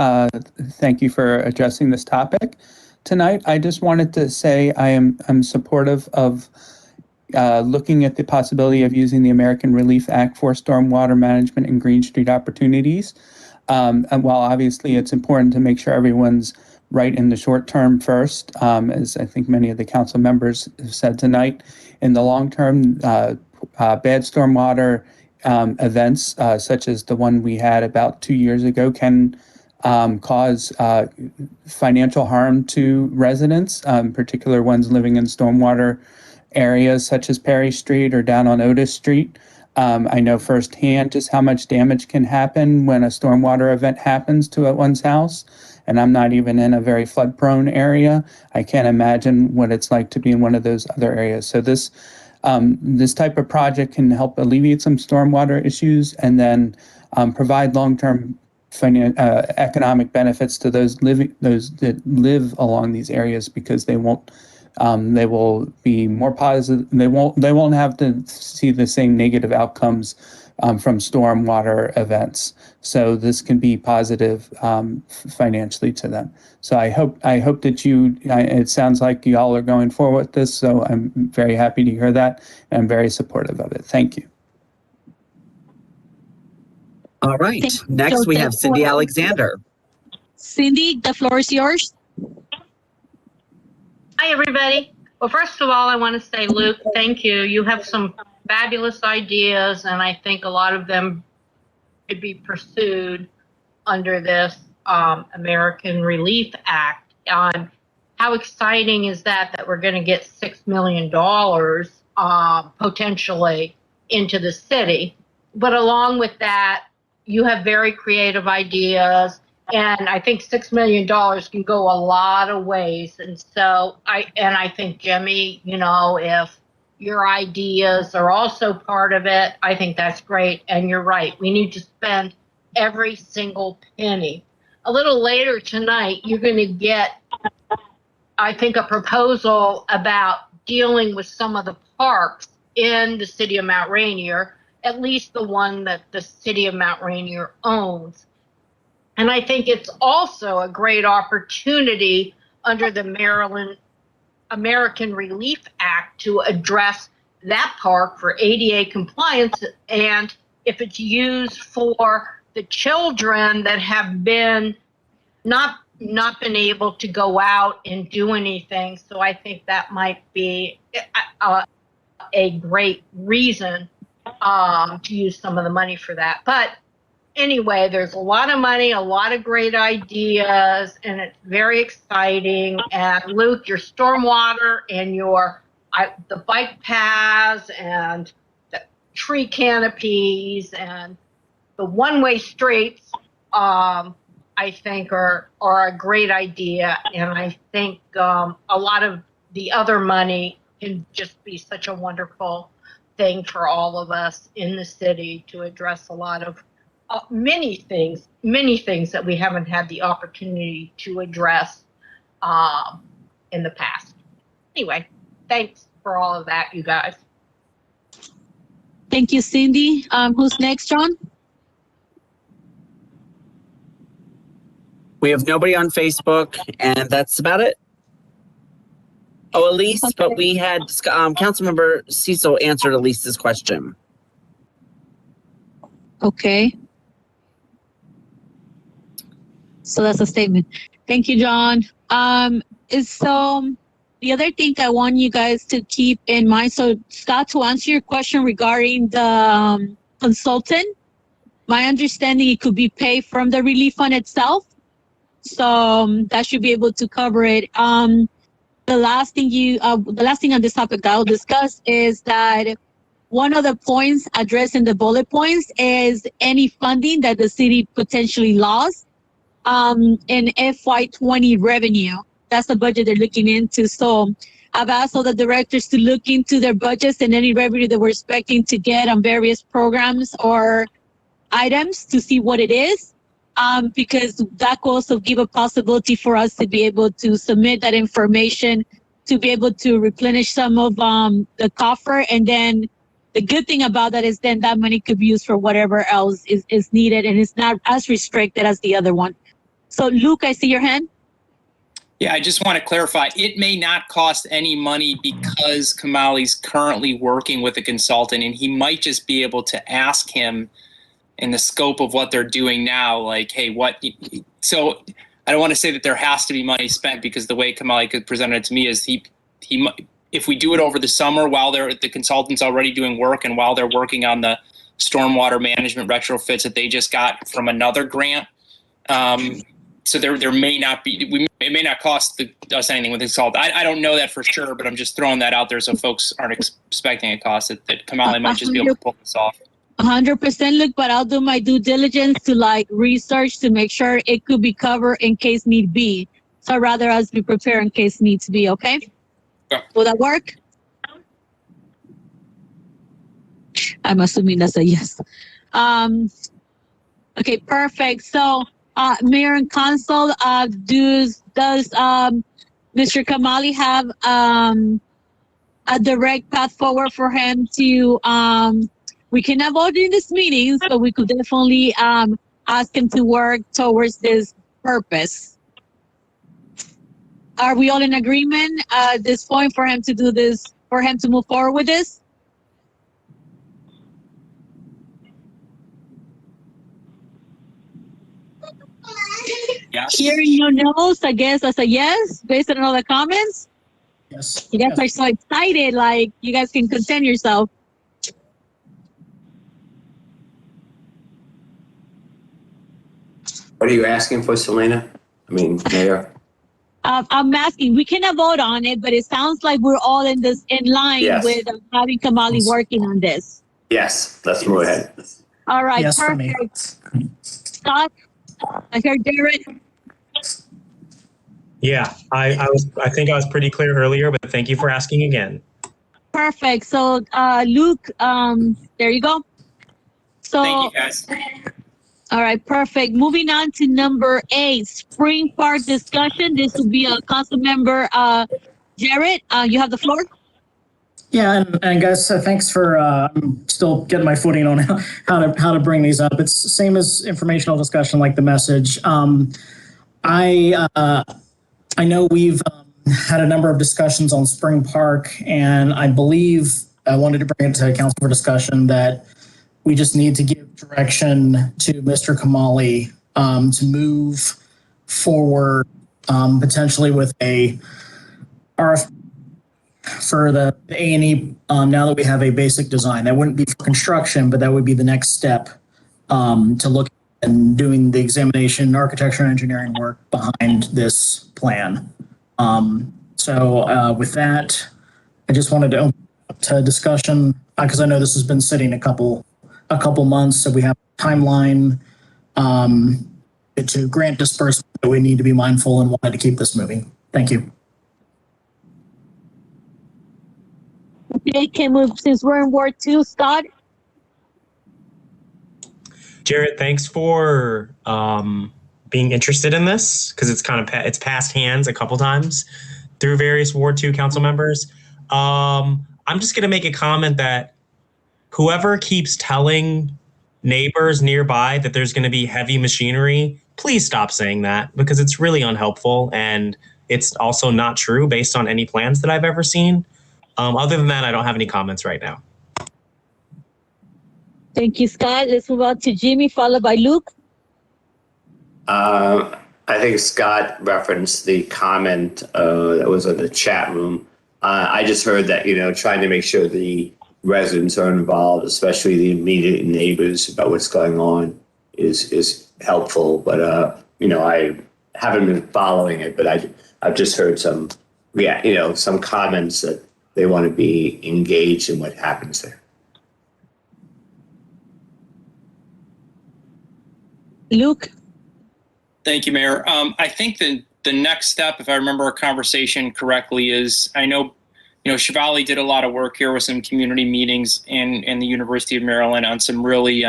Thank you for addressing this topic tonight. I just wanted to say I'm supportive of looking at the possibility of using the American Relief Act for stormwater management and Green Street opportunities. And while obviously it's important to make sure everyone's right in the short term first, as I think many of the council members have said tonight, in the long term, bad stormwater events such as the one we had about 2 years ago can cause financial harm to residents, particular ones living in stormwater areas such as Perry Street or down on Otis Street. I know firsthand just how much damage can happen when a stormwater event happens to one's house. And I'm not even in a very flood prone area. I can't imagine what it's like to be in one of those other areas. So this type of project can help alleviate some stormwater issues and then provide long-term economic benefits to those that live along these areas because they will be more positive. They won't have to see the same negative outcomes from stormwater events. So this can be positive financially to them. So I hope that it sounds like y'all are going forward with this. So I'm very happy to hear that. And I'm very supportive of it. Thank you. All right. Next, we have Cindy Alexander. Cindy, the floor is yours. Hi, everybody. Well, first of all, I want to say, Luke, thank you. You have some fabulous ideas, and I think a lot of them could be pursued under this American Relief Act. How exciting is that we're going to get $6 million potentially into the city. But along with that, you have very creative ideas. And I think $6 million can go a lot of ways. And so I think, Jimmy, if your ideas are also part of it, I think that's great. And you're right. We need to spend every single penny. A little later tonight, you're going to get, I think, a proposal about dealing with some of the parks in the city of Mount Rainier, at least the one that the city of Mount Rainier owns. And I think it's also a great opportunity under the American Relief Act to address that park for ADA compliance. And if it's used for the children that have been not been able to go out and do anything. So I think that might be a great reason to use some of the money for that. But anyway, there's a lot of money, a lot of great ideas, and it's very exciting. And Luke, your stormwater and the bike paths and the tree canopies and the one-way streets, I think are a great idea. And I think a lot of the other money can just be such a wonderful thing for all of us in the city to address a lot of many things that we haven't had the opportunity to address in the past. Anyway, thanks for all of that, you guys. Thank you, Cindy. Who's next, John? We have nobody on Facebook, and that's about it. Oh, Elise, okay. But we had Councilmember Cecil answered Elise's question. Okay. So that's a statement. Thank you, John. So the other thing I want you guys to keep in mind, so Scott, to answer your question regarding the consultant, my understanding it could be paid from the relief fund itself. So that should be able to cover it. The last thing on this topic that I'll discuss is that one of the points addressed in the bullet points is any funding that the city potentially lost in FY20 revenue. That's the budget they're looking into. So I've asked all the directors to look into their budgets and any revenue that we're expecting to get on various programs or items to see what it is. Because that could also give a possibility for us to be able to submit that information to be able to replenish some of the coffer. And then the good thing about that is then that money could be used for whatever else is needed, and it's not as restricted as the other one. So Luke, I see your hand. Yeah, I just want to clarify. It may not cost any money because Kamali's currently working with a consultant, and he might just be able to ask him in the scope of what they're doing now, like, hey, what? So I don't want to say that there has to be money spent, because the way Kamali could present it to me is he if we do it over the summer while the consultant's already doing work and while they're working on the stormwater management retrofits that they just got from another grant. So there may not be, it may not cost us anything with the consultant. I don't know that for sure, but I'm just throwing that out there so folks aren't expecting a cost that Kamali might just be able to pull this off. 100%, Luke, but I'll do my due diligence to research to make sure it could be covered in case need be. So I'd rather us be prepared in case needs be, okay? Yeah. Will that work? I'm assuming that's a yes. Okay, perfect. So Mayor and Council, does Mr. Kamali have a direct path forward for him to we cannot vote in this meeting, but we could definitely ask him to work towards this purpose. Are we all in agreement at this point for him to do this, for him to move forward with this? Yes. Hearing no no's, I guess that's a yes, based on all the comments. Yes. You guys are so excited, like you guys can contain yourself. What are you asking for, Selena? I mean, Mayor? I'm asking, we cannot vote on it, but it sounds like we're all in line Yes. with having Kamali working on this. Yes, let's move ahead. All right, Yes, for me. perfect. Scott, I heard Jared. Yeah, I think I was pretty clear earlier, but thank you for asking again. Perfect. So Luke, there you go. So Thank you, guys. all right, perfect. Moving on to number 8, Spring Park discussion. This will be a council member, Jared. You have the floor. Yeah, and guys, thanks for I'm still getting my footing on how to bring these up. It's the same as informational discussion, like the message. I know we've had a number of discussions on Spring Park, and I believe I wanted to bring it to council for discussion that we just need to give direction to Mr. Kamali to move forward potentially with a RFP for the A&E now that we have a basic design. That wouldn't be for construction, but that would be the next step to look and doing the examination, architecture and engineering work behind this plan. So with that, I just wanted to open up to discussion because I know this has been sitting a couple months. So we have a timeline to grant disbursement that we need to be mindful and wanted to keep this moving. Thank you. Okay, can we, since we're in Ward 2, Scott? Jared, thanks for being interested in this, because it's kind of it's passed hands a couple times through various Ward 2 council members. I'm just going to make a comment that whoever keeps telling neighbors nearby that there's going to be heavy machinery, please stop saying that, because it's really unhelpful and it's also not true based on any plans that I've ever seen. Other than that, I don't have any comments right now. Thank you, Scott. Let's move on to Jimmy, followed by Luke. I I think Scott referenced the comment that was in the chat room. I just heard that, trying to make sure the residents are involved, especially the immediate neighbors, about what's going on is helpful. But, I haven't been following it, but I've just heard some comments that they want to be engaged in what happens there. Luke? Thank you, Mayor. I think the next step, if I remember our conversation correctly, is I know, Shivali did a lot of work here with some community meetings in the University of Maryland on some really,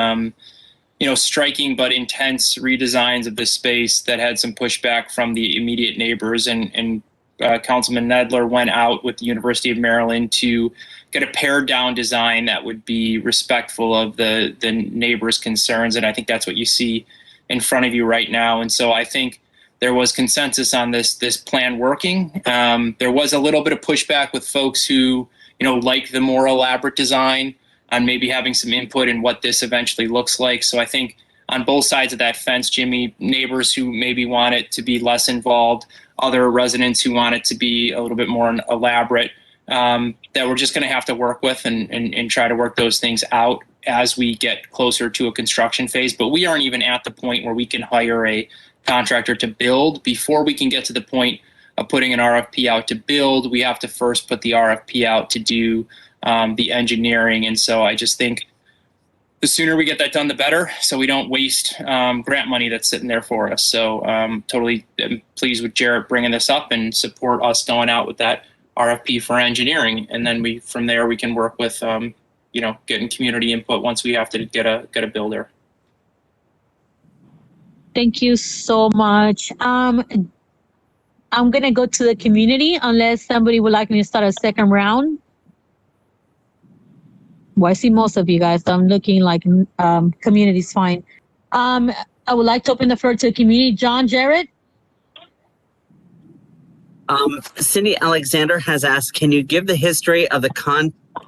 striking but intense redesigns of this space that had some pushback from the immediate neighbors. And Councilman Nedler went out with the University of Maryland to get a pared down design that would be respectful of the neighbors' concerns. And I think that's what you see in front of you right now. And so I think there was consensus on this plan working. There was a little bit of pushback with folks who, like the more elaborate design, on maybe having some input in what this eventually looks like. So I think on both sides of that fence, Jimmy, neighbors who maybe want it to be less involved, other residents who want it to be a little bit more elaborate, that we're just going to have to work with and try to work those things out as we get closer to a construction phase. But we aren't even at the point where we can hire a contractor to build. Before we can get to the point of putting an RFP out to build, we have to first put the RFP out to do the engineering. And so I just think the sooner we get that done, the better, so we don't waste grant money that's sitting there for us. So totally pleased with Jarrett bringing this up and support us going out with that RFP for engineering. And then from there we can work with getting community input once we have to get a builder. Thank you so much. I'm going to go to the community unless somebody would like me to start a second round. Well, I see most of you guys, so I'm looking like community's fine. I would like to open the floor to the community. John, Jarrett? Cindy Alexander has asked, can you give the history of the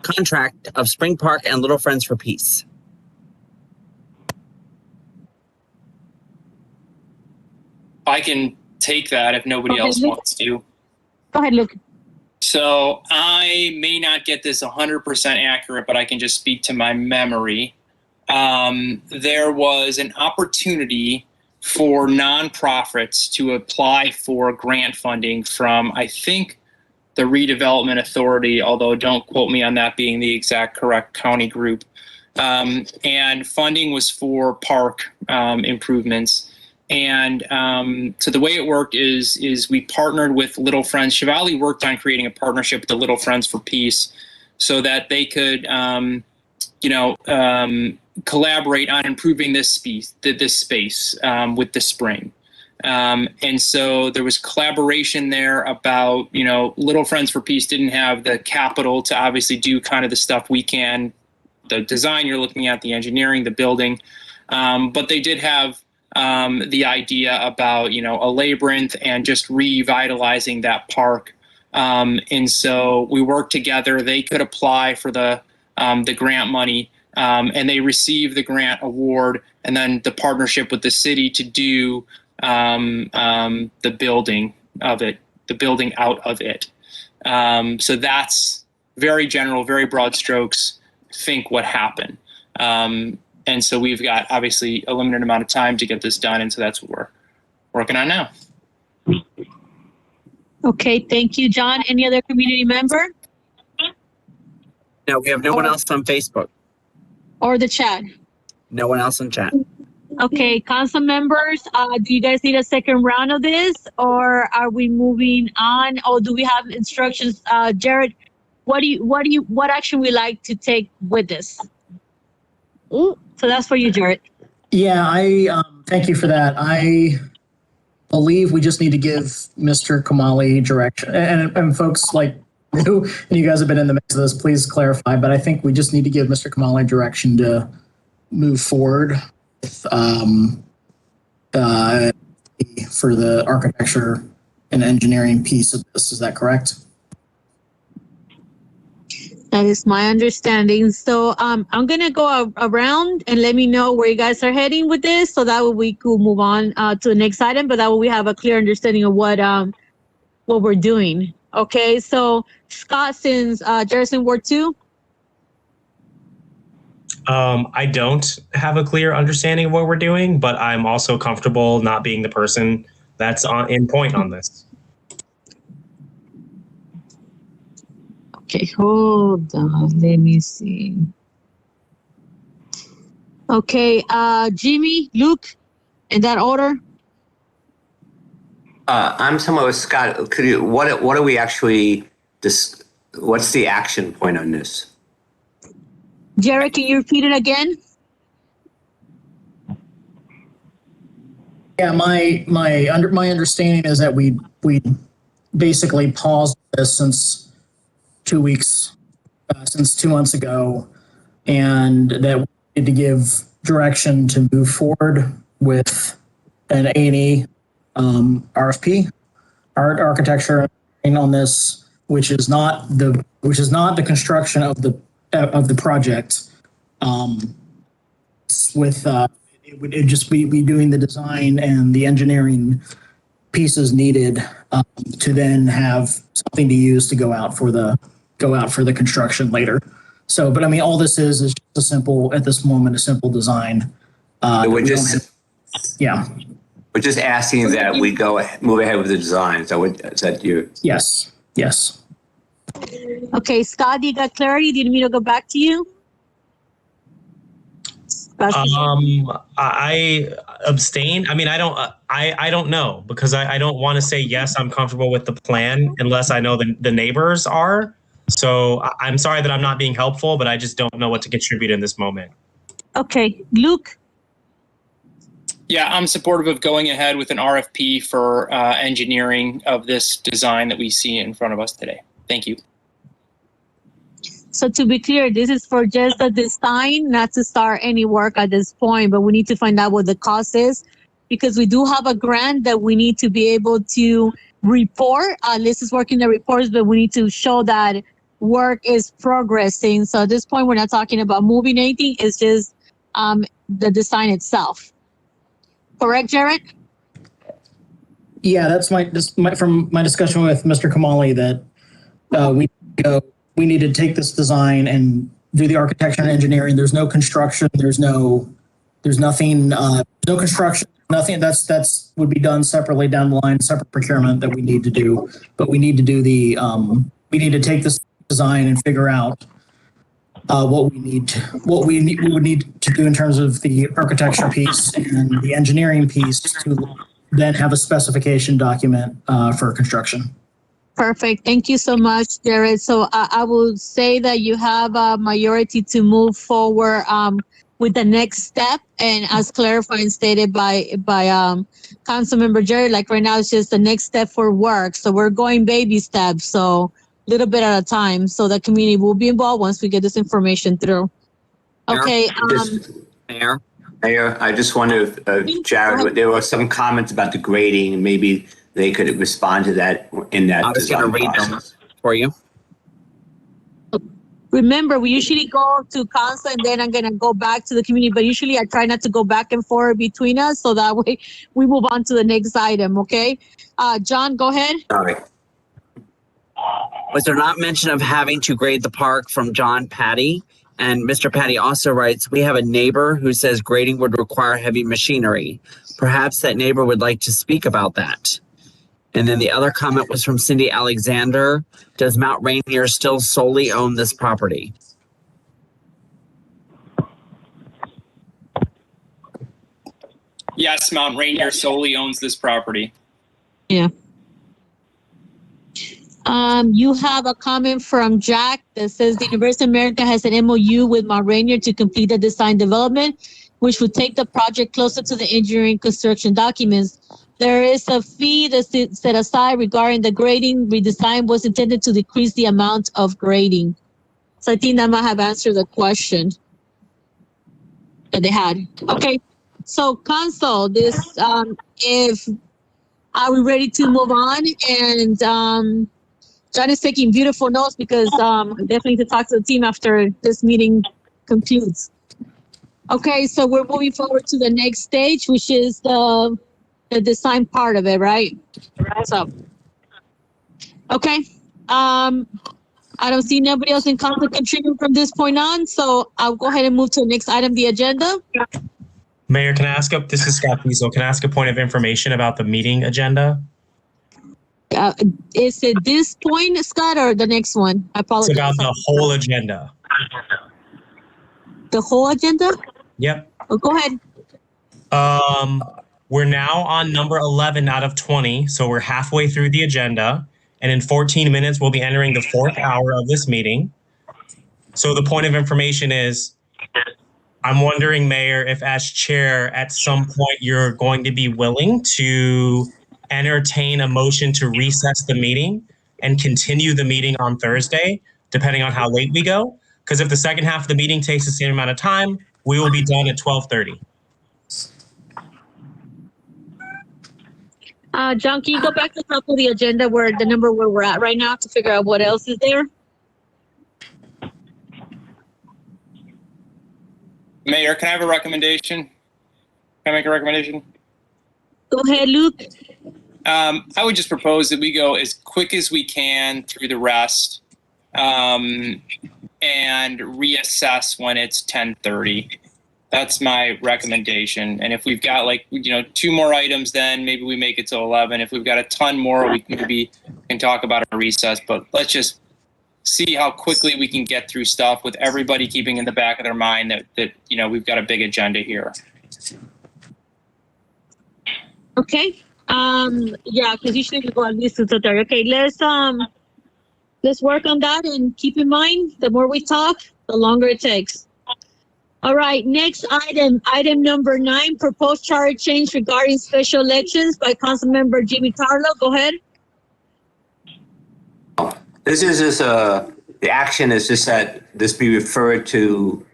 contract of Spring Park and Little Friends for Peace? I can take that if nobody else wants to. Go ahead, Luke. So I may not get this 100% accurate, but I can just speak to my memory. There was an opportunity for nonprofits to apply for grant funding from, I think, the Redevelopment Authority, although don't quote me on that being the exact correct county group. And funding was for park improvements. And so the way it worked is we partnered with Little Friends. Shivali worked on creating a partnership with the Little Friends for Peace so that they could, collaborate on improving this space with the spring. And so there was collaboration there about, Little Friends for Peace didn't have the capital to obviously do kind of the stuff we can, the design you're looking at, the engineering, the building, but they did have the idea about, a labyrinth and just revitalizing that park. And so we worked together. They could apply for the grant money, and they received the grant award, and then the partnership with the city to do the building of it, the building out of it. So that's very general, very broad strokes, think what happened. And so we've got obviously a limited amount of time to get this done. And so that's what we're working on now. Okay, thank you, John. Any other community member? No, we have no one else on Facebook. Or the chat? No one else in chat. Okay, council members, do you guys need a second round of this, or are we moving on? Or do we have instructions? Jared, what action we like to take with this? So that's for you, Jared. Yeah, I thank you for that. I believe we just need to give Mr. Kamali direction. And folks like you, and you guys have been in the mix of this, please clarify. But I think we just need to give Mr. Kamali direction to move forward with, for the architecture and engineering piece of this. Is that correct? That is my understanding. So I'm gonna go around and let me know where you guys are heading with this, so that way we could move on to the next item. But that way we have a clear understanding of what we're doing. Okay. So Scott, since Jefferson Ward 2. I don't have a clear understanding of what we're doing, but I'm also comfortable not being the person that's in point on this. Okay, hold on. Let me see. Okay, Jimmy, Luke, in that order. I'm somewhat with Scott. Could you, what are we actually, what's the action point on this? Jared, can you repeat it again? Yeah, my understanding is that we basically paused this since 2 weeks, since 2 months ago, and that we need to give direction to move forward with an A&E RFP, architecture on this, which is not the construction of the project. It would just be doing the design and the engineering pieces needed to then have something to use to go out for the construction later. So, but I mean, all this is just a simple, at this moment, a simple design. We're just asking that we move ahead with the design. So is that you? Yes. Yes. Okay, Scott, you got clarity? Did you need me to go back to you? I abstain. I mean, I don't know, because I don't want to say yes, I'm comfortable with the plan unless I know the neighbors are. So I'm sorry that I'm not being helpful, but I just don't know what to contribute in this moment. Okay, Luke. Yeah, I'm supportive of going ahead with an RFP for engineering of this design that we see in front of us today. Thank you. So to be clear, this is for just the design, not to start any work at this point, but we need to find out what the cost is, because we do have a grant that we need to be able to report. Liz is working the reports, but we need to show that work is progressing. So at this point, we're not talking about moving anything. It's just the design itself. Correct, Jared? Yeah, that's from my discussion with Mr. Kamali that we need to take this design and do the architecture and engineering. There's no construction. There's nothing. No construction. Nothing. That's would be done separately down the line. Separate procurement that we need to do. But we need to do the. We need to take this design and figure out what we would need to do in terms of the architecture piece and the engineering piece to then have a specification document for construction. Perfect. Thank you so much, Jared. So I will say that you have a majority to move forward with the next step. And as clarified and stated by Councilmember Jared, like right now it's just the next step for work. So we're going baby steps. So a little bit at a time. So the community will be involved once we get this information through. Okay. Mayor, I just wanted to, Jared, there were some comments about the grading. Maybe they could respond to that in that. I was going to read them for you. Remember, we usually go to council and then I'm going to go back to the community, but usually I try not to go back and forth between us, so that way we move on to the next item, okay? John, go ahead. Sorry. Was there not mention of having to grade the park from John Patty? And Mr. Patty also writes, we have a neighbor who says grading would require heavy machinery. Perhaps that neighbor would like to speak about that. And then the other comment was from Cindy Alexander. Does Mount Rainier still solely own this property? Yes, Mount Rainier solely owns this property. Yeah. You have a comment from Jack that says the University of America has an MOU with Mount Rainier to complete the design development, which would take the project closer to the engineering construction documents. There is a fee that's set aside regarding the grading. Redesign was intended to decrease the amount of grading. So I think that might have answered the question that they had. Okay, so council, this if are we ready to move on? And John is taking beautiful notes because I definitely need to talk to the team after this meeting concludes. Okay, so we're moving forward to the next stage, which is the design part of it, right? So, okay. I don't see nobody else in conflict contributing from this point on, so I'll go ahead and move to the next item, the agenda. Mayor, can I ask this is Scott Diesel. Can I ask a point of information about the meeting agenda? Is it this point, Scott, or the next one? I apologize. It's about the whole agenda. The whole agenda? Yep. Oh, go ahead. We're now on number 11 out of 20, so we're halfway through the agenda. And in 14 minutes, we'll be entering the 4th hour of this meeting. So the point of information is, I'm wondering, Mayor, if as chair, at some point you're going to be willing to entertain a motion to recess the meeting and continue the meeting on Thursday, depending on how late we go. Because if the second half of the meeting takes the same amount of time, we will be done at 12:30. John, can you go back to the top of the agenda where the number where we're at right now to figure out what else is there? Mayor, can I have a recommendation? Can I make a recommendation? Go ahead, Luke. I would just propose that we go as quick as we can through the rest and reassess when it's 10:30. That's my recommendation. And if we've got 2 more items, then maybe we make it till 11. If we've got a ton more, we can talk about a recess. But let's just see how quickly we can get through stuff with everybody keeping in the back of their mind that we've got a big agenda here. Okay. Yeah, because usually we go at least to 30. Okay, let's work on that and keep in mind the more we talk, the longer it takes. All right, next item number 9, proposed charter change regarding special elections by Councilmember Jimmy Tarlow. Go ahead. This is just the action is just that this be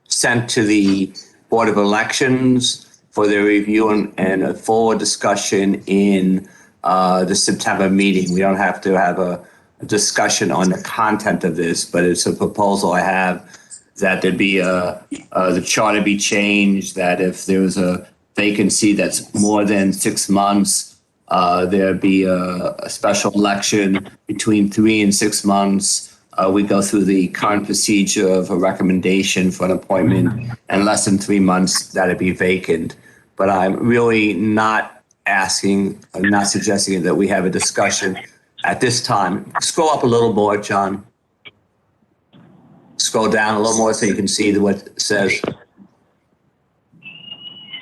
sent to the Board of Elections for their review and a full discussion in the September meeting. We don't have to have a discussion on the content of this, but it's a proposal I have that there be the charter be changed, that if there was a vacancy that's more than 6 months, there be a special election between 3 and 6 months. We go through the current procedure of a recommendation for an appointment, and less than 3 months that it be vacant. But I'm really not suggesting that we have a discussion at this time. Scroll up a little more, John. Scroll down a little more so you can see what it says.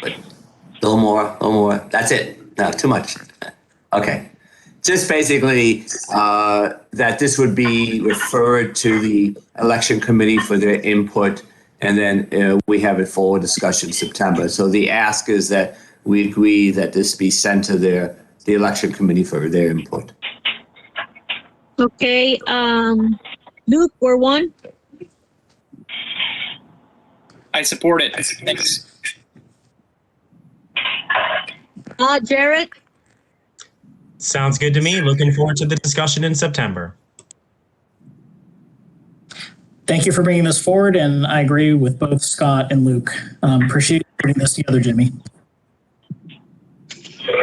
But a little more. That's it. No, too much. Okay. Just basically that this would be referred to the election committee for their input, and then we have a full discussion in September. So the ask is that we agree that this be sent to the election committee for their input. Okay. Luke, we're one. I support it. Thanks. Jared? Sounds good to me. Looking forward to the discussion in September. Thank you for bringing this forward, and I agree with both Scott and Luke. Appreciate putting this together, Jimmy.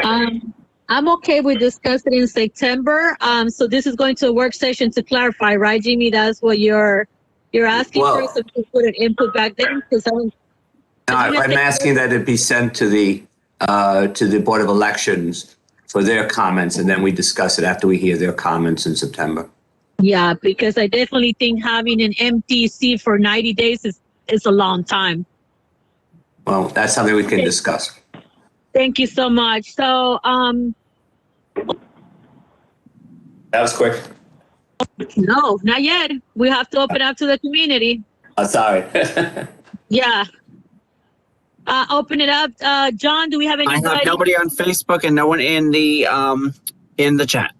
I'm okay with discussing in September. So this is going to a work session to clarify, right, Jimmy? That's what you're asking for, so we put an input back then? I'm asking that it be sent to the Board of Elections for their comments, and then we discuss it after we hear their comments in September. Yeah, because I definitely think having an empty seat for 90 days is a long time. Well, that's something we can discuss. Thank you so much. So, That was quick. no, not yet. We have to open up to the community. Sorry. Yeah. Open it up. John, do we have anybody? I have nobody on Facebook and no one in the chat.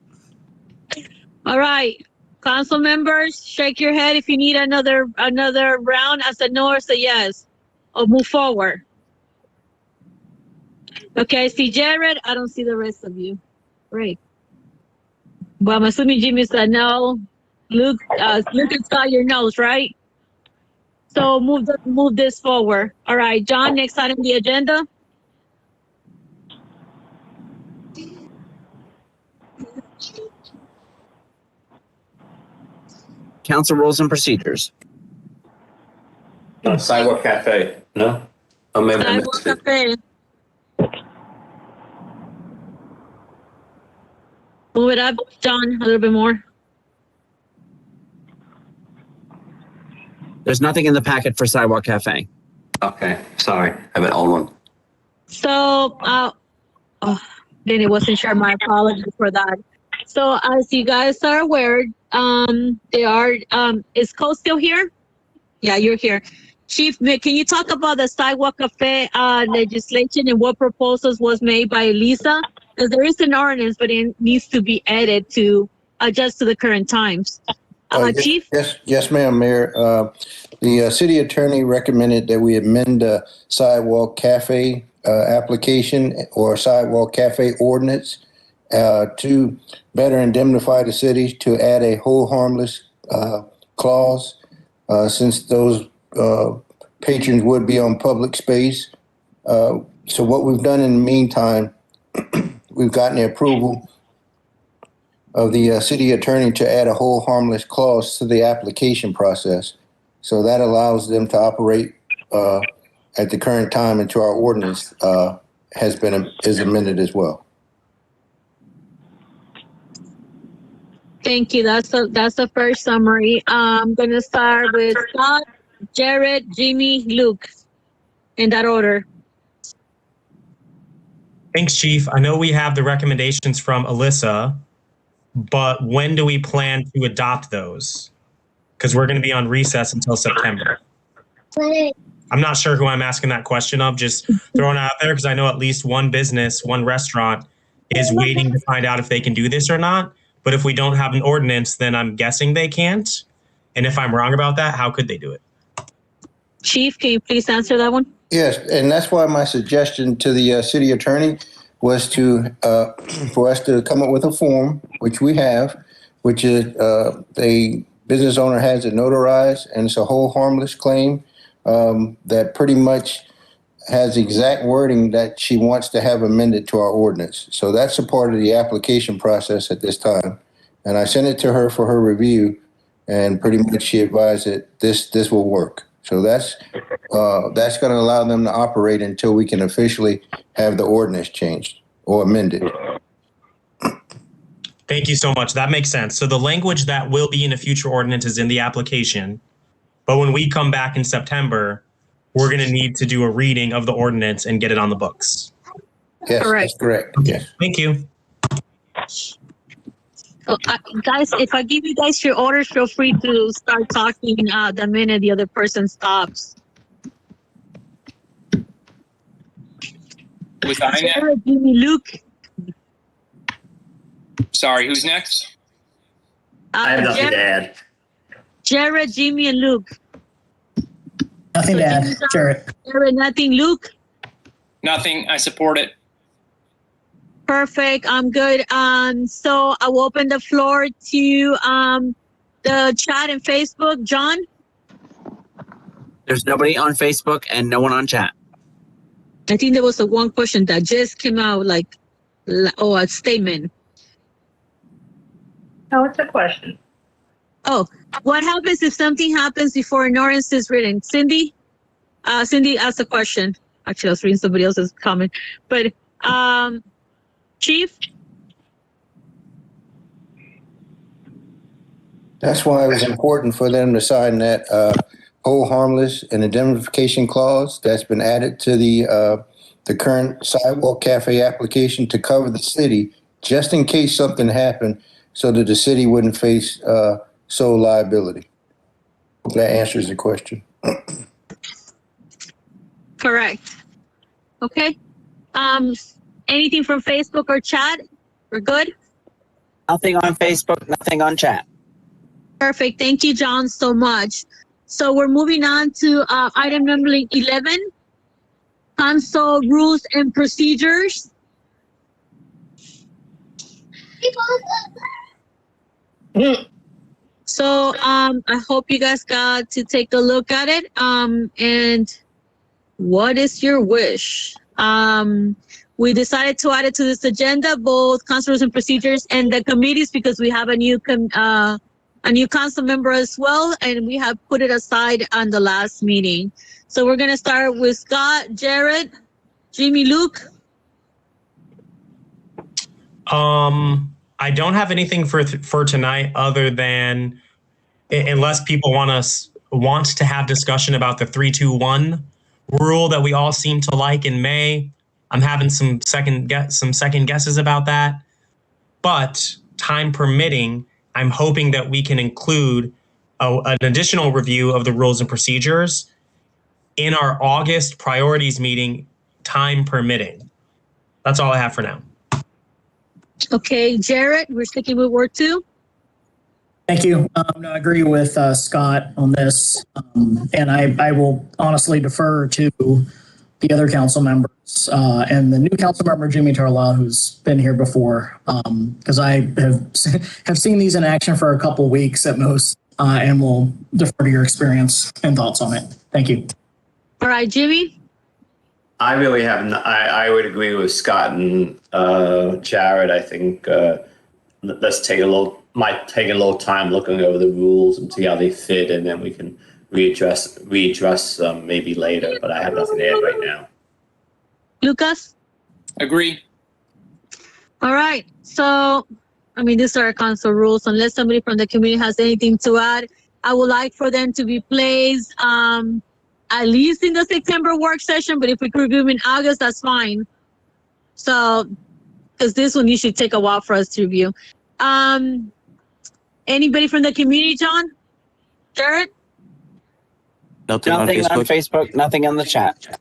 All right. Council members, shake your head if you need another round. As a no or say yes. Or move forward. Okay, I see Jared. I don't see the rest of you. Great. Well, I'm assuming Jimmy said no. Luke, Luke has got your notes, right? So move this forward. All right, John, next item on the agenda. Council rules and procedures. Sidewalk Cafe, no? Oh, maybe I Sidewalk missed it. Cafe. Move it up, John, a little bit more. There's nothing in the packet for Sidewalk Cafe. Okay, sorry, I have an old one. So, then it wasn't sure. My apologies for that. So, as you guys are aware, is Cole still here? Yeah, you're here. Chief, can you talk about the Sidewalk Cafe legislation and what proposals was made by Elisa? Because there is an ordinance, but it needs to be added to adjust to the current times. Chief? Yes, ma'am, Mayor. The city attorney recommended that we amend the sidewalk cafe application or sidewalk cafe ordinance to better indemnify the city to add a hold harmless clause since those patrons would be on public space. So what we've done in the meantime, we've gotten the approval of the city attorney to add a hold harmless clause to the application process. So that allows them to operate at the current time until our ordinance is amended as well. Thank you. That's the first summary. I'm gonna start with Scott, Jared, Jimmy, Luke, in that order. Thanks, Chief. I know we have the recommendations from Alyssa, but when do we plan to adopt those? Because we're going to be on recess until September. I'm not sure who I'm asking that question of, just throwing it out there because I know at least one business, one restaurant is waiting to find out if they can do this or not. But if we don't have an ordinance, then I'm guessing they can't. And if I'm wrong about that, how could they do it? Chief, can you please answer that one? Yes, and that's why my suggestion to the city attorney was to for us to come up with a form, which we have, which is a business owner has it notarized, and it's a hold harmless claim that pretty much has exact wording that she wants to have amended to our ordinance. So that's a part of the application process at this time. And I sent it to her for her review, and pretty much she advised that this will work. So that's going to allow them to operate until we can officially have the ordinance changed or amended. Thank you so much. That makes sense. So the language that will be in a future ordinance is in the application. But when we come back in September, we're going to need to do a reading of the ordinance and get it on the books. Yes, that's correct. Yes. Thank you. Guys, if I give you guys your orders, feel free to start talking the minute the other person stops. Was I next? Jared, Jimmy, Luke. Sorry, who's next? I have nothing to add. Jared, Jimmy, and Luke. Nothing to add, Jared. Jared, nothing. Luke? Nothing. I support it. Perfect. I'm good. So I will open the floor to the chat and Facebook. John? There's nobody on Facebook and no one on chat. I think there was a one question that just came out a statement. No, it's a question. Oh, what happens if something happens before an ordinance is written? Cindy? Cindy asked a question. Actually, I was reading somebody else's comment. But Chief? That's why it was important for them to sign that hold harmless and indemnification clause that's been added to the current sidewalk cafe application to cover the city, just in case something happened, so that the city wouldn't face sole liability. Hope that answers the question. Correct. Okay. Anything from Facebook or chat? We're good? Nothing on Facebook, nothing on chat. Perfect. Thank you, John, so much. So we're moving on to item number 11, council rules and procedures. So I hope you guys got to take a look at it. And what is your wish? We decided to add it to this agenda, both council rules and procedures and the committees, because we have a new council member as well, and we have put it aside on the last meeting. So we're gonna start with Scott, Jared, Jimmy, Luke. I don't have anything for tonight other than, unless people want to have discussion about the 3-2-1 rule that we all seem to like in May. I'm having some second guesses about that, but time permitting, I'm hoping that we can include an additional review of the rules and procedures in our August priorities meeting, time permitting. That's all I have for now. Okay, Jared, we're sticking with Ward 2. Thank you. No, I agree with Scott on this. And I will honestly defer to the other council members and the new council member, Jimmy Tarla, who's been here before, because I have seen these in action for a couple weeks at most, and will defer to your experience and thoughts on it. Thank you. All right, Jimmy. I really have. I would agree with Scott and Jared. I think let's might take a little time looking over the rules and see how they fit, and then we can readdress them maybe later. But I have nothing to add right now. Lucas. Agree. All right. So, I mean, these are our council rules. Unless somebody from the community has anything to add, I would like for them to be placed at least in the September work session. But if we could review them in August, that's fine. So, because this one usually take a while for us to review. Anybody from the community, John? Jared? Nothing on Facebook, nothing on the chat.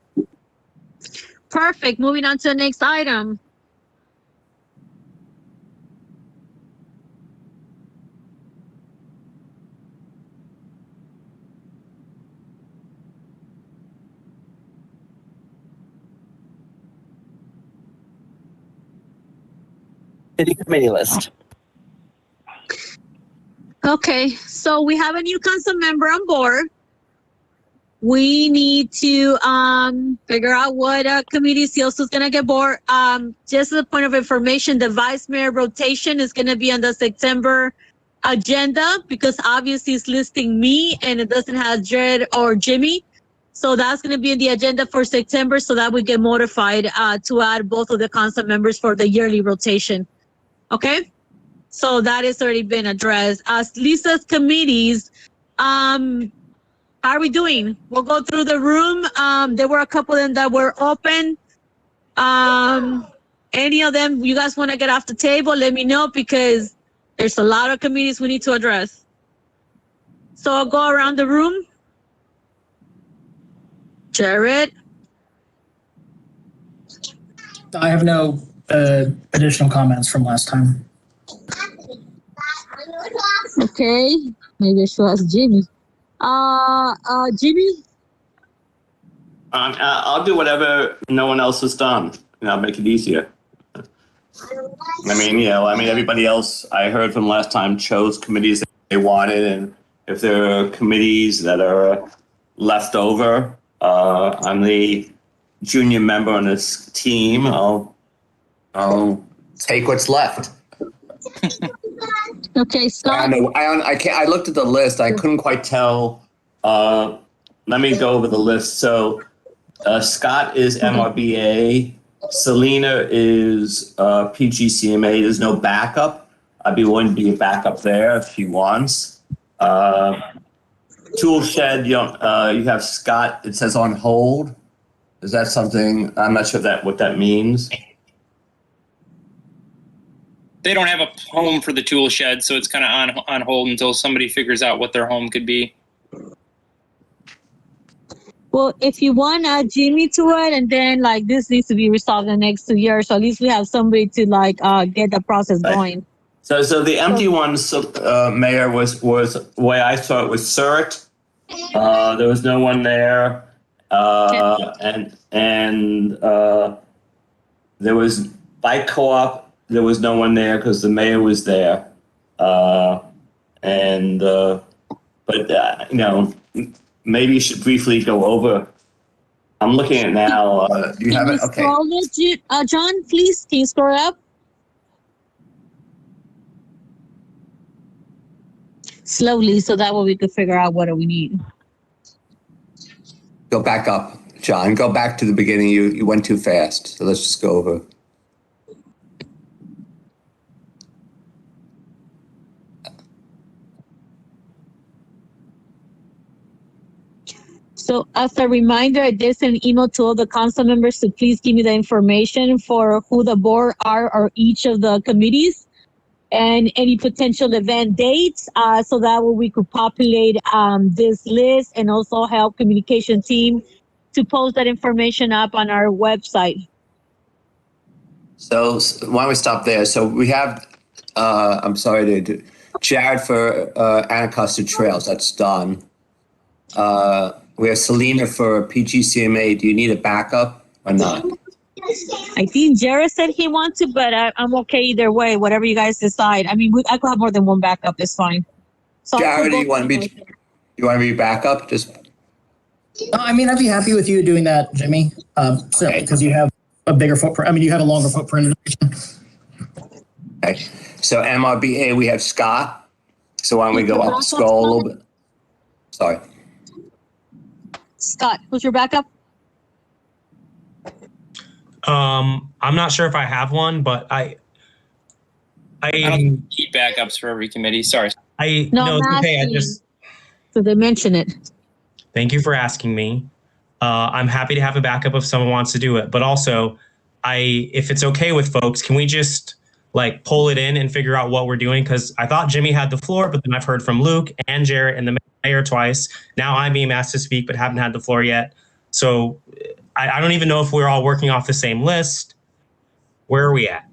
Perfect. Moving on to the next item. City committee list. Okay, so we have a new council member on board. We need to figure out what committee also is going to get board. Just as a point of information, the vice mayor rotation is going to be on the September agenda, because obviously it's listing me and it doesn't have Jared or Jimmy. So that's going to be in the agenda for September, so that we get modified to add both of the council members for the yearly rotation. Okay? So that has already been addressed. As Lisa's committees, how are we doing? We'll go through the room. There were a couple of them that were open. Any of them you guys want to get off the table, let me know, because there's a lot of committees we need to address. So I'll go around the room. Jared? I have no additional comments from last time. Okay, maybe I should ask Jimmy. Jimmy? I'll do whatever no one else has done, and I'll make it easier. I mean, everybody else I heard from last time chose committees that they wanted, and if there are committees that are left over, I'm the junior member on this team. I'll take what's left. Okay, Scott. I looked at the list. I couldn't quite tell. Let me go over the list. So Scott is MRBA. Selena is PGCMA. There's no backup. I'd be willing to be a backup there if he wants. Tool shed, you have Scott. It says on hold. Is that something? I'm not sure what that means. They don't have a home for the tool shed, so it's kind of on hold until somebody figures out what their home could be. Well, if you want to add Jimmy to it, and then this needs to be resolved in the next 2 years, so at least we have somebody to get the process going. So the empty ones, Mayor, was the way I saw it was CERT. There was no one there, and there was bike co-op. There was no one there because the mayor was there, And, but maybe you should briefly go over. I'm looking at it now. Do you have it? Okay. Scroll it, John, please. Can you scroll up? Slowly, so that way we could figure out what do we need. Go back up, John. Go back to the beginning. You went too fast. So let's just go over. So as a reminder, I did send an email to all the council members to please give me the information for who the board are or each of the committees and any potential event dates, so that way we could populate this list and also help communication team to post that information up on our website. So why don't we stop there? So we have, I'm sorry to Jared for Anacostia Trails. That's done. We have Selena for PGCMA. Do you need a backup or not? I think Jared said he wants to, but I'm okay either way, whatever you guys decide. I mean, I could have more than one backup. It's fine. So Jared, you want to be backup? Just. I mean, I'd be happy with you doing that, Jimmy. Because you have a bigger footprint. I mean, you have a longer footprint. Okay. So MRBA, we have Scott. So why don't we go up, scroll a little bit? Sorry. Scott, who's your backup? I'm not sure if I have one, but I don't keep backups for every committee. Sorry. No, it's okay. So they mention it. Thank you for asking me. I'm happy to have a backup if someone wants to do it, but also if it's okay with folks, can we just like pull it in and figure out what we're doing? Because I thought Jimmy had the floor, but then I've heard from Luke and Jarrett and the mayor twice. Now I'm being asked to speak, but haven't had the floor yet. So I don't even know if we're all working off the same list. Where are we at?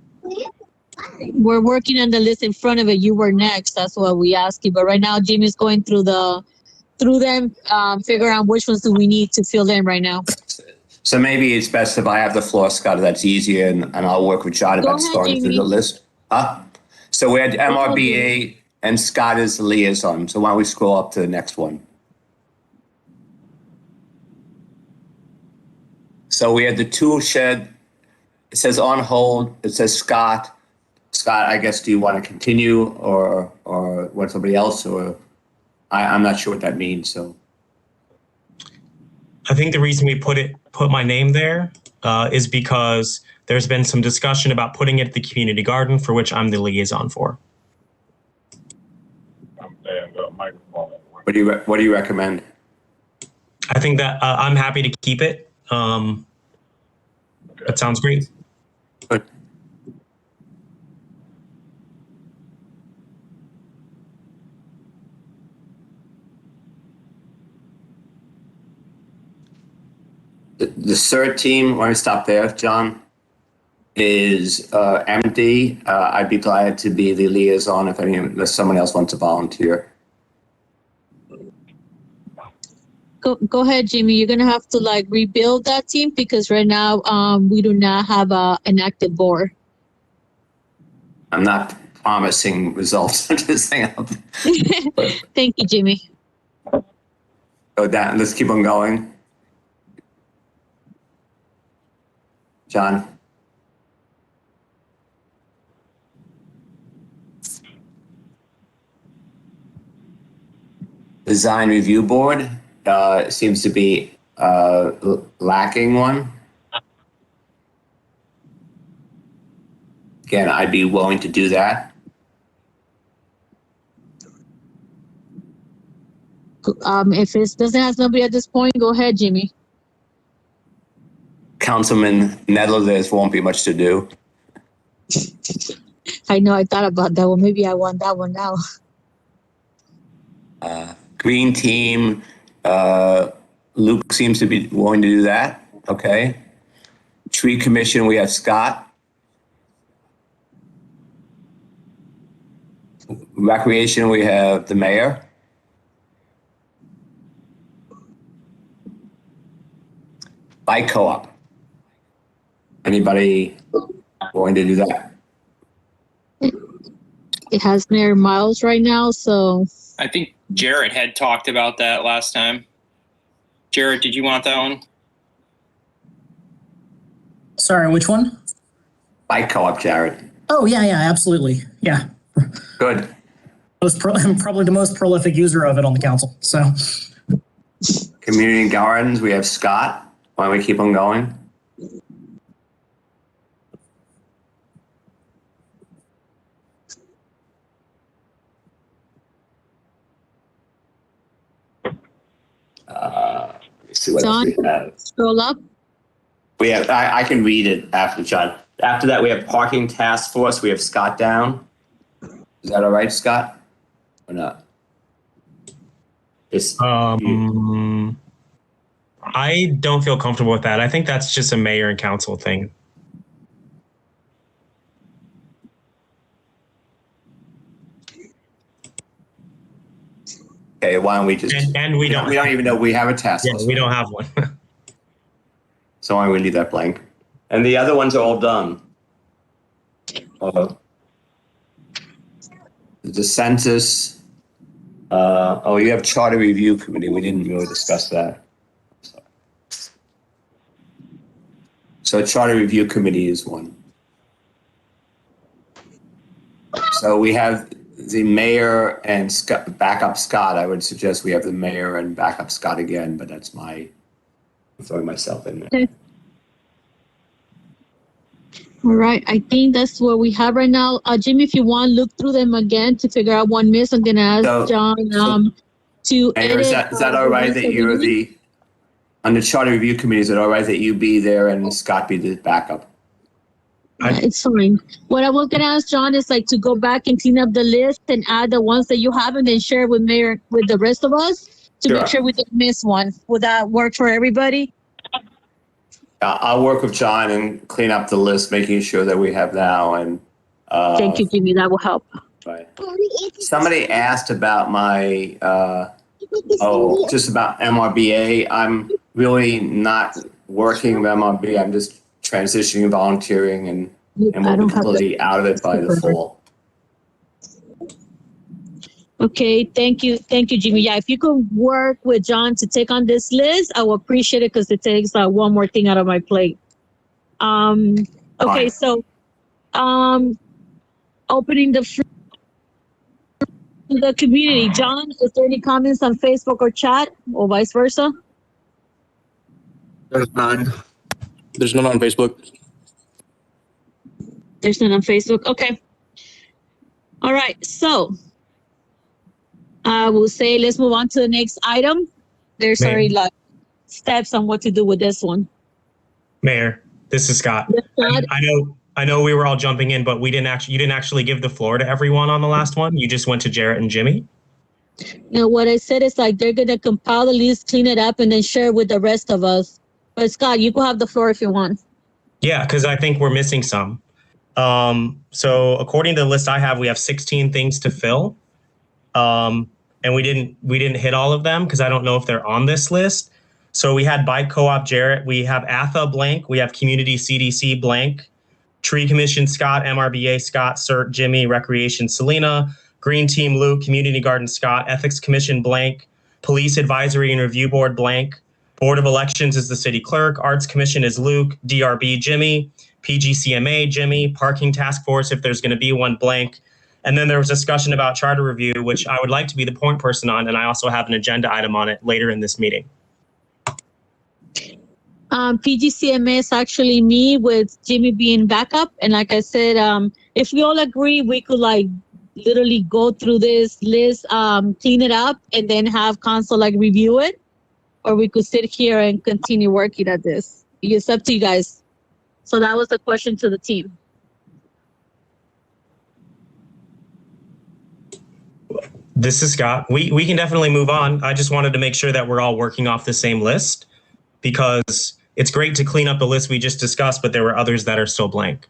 We're working on the list in front of it. You were next. That's what we asked you. But right now, Jimmy's going through them, figure out which ones do we need to fill in right now. So maybe it's best if I have the floor, Scott. That's easier, and I'll work with John about starting through the list. So we had MRBA and Scott is the liaison. So why don't we scroll up to the next one? So we had the tool shed. It says on hold. It says Scott. Scott, I guess, do you want to continue or want somebody else? Or I'm not sure what that means. So I think the reason we put my name there is because there's been some discussion about putting it at the community garden, for which I'm the liaison for. What do you recommend? I think that I'm happy to keep it. That sounds great. Good. The third team, why don't we stop there, John, is empty. I'd be glad to be the liaison unless someone else wants to volunteer. Go ahead, Jimmy. You're gonna have to rebuild that team because right now we do not have an active board. I'm not promising results. I'm just saying. Thank you, Jimmy. Go down. Let's keep on going. John. Design Review Board seems to be lacking one. Again, I'd be willing to do that. If it doesn't have somebody at this point, go ahead, Jimmy. Councilman Netherlands won't be much to do. I know, I thought about that one. Maybe I want that one now. Green Team, Luke seems to be willing to do that. Okay. Tree Commission, we have Scott. Recreation, we have the mayor. Bike Co-op. Anybody willing to do that? It has Mayor Miles right now, so. I think Jarrett had talked about that last time. Jarrett, did you want that one? Sorry, which one? Bike co-op, Jared. Oh, yeah, absolutely. Yeah. Good. I'm probably the most prolific user of it on the council. So, Community gardens, we have Scott. Why don't we keep on going? Let's see what else we have. Scroll up. We have, I can read it after John. After that, we have parking task force. We have Scott down. Is that all right, Scott? Or not? I don't feel comfortable with that. I think that's just a mayor and council thing. Okay, why don't we just... And we don't even know we have a task force. Yeah, we don't have one. So why don't we leave that blank? And the other ones are all done. The census. You have charter review committee. We didn't really discuss that. So charter review committee is one. So we have the mayor and Scott, backup Scott. I would suggest we have the mayor and backup Scott again, but that's I'm throwing myself in there. Okay. All right, I think that's what we have right now. Jimmy, if you want, look through them again to figure out one miss. I'm gonna ask John to Mayor, is that all right that you're on the charter review committee? Is it all right that you be there and Scott be the backup? Yeah, it's fine. What I was gonna ask John is to go back and clean up the list and add the ones that you have and then share with Mayor with the rest of us to make sure we don't miss one. Would that work for everybody? I'll work with John and clean up the list, making sure that we have now. And thank you, Jimmy. That will help. Right. Somebody asked about my just about MRBA. I'm really not working with MRB. I'm just transitioning, volunteering, and we'll be completely out of it by the fall. Okay, thank you, Jimmy. Yeah, if you could work with John to take on this list, I will appreciate it because it takes one more thing out of my plate. Okay, so opening the community. John, is there any comments on Facebook or chat or vice versa? There's none. There's none on Facebook. There's none on Facebook. Okay. All right, so I will say let's move on to the next item. There's already steps on what to do with this one. Mayor, this is Scott. I know we were all jumping in, but you didn't actually give the floor to everyone on the last one. You just went to Jarrett and Jimmy. No, what I said is they're gonna compile the list, clean it up, and then share it with the rest of us. But Scott, you can have the floor if you want. Yeah, because I think we're missing some. So according to the list I have, we have 16 things to fill. And we didn't hit all of them because I don't know if they're on this list. So we had Bike Co-op Jarrett, we have ATHA blank, we have Community CDC blank, Tree Commission Scott, MRBA Scott, CERT Jimmy, Recreation Selena, Green Team Luke, Community Garden Scott, Ethics Commission blank, Police Advisory and Review Board blank, Board of Elections is the City Clerk, Arts Commission is Luke, DRB Jimmy, PGCMA Jimmy, Parking Task Force if there's going to be one blank. And then there was discussion about charter review, which I would like to be the point person on, and I also have an agenda item on it later in this meeting. PGCMA is actually me with Jimmy being backup. And like I said, if we all agree, we could literally go through this list, clean it up, and then have council review it. Or we could sit here and continue working at this. It's up to you guys. So that was the question to the team. This is Scott. We can definitely move on. I just wanted to make sure that we're all working off the same list because it's great to clean up the list we just discussed, but there were others that are still blank.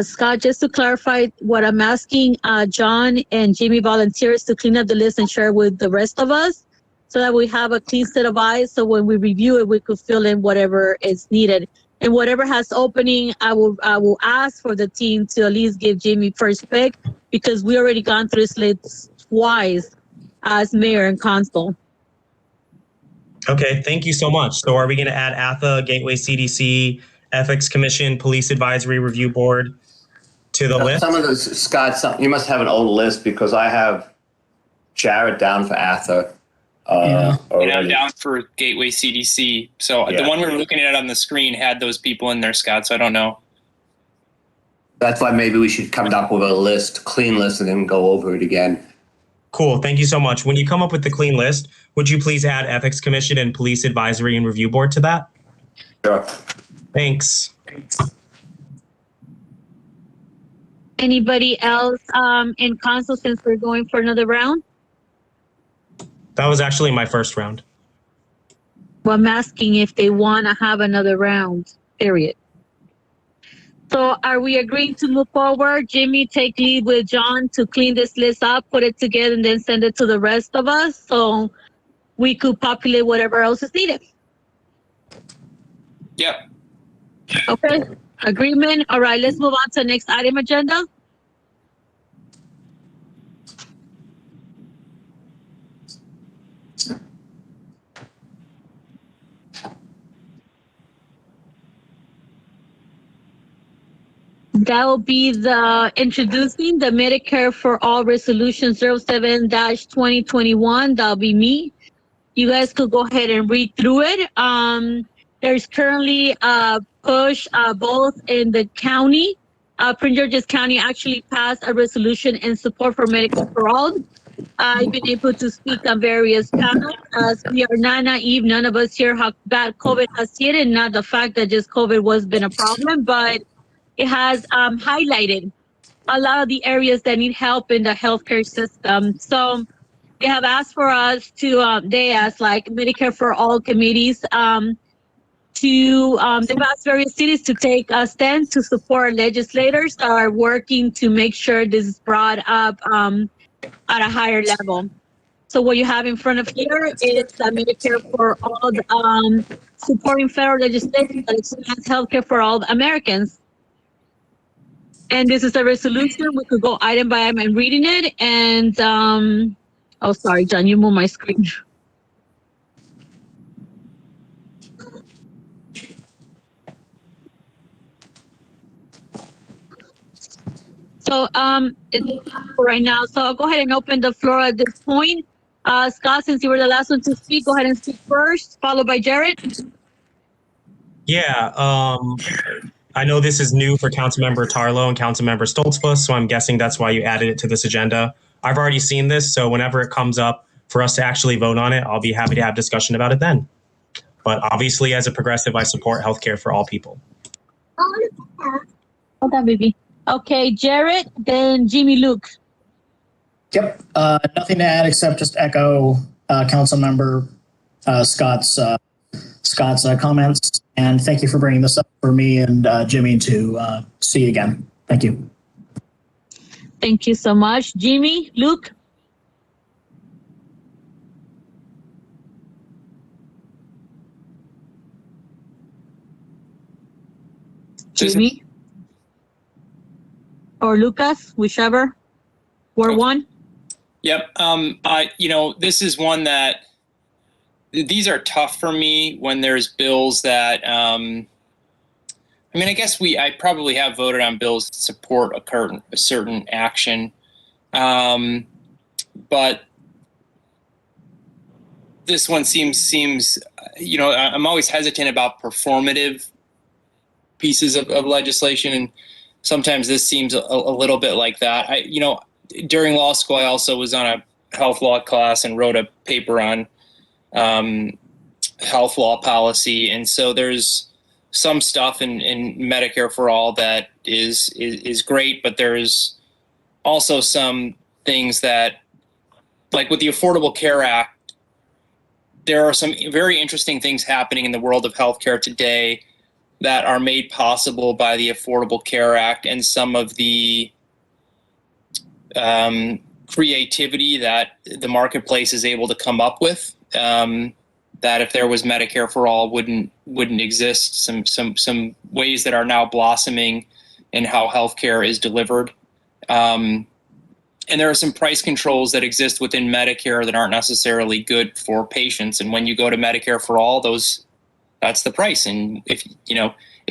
Scott, just to clarify what I'm asking, John and Jimmy volunteers to clean up the list and share with the rest of us so that we have a clean set of eyes. So when we review it, we could fill in whatever is needed. And whatever has opening, I will ask for the team to at least give Jimmy first pick, because we already gone through slits twice as mayor and council. Okay, thank you so much. So are we going to add ATHA, Gateway CDC, Ethics Commission, Police Advisory Review Board to the list? Some of those, Scott, you must have an old list, because I have Jared down for ATHA. And I'm down for Gateway CDC. So the one we were looking at on the screen had those people in there, Scott, so I don't know. That's why maybe we should come up with a list, clean list, and then go over it again. Cool, thank you so much. When you come up with the clean list, would you please add Ethics Commission and Police Advisory and Review Board to that? Sure. Thanks. Anybody else in council, since we're going for another round? That was actually my first round. Well, I'm asking if they want to have another round, period. So are we agreeing to move forward? Jimmy, take lead with John to clean this list up, put it together, and then send it to the rest of us so we could populate whatever else is needed. Yep. Okay, agreement. All right, let's move on to the next item agenda. That will be the introducing the Medicare for All Resolution 07-2021. That'll be me. You guys could go ahead and read through it. There's currently a push both in the county. Prince George's County actually passed a resolution in support for Medicare for All. I've been able to speak on various panels. As we are not naive, none of us here how bad COVID has hit, and not the fact that just COVID was been a problem, but it has highlighted a lot of the areas that need help in the healthcare system. So they have asked for us to, they asked like Medicare for All committees they've asked various cities to take a stand to support legislators that are working to make sure this is brought up at a higher level. So what you have in front of here is Medicare for All supporting federal legislation that expands healthcare for all Americans. And this is a resolution. We could go item by item and reading it. And, oh, sorry, John, you moved my screen. So, it's right now. So I'll go ahead and open the floor at this point. Scott, since you were the last one to speak, go ahead and speak first, followed by Jared. Yeah, I know this is new for Councilmember Tarlow and Councilmember Stoltzfus, so I'm guessing that's why you added it to this agenda. I've already seen this, so whenever it comes up for us to actually vote on it, I'll be happy to have discussion about it then. But obviously, as a progressive, I support healthcare for all people. Hold on, baby. Okay, Jared, then Jimmy Luke. Yep. Nothing to add except just echo Councilmember Scott's comments. And thank you for bringing this up for me and Jimmy to see again. Thank you. Thank you so much. Jimmy, Luke. Jimmy. Or Lucas, whichever. Ward one. Yep. This is one that these are tough for me when there's bills that, I guess I probably have voted on bills that support a certain action. But this one seems, I'm always hesitant about performative pieces of legislation. And sometimes this seems a little bit like that. During law school, I also was on a health law class and wrote a paper on health law policy. And so there's some stuff in Medicare for All that is great, but there's also some things that, like with the Affordable Care Act, there are some very interesting things happening in the world of healthcare today that are made possible by the Affordable Care Act and some of the creativity that the marketplace is able to come up with. that if there was Medicare for all wouldn't exist. Some ways that are now blossoming in how healthcare is delivered. And there are some price controls that exist within Medicare that aren't necessarily good for patients. And when you go to Medicare for all, that's the price. And if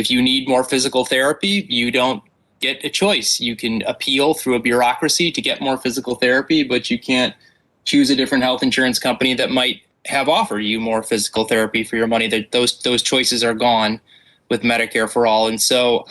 you need more physical therapy, you don't get a choice. You can appeal through a bureaucracy to get more physical therapy, but you can't choose a different health insurance company that might have offered you more physical therapy for your money. That those choices are gone with Medicare for all. And so,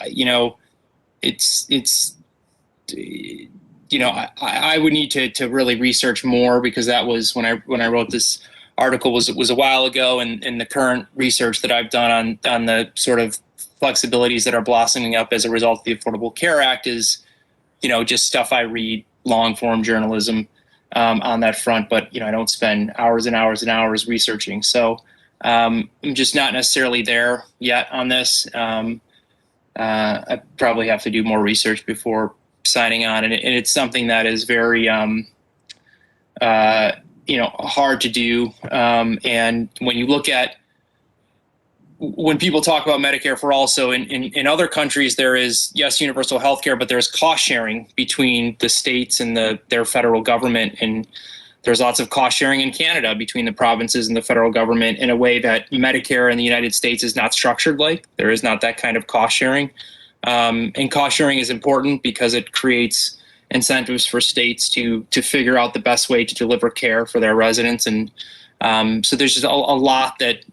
I would need to really research more, because that was when I wrote this article was a while ago, and the current research that I've done on the sort of flexibilities that are blossoming up as a result of the Affordable Care Act is, just stuff I read, long form journalism on that front. But I don't spend hours and hours and hours researching. So I'm just not necessarily there yet on this. I probably have to do more research before signing on, and it's something that is very hard to do. And when you look at, when people talk about Medicare for all, so in other countries there is, yes, universal health care, but there's cost sharing between the states and their federal government, and there's lots of cost sharing in Canada between the provinces and the federal government in a way that Medicare in the United States is not structured like. There is not that kind of cost sharing. And cost sharing is important because it creates incentives for states to figure out the best way to deliver care for their residents. And so there's just a lot that,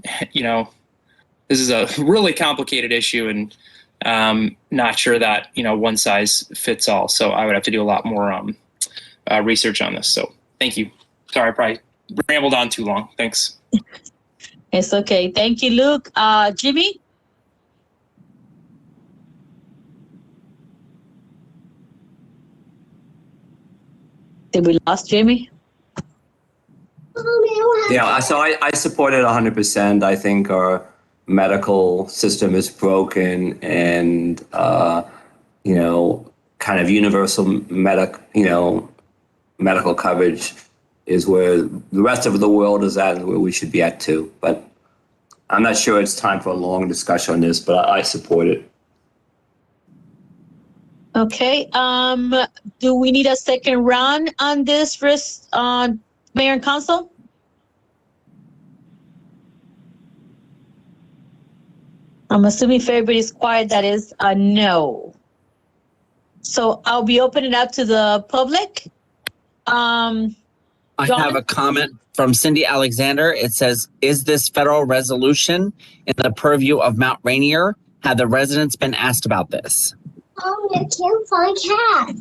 this is a really complicated issue, and not sure that, one size fits all. So I would have to do a lot more research on this. So thank you. Sorry, I probably rambled on too long. Thanks. It's okay. Thank you, Luke. Jimmy? Did we lost Jimmy? Yeah, so I support it 100%. I think our medical system is broken, and kind of universal medical coverage is where the rest of the world is at, and where we should be at too. But I'm not sure it's time for a long discussion on this, but I support it. Okay. Do we need a second round on this, Mayor and Council? I'm assuming if everybody's quiet, that is a no. So I'll be opening up to the public. I have a comment from Cindy Alexander. It says, is this federal resolution in the purview of Mount Rainier? Have the residents been asked about this? Oh, I can't find cat.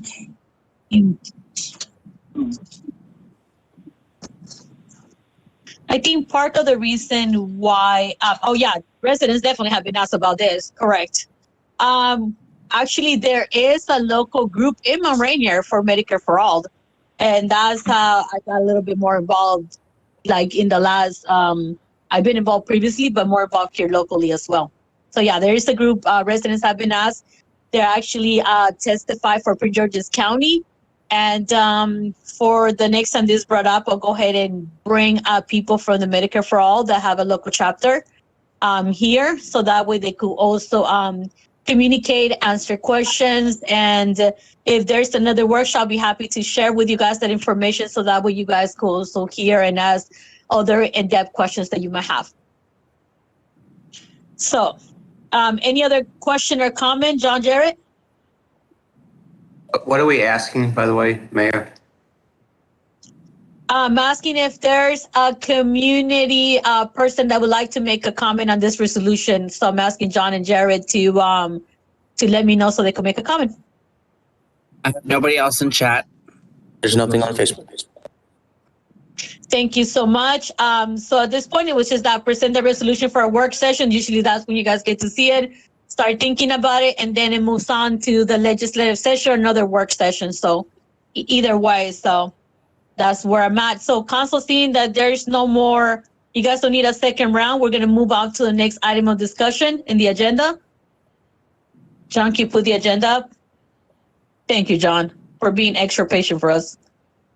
I think part of the reason why, residents definitely have been asked about this, correct. Actually, there is a local group in Mount Rainier for Medicare for All. And that's how I got a little bit more involved, like in the last, I've been involved previously, but more involved here locally as well. So yeah, there is a group, residents have been asked. They actually testify for Prince George's County. And for the next time this brought up, I'll go ahead and bring people from the Medicare for All that have a local chapter here. So that way they could also communicate, answer questions. And if there's another workshop, I'll be happy to share with you guys that information. So that way you guys could also hear and ask other in-depth questions that you might have. So any other question or comment, John Jarrett? What are we asking, by the way, Mayor? I'm asking if there's a community person that would like to make a comment on this resolution. So I'm asking John and Jared to let me know so they can make a comment. Nobody else in chat. There's nothing on Facebook. Thank you so much. So at this point, it was just that present the resolution for a work session. Usually that's when you guys get to see it, start thinking about it, and then it moves on to the legislative session, another work session. So either way, so that's where I'm at. So council, seeing that there's no more, you guys don't need a second round. We're going to move on to the next item of discussion in the agenda. John, can you put the agenda up? Thank you, John, for being extra patient for us,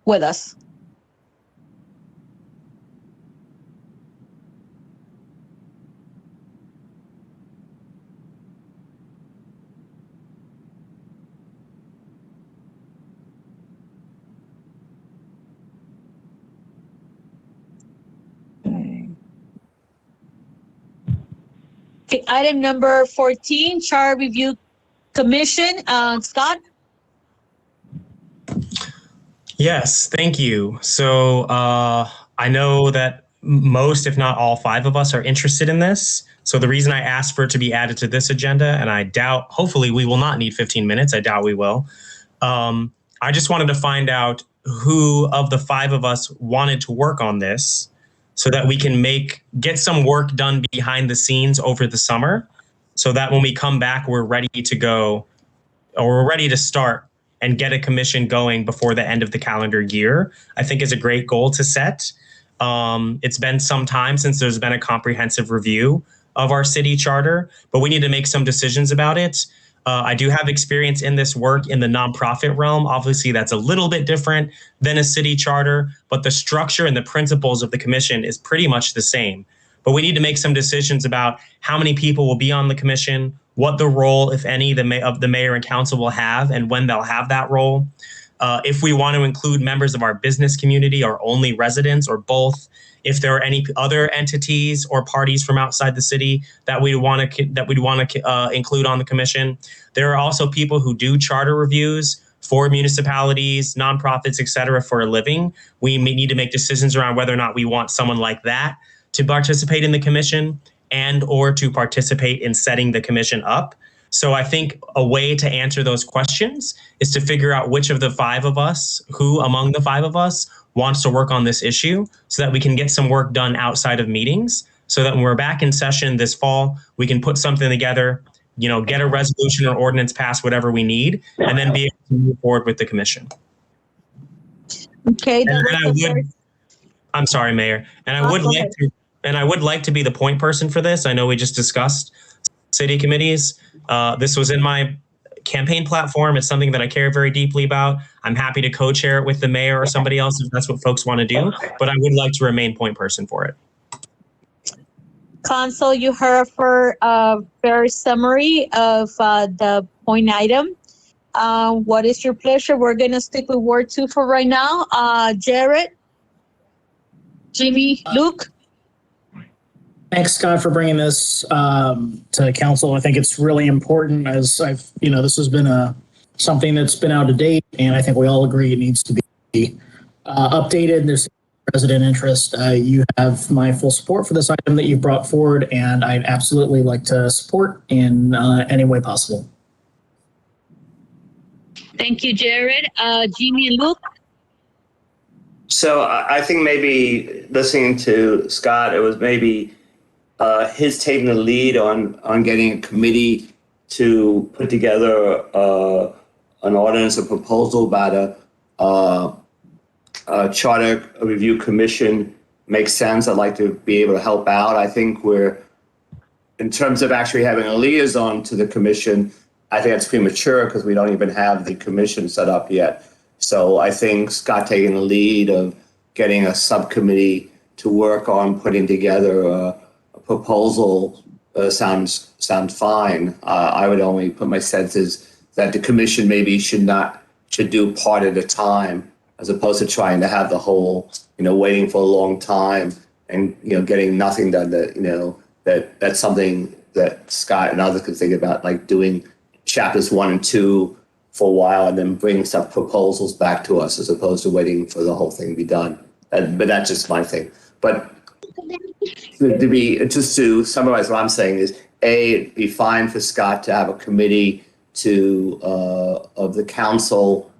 with us. Okay, item number 14, Charter Review Commission. Scott? Yes, thank you. So I know that most, if not all 5 of us are interested in this. So the reason I asked for it to be added to this agenda, and I doubt, hopefully we will not need 15 minutes. I doubt we will. I just wanted to find out who of the 5 of us wanted to work on this so that we can get some work done behind the scenes over the summer so that when we come back, we're ready to go, or we're ready to start and get a commission going before the end of the calendar year, I think is a great goal to set. It's been some time since there's been a comprehensive review of our city charter, but we need to make some decisions about it. I do have experience in this work in the nonprofit realm. Obviously, that's a little bit different than a city charter, but the structure and the principles of the commission is pretty much the same. But we need to make some decisions about how many people will be on the commission, what the role, if any, of the mayor and council will have, and when they'll have that role. If we want to include members of our business community or only residents or both. If there are any other entities or parties from outside the city that we'd want to include on the commission. There are also people who do charter reviews for municipalities, nonprofits, et cetera, for a living. We need to make decisions around whether or not we want someone like that to participate in the commission and or to participate in setting the commission up. So I think a way to answer those questions is to figure out which of the 5 of us, who among the 5 of us wants to work on this issue so that we can get some work done outside of meetings so that when we're back in session this fall, we can put something together, get a resolution or ordinance passed, whatever we need, and then be able to move forward with the commission. Okay. I'm sorry, Mayor. And I would like to be the point person for this. I know we just discussed city committees. This was in my campaign platform. It's something that I care very deeply about. I'm happy to co-chair it with the mayor or somebody else if that's what folks want to do, but I would like to remain point person for it. Council, you heard for a very summary of the point item. What is your pleasure? We're going to stick with Ward 2 for right now. Jared, Jimmy, Luke. Thanks, Scott, for bringing this to council. I think it's really important as this has been something that's been out of date, and I think we all agree it needs to be updated. There's resident interest. You have my full support for this item that you've brought forward, and I'd absolutely like to support in any way possible. Thank you, Jared. Jimmy and Luke. So I think maybe listening to Scott, it was maybe his taking the lead on getting a committee to put together an ordinance or proposal about a charter review commission makes sense. I'd like to be able to help out. I think in terms of actually having a liaison to the commission, I think that's premature because we don't even have the commission set up yet. So I think Scott taking the lead of getting a subcommittee to work on putting together a proposal sounds fine. I would only put my senses that the commission maybe should do part at a time, as opposed to trying to have the whole, waiting for a long time and getting nothing done. That's something that Scott and others could think about, like doing chapters 1 and 2 for a while and then bring some proposals back to us, as opposed to waiting for the whole thing to be done. But that's just my thing. But just to summarize what I'm saying is, it'd be fine for Scott to have a committee of the council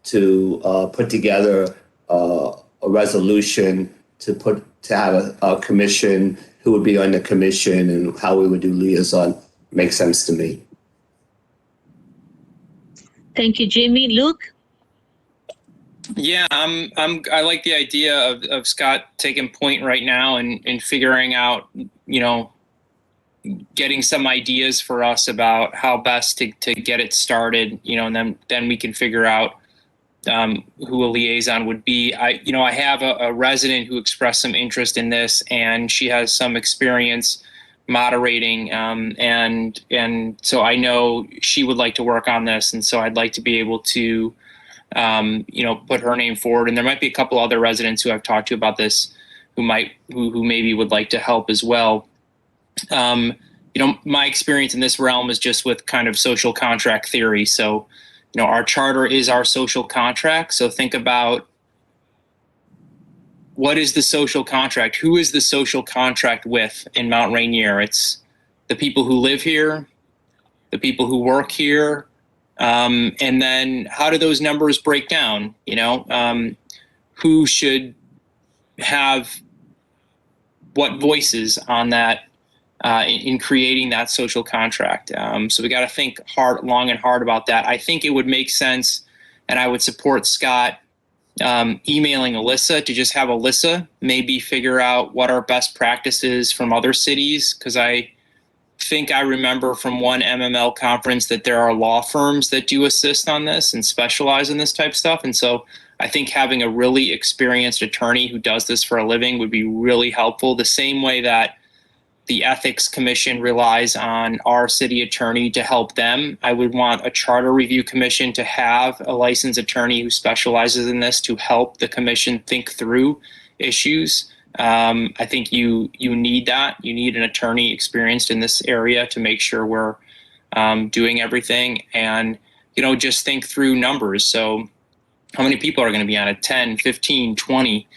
to put together a resolution to have a commission, who would be on the commission and how we would do liaison. Makes sense to me. Thank you, Jimmy. Luke? Yeah, I like the idea of Scott taking point right now and figuring out, getting some ideas for us about how best to get it started, and then we can figure out who a liaison would be. I have a resident who expressed some interest in this, and she has some experience moderating, and so I know she would like to work on this, and so I'd like to be able to put her name forward. And there might be a couple other residents who I've talked to about this who maybe would like to help as well. my experience in this realm is just with kind of social contract theory. So, our charter is our social contract. So think about, what is the social contract? Who is the social contract with in Mount Rainier? It's the people who live here, the people who work here, and then how do those numbers break down? Who should have what voices on that in creating that social contract? So we got to think long and hard about that. I think it would make sense, and I would support Scott emailing Alyssa to just have Alyssa maybe figure out what our best practices from other cities, because I think I remember from one MML conference that there are law firms that do assist on this and specialize in this type of stuff. And so I think having a really experienced attorney who does this for a living would be really helpful, the same way that the Ethics Commission relies on our city attorney to help them. I would want a Charter Review Commission to have a licensed attorney who specializes in this to help the commission think through issues. I think you need that. You need an attorney experienced in this area to make sure we're doing everything, and just think through numbers. So how many people are going to be on it? 10, 15, 20?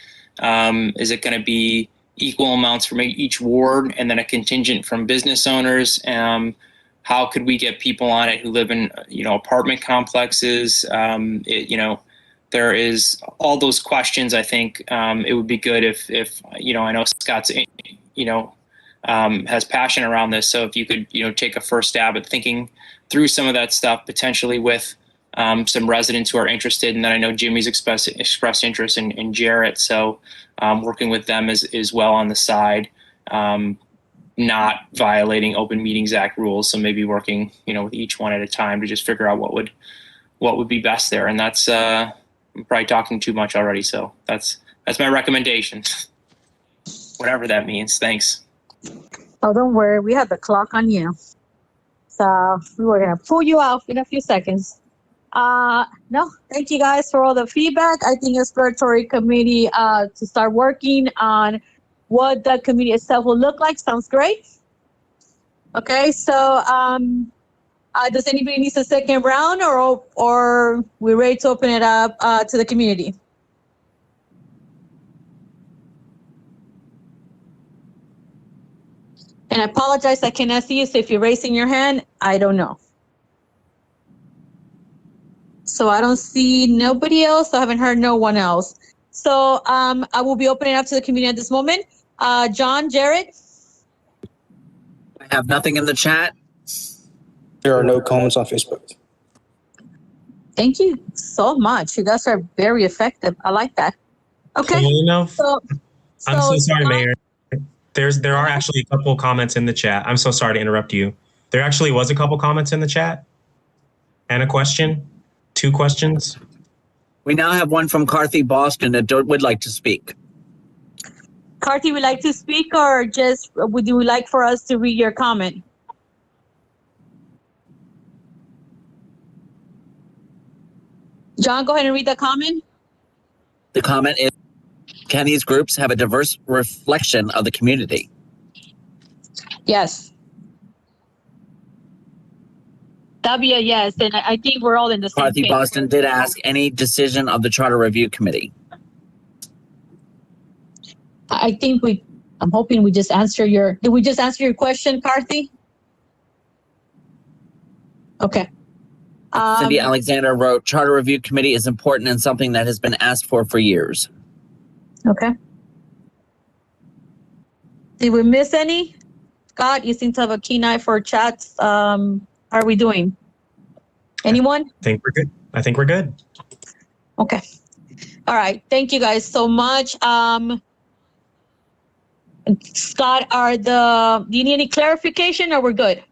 Is it going to be equal amounts from each ward and then a contingent from business owners? How could we get people on it who live in apartment complexes? There is all those questions. I think it would be good if I know Scott's has passion around this, so if you could take a first stab at thinking through some of that stuff, potentially with some residents who are interested. And then I know Jimmy's expressed interest in Jarrett, so working with them as well on the side, not violating Open Meetings Act rules. So maybe working with each one at a time to just figure out what would be best there. And that's I'm probably talking too much already, so that's my recommendation. Whatever that means. Thanks. Oh, don't worry. We have the clock on you. So we were going to pull you out in a few seconds. No, thank you guys for all the feedback. I think exploratory committee to start working on what the committee itself will look like sounds great. Okay, so does anybody need a second round, or we're ready to open it up to the community? And I apologize, I cannot see you, so if you're raising your hand, I don't know. So I don't see nobody else. I haven't heard no one else. So I will be opening up to the community at this moment. John, Jared? I have nothing in the chat. There are no comments on Facebook. Thank you so much. You guys are very effective. I like that. Okay. I'm so sorry, Mayor. There are actually a couple comments in the chat. I'm so sorry to interrupt you. There actually was a couple comments in the chat and a question. 2 questions. We now have one from Carthy Boston that would like to speak. Carthy would like to speak, or just would you like for us to read your comment? John, go ahead and read the comment. The comment is, can these groups have a diverse reflection of the community? Yes. W, yes, and I think we're all in the same Carthy page. Boston did ask, any decision of the Charter Review Committee? I think I'm hoping we just answer did we just answer your question, Carthy? Okay. Cindy Alexander wrote, Charter Review Committee is important and something that has been asked for years. Okay. Did we miss any? Scott, you seem to have a keen eye for chats. How are we doing? Anyone? I think we're good. I think we're good. Okay. All right. Thank you guys so much. Scott, do you need any clarification, or we're good?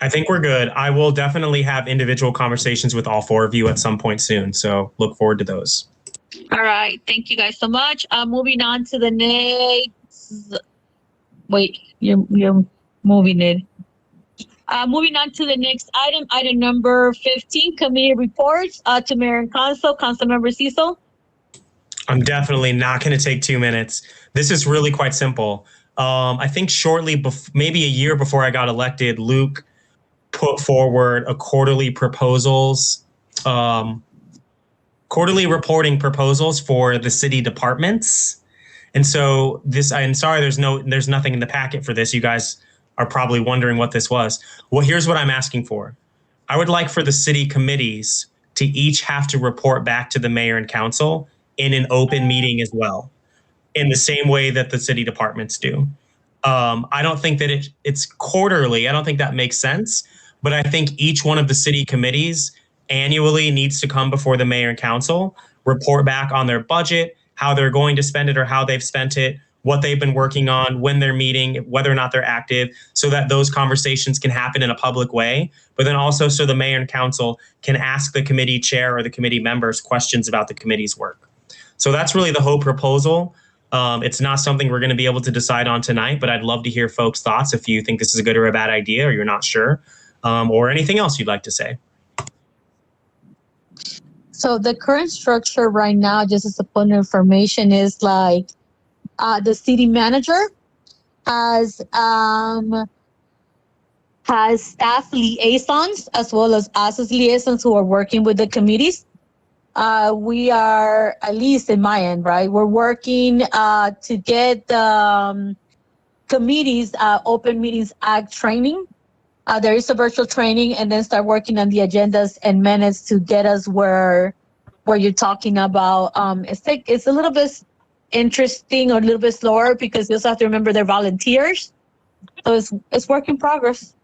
I think we're good. I will definitely have individual conversations with all 4 of you at some point soon. So look forward to those. All right. Thank you guys so much. Moving on to the next. Wait, you're moving it. Moving on to the next item number 15, committee reports to Mayor and Council. Councilmember Cecil. I'm definitely not going to take 2 minutes. This is really quite simple. I think shortly, maybe a year before I got elected, Luke put forward a quarterly reporting proposals for the city departments. And so I'm sorry, there's nothing in the packet for this. You guys are probably wondering what this was. Well, here's what I'm asking for. I would like for the city committees to each have to report back to the mayor and council in an open meeting as well, in the same way that the city departments do. I don't think that it's quarterly. I don't think that makes sense. But I think each one of the city committees annually needs to come before the mayor and council, report back on their budget, how they're going to spend it or how they've spent it, what they've been working on, when they're meeting, whether or not they're active, so that those conversations can happen in a public way. But then also so the mayor and council can ask the committee chair or the committee members questions about the committee's work. So that's really the whole proposal. It's not something we're going to be able to decide on tonight, but I'd love to hear folks' thoughts if you think this is a good or a bad idea or you're not sure, or anything else you'd like to say. So the current structure right now, just as a point of information, is like the city manager has staff liaisons as well as us as liaisons who are working with the committees. We are, at least in my end, right? We're working to get the committees Open Meetings Act training. There is a virtual training, and then start working on the agendas and minutes to get us where you're talking about. It's a little bit interesting or a little bit slower because you also have to remember they're volunteers. So it's work in progress.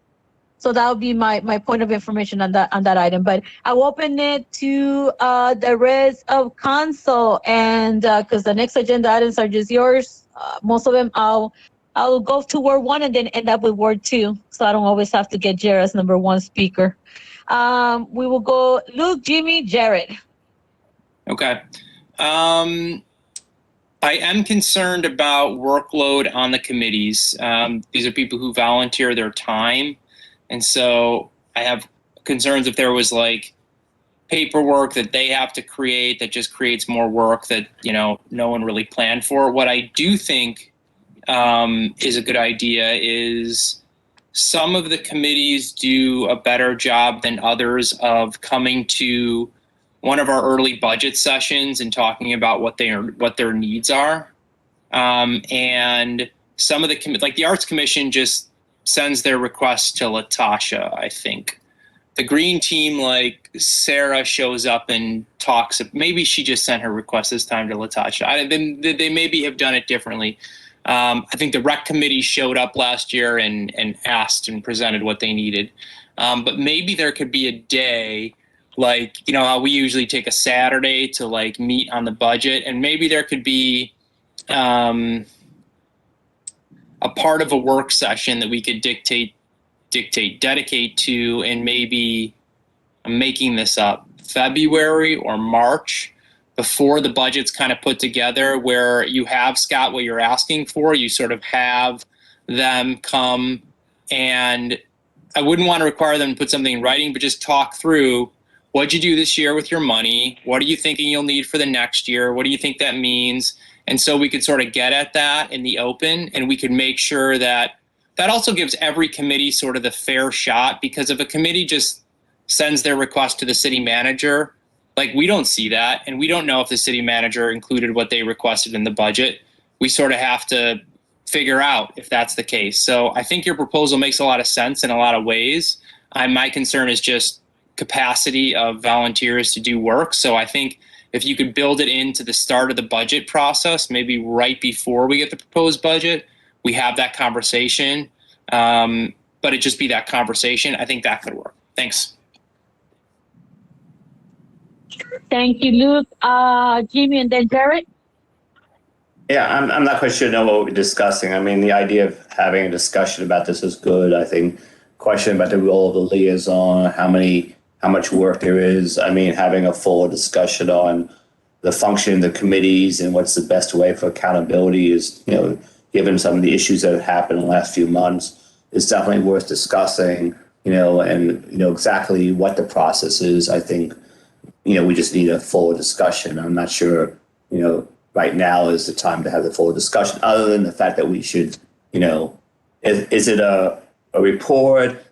So that would be my point of information on that item. But I will open it to the rest of council, and because the next agenda items are just yours, most of them I'll go to Ward 1 and then end up with Ward 2, so I don't always have to get Jared as number 1 speaker. We will go Luke, Jimmy, Jared. Okay. I am concerned about workload on the committees. These are people who volunteer their time. And so I have concerns if there was like paperwork that they have to create that just creates more work that, no one really planned for. What I do think is a good idea is some of the committees do a better job than others of coming to one of our early budget sessions and talking about what their needs are. And some of the like the Arts Commission just sends their requests to Latasha, I think. The Green Team, like Sarah shows up and talks. Maybe she just sent her request this time to Latasha. They maybe have done it differently. I think the Rec Committee showed up last year and asked and presented what they needed. But maybe there could be a day, like, how we usually take a Saturday to like meet on the budget, and maybe there could be a part of a work session that we could dedicate to, and maybe, I'm making this up, February or March, before the budget's kind of put together, where you have, Scott, what you're asking for, you sort of have them come, and I wouldn't want to require them to put something in writing, but just talk through, what'd you do this year with your money? What are you thinking you'll need for the next year? What do you think that means? And so we could sort of get at that in the open, and we could make sure that also gives every committee sort of the fair shot, because if a committee just sends their request to the city manager, like, we don't see that, and we don't know if the city manager included what they requested in the budget. We sort of have to figure out if that's the case. So I think your proposal makes a lot of sense in a lot of ways. My concern is just capacity of volunteers to do work. So I think if you could build it into the start of the budget process, maybe right before we get the proposed budget, we have that conversation, but it just be that conversation. I think that could work. Thanks. Thank you, Luke. Jimmy, and then Jared. Yeah, I'm not quite sure know what we're discussing. I mean, the idea of having a discussion about this is good. I think question about the role of the liaison, how much work there is. I mean, having a full discussion on the function of the committees and what's the best way for accountability is, given some of the issues that have happened in the last few months, is definitely worth discussing, and exactly what the process is. I think, we just need a full discussion. I'm not sure, right now is the time to have the full discussion, other than the fact that we should, Is it a report?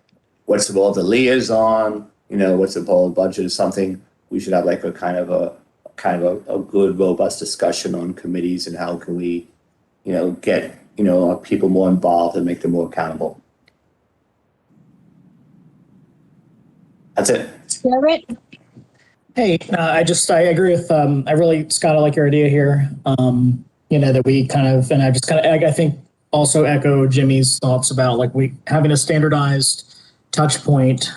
What's the role of the liaison? What's the role of budget? Is something we should have like a kind of a good, robust discussion on committees and how can we, get, people more involved and make them more accountable. That's it. Garrett? Hey, I agree with, Scott, I like your idea here. That we kind of, and I think also echo Jimmy's thoughts about like having a standardized touch point,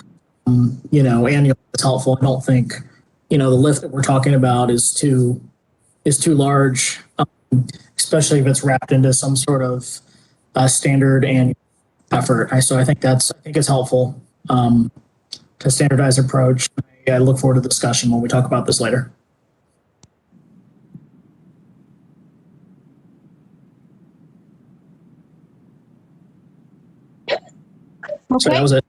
annual is helpful. I don't think, the lift that we're talking about is too large, especially if it's wrapped into some sort of standard annual effort. So I think it's helpful to standardize approach. I look forward to the discussion when we talk about this later. Okay. So that was it.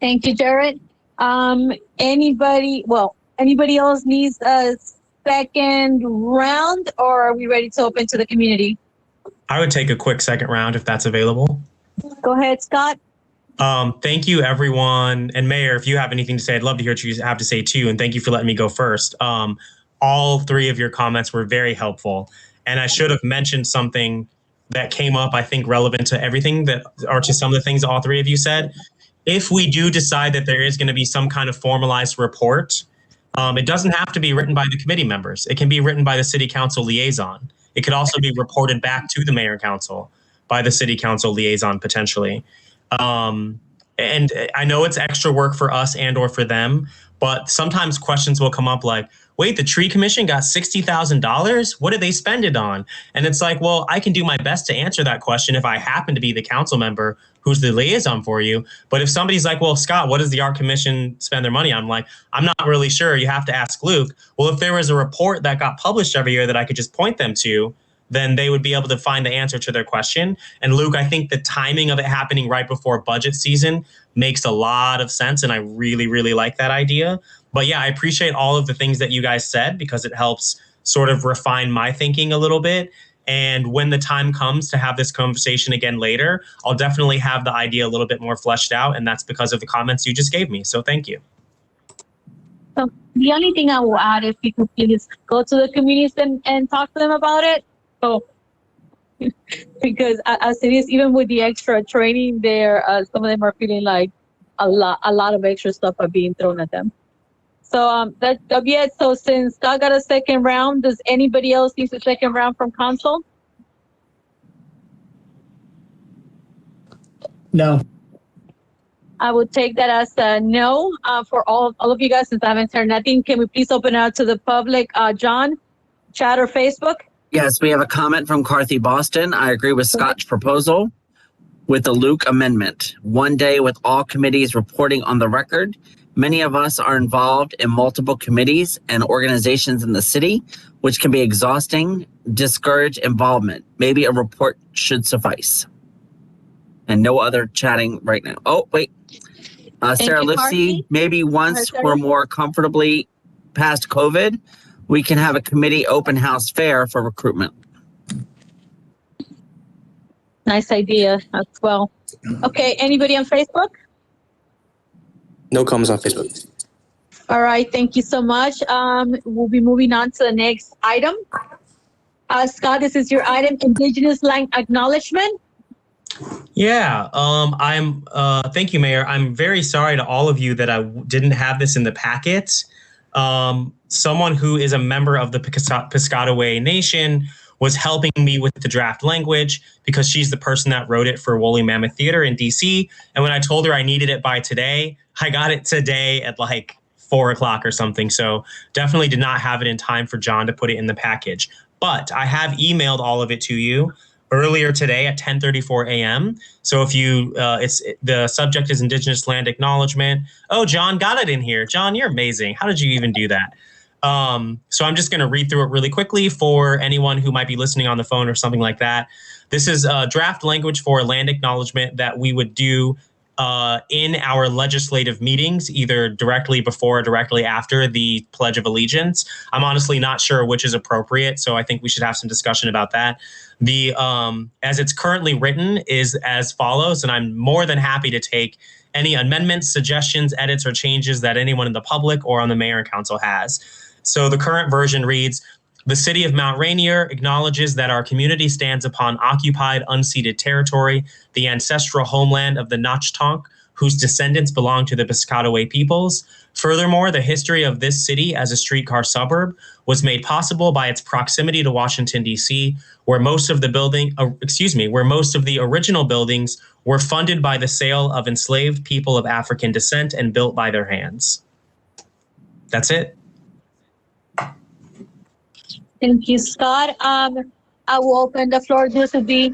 Thank you, Jared. Anybody else needs a second round, or are we ready to open to the community? I would take a quick second round if that's available. Go ahead, Scott. Thank you, everyone. And Mayor, if you have anything to say, I'd love to hear what you have to say too. And thank you for letting me go first. All three of your comments were very helpful. And I should have mentioned something that came up, I think, relevant to everything or to some of the things all three of you said. If we do decide that there is going to be some kind of formalized report, it doesn't have to be written by the committee members. It can be written by the city council liaison. It could also be reported back to the mayor council by the city council liaison potentially. And I know it's extra work for us and or for them, but sometimes questions will come up like, wait, the tree commission got $60,000? What did they spend it on? And it's like, well, I can do my best to answer that question if I happen to be the council member who's the liaison for you. But if somebody's like, well, Scott, what does the art commission spend their money on? I'm like, I'm not really sure. You have to ask Luke. Well, if there was a report that got published every year that I could just point them to, then they would be able to find the answer to their question. And Luke, I think the timing of it happening right before budget season makes a lot of sense. And I really, really like that idea. But yeah, I appreciate all of the things that you guys said because it helps sort of refine my thinking a little bit. And when the time comes to have this conversation again later, I'll definitely have the idea a little bit more fleshed out. And that's because of the comments you just gave me. So thank you. So the only thing I will add, if you could please go to the communities and talk to them about it. So, because as it is, even with the extra training there, some of them are feeling like a lot of extra stuff are being thrown at them. So that'll be it. So since Scott got a second round, does anybody else need a second round from council? No. I would take that as a no for all of you guys. Since I haven't heard nothing, can we please open it out to the public? John, chat or Facebook? Yes, we have a comment from Carthy Boston. I agree with Scott's proposal with the Luke amendment. 1 day with all committees reporting on the record. Many of us are involved in multiple committees and organizations in the city, which can be exhausting, discourage involvement. Maybe a report should suffice. And no other chatting right now. Oh, wait. Sarah Lipsy, maybe once we're more comfortably past COVID, we can have a committee open house fair for recruitment. Nice idea as well. Okay, anybody on Facebook? No comments on Facebook. All right, thank you so much. We'll be moving on to the next item. Scott, this is your item, Indigenous Land Acknowledgement. Yeah, thank you, Mayor. I'm very sorry to all of you that I didn't have this in the packet. Someone who is a member of the Piscataway Nation was helping me with the draft language because she's the person that wrote it for Woolly Mammoth Theater in DC. And when I told her I needed it by today, I got it today at like 4 o'clock or something. So definitely did not have it in time for John to put it in the package. But I have emailed all of it to you earlier today at 10:34 a.m. So if you, the subject is Indigenous Land Acknowledgement. Oh, John got it in here. John, you're amazing. How did you even do that? So I'm just going to read through it really quickly for anyone who might be listening on the phone or something like that. This is draft language for land acknowledgement that we would do in our legislative meetings, either directly before or directly after the Pledge of Allegiance. I'm honestly not sure which is appropriate, so I think we should have some discussion about that. The as it's currently written is as follows, and I'm more than happy to take any amendments, suggestions, edits, or changes that anyone in the public or on the mayor and council has. So the current version reads, the city of Mount Rainier acknowledges that our community stands upon occupied, unceded territory, the ancestral homeland of the Notchtonk, whose descendants belong to the Piscataway peoples. Furthermore, the history of this city as a streetcar suburb was made possible by its proximity to Washington, D.C., where most of the original buildings were funded by the sale of enslaved people of African descent and built by their hands. That's it. Thank you, Scott. I will open the floor. This will be,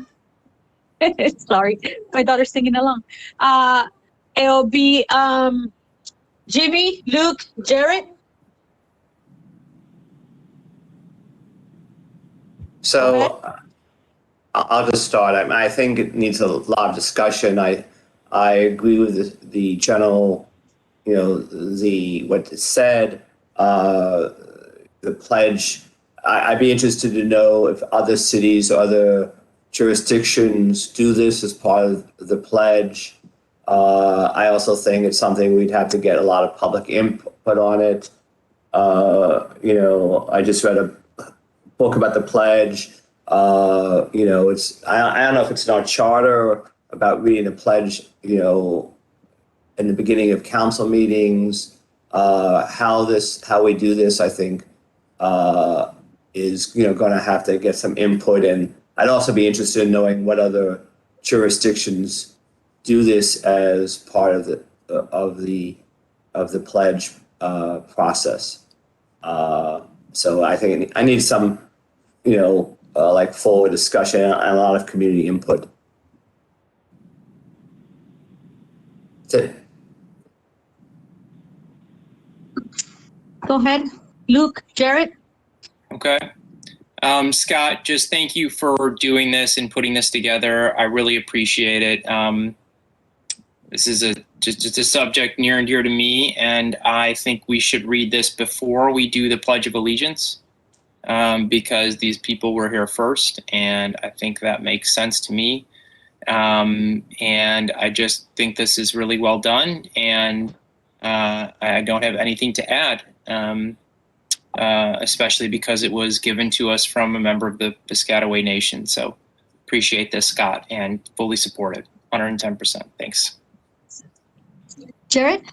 sorry, my daughter's singing along. It'll be Jimmy, Luke, Jared. So I'll just start. I think it needs a lot of discussion. I agree with the general, what is said, the pledge. I'd be interested to know if other cities or other jurisdictions do this as part of the pledge. I also think it's something we'd have to get a lot of public input on it. I just read a book about the pledge. It's I don't know if it's in our charter about reading the pledge, in the beginning of council meetings. How we do this, I think, is going to have to get some input, and I'd also be interested in knowing what other jurisdictions do this as part of the pledge process. So I think I need some, forward discussion and a lot of community input. That's it. Go ahead, Luke, Jared. Okay. Scott, just thank you for doing this and putting this together. I really appreciate it. This is just a subject near and dear to me, and I think we should read this before we do the Pledge of Allegiance, because these people were here first, and I think that makes sense to me. And I just think this is really well done, and I don't have anything to add. Especially because it was given to us from a member of the Piscataway Nation. So appreciate this, Scott, and fully support it. 110%. Thanks. Jared?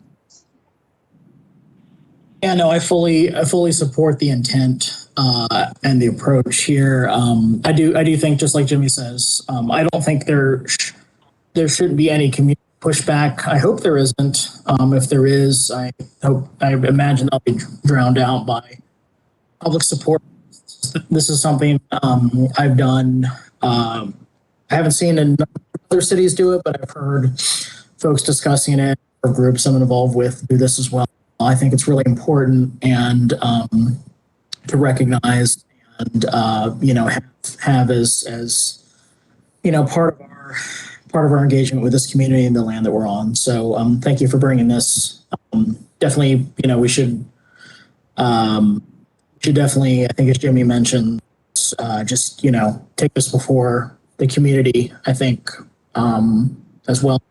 Yeah, no, I fully support the intent and the approach here. I do think, just like Jimmy says, I don't think there shouldn't be any community pushback. I hope there isn't. If there is, I imagine I'll be drowned out by public support. This is something I've done. I haven't seen in other cities do it, but I've heard folks discussing it, or groups I'm involved with do this as well. I think it's really important and to recognize and have as part of our engagement with this community and the land that we're on. So thank you for bringing this. Definitely, we should definitely, I think as Jimmy mentioned, just, take this before the community, I think, as well.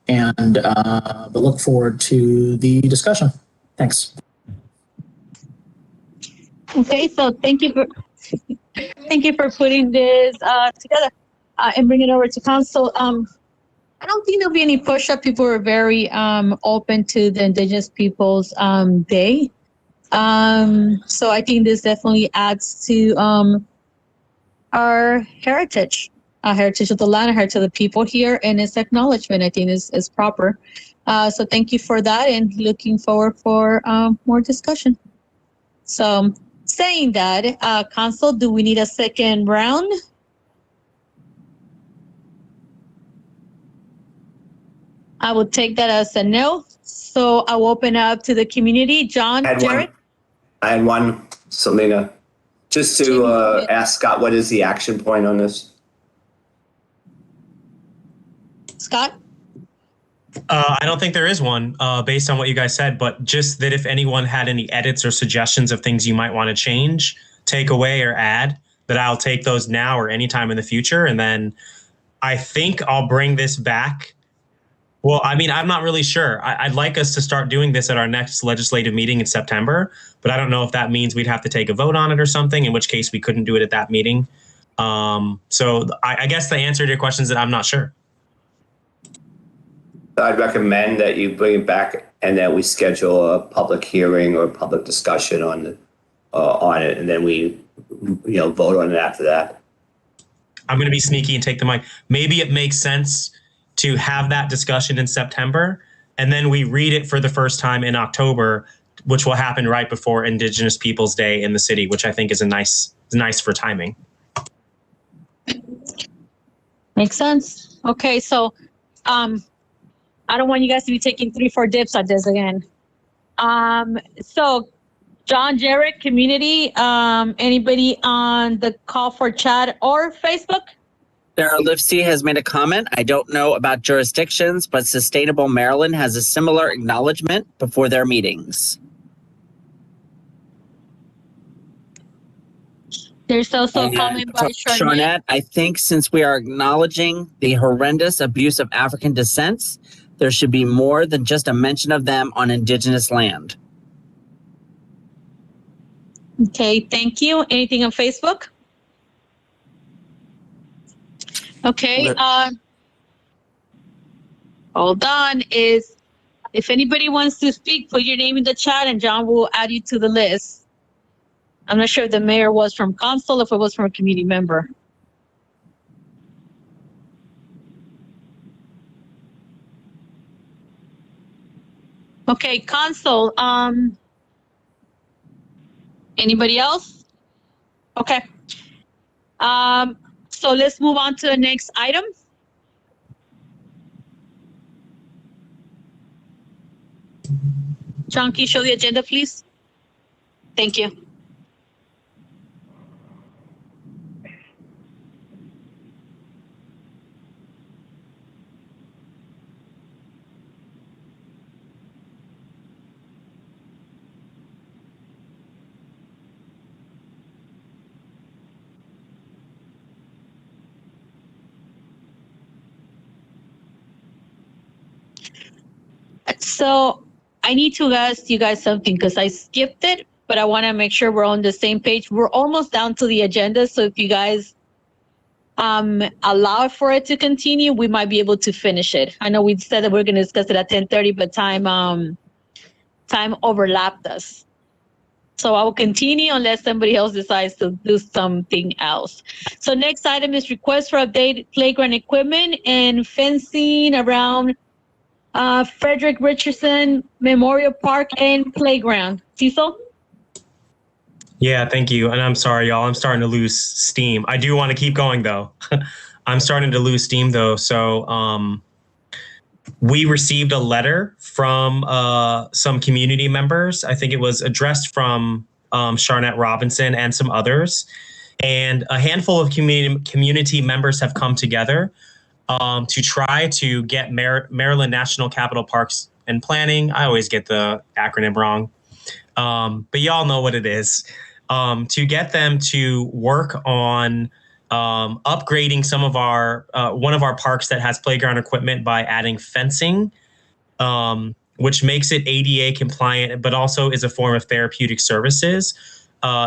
And but look forward to the discussion. Thanks. Okay, so thank you for putting this together and bringing it over to council. I don't think there'll be any push-up. People are very open to the Indigenous Peoples Day. So I think this definitely adds to our heritage of the land, heritage of the people here, and its acknowledgement, I think, is proper. So thank you for that, and looking forward for more discussion. So saying that, council, do we need a second round? I will take that as a no. So I will open up to the community. John, Jared? I had one, Selena, just to ask Scott, what is the action point on this? Scott? I don't think there is one based on what you guys said, but just that if anyone had any edits or suggestions of things you might want to change, take away, or add, that I'll take those now or anytime in the future. And then I think I'll bring this back. Well, I mean, I'm not really sure. I'd like us to start doing this at our next legislative meeting in September, but I don't know if that means we'd have to take a vote on it or something, in which case we couldn't do it at that meeting. So I guess the answer to your question is that I'm not sure. I'd recommend that you bring it back and that we schedule a public hearing or public discussion on it, and then we, vote on it after that. I'm going to be sneaky and take the mic. Maybe it makes sense to have that discussion in September, and then we read it for the first time in October, which will happen right before Indigenous Peoples Day in the city, which I think is nice for timing. Makes sense. Okay, so I don't want you guys to be taking 3-4 dips at this again. So John Jarrett, community, anybody on the call for chat or Facebook? Sarah Lipsey has made a comment. I don't know about jurisdictions, but Sustainable Maryland has a similar acknowledgement before their meetings. There's also a comment by Charnette, I think since we are acknowledging the horrendous abuse of African descent, there should be more than just a mention of them on Indigenous land. Okay, thank you. Anything on Facebook? Okay, hold on. If anybody wants to speak, put your name in the chat and John will add you to the list. I'm not sure if the mayor was from council, if it was from a community member. Okay, council, anybody else? Okay. So let's move on to the next item. John, can you show the agenda, please? Thank you. So I need to ask you guys something because I skipped it, but I want to make sure we're on the same page. We're almost down to the agenda. So if you guys allow for it to continue, we might be able to finish it. I know we said that we're going to discuss it at 10:30, but time overlapped us. So I will continue unless somebody else decides to do something else. So next item is request for updated playground equipment and fencing around Frederick Richardson Memorial Park and Playground. Cecil? Yeah, thank you. And I'm sorry, y'all. I'm starting to lose steam. I do want to keep going, though. I'm starting to lose steam, though. So we received a letter from some community members. I think it was addressed from Charnette Robinson and some others. And a handful of community members have come together to try to get Maryland National Capital Parks and Planning. I always get the acronym wrong, but y'all know what it is. To get them to work on upgrading some of our one of our parks that has playground equipment by adding fencing, which makes it ADA compliant, but also is a form of therapeutic services,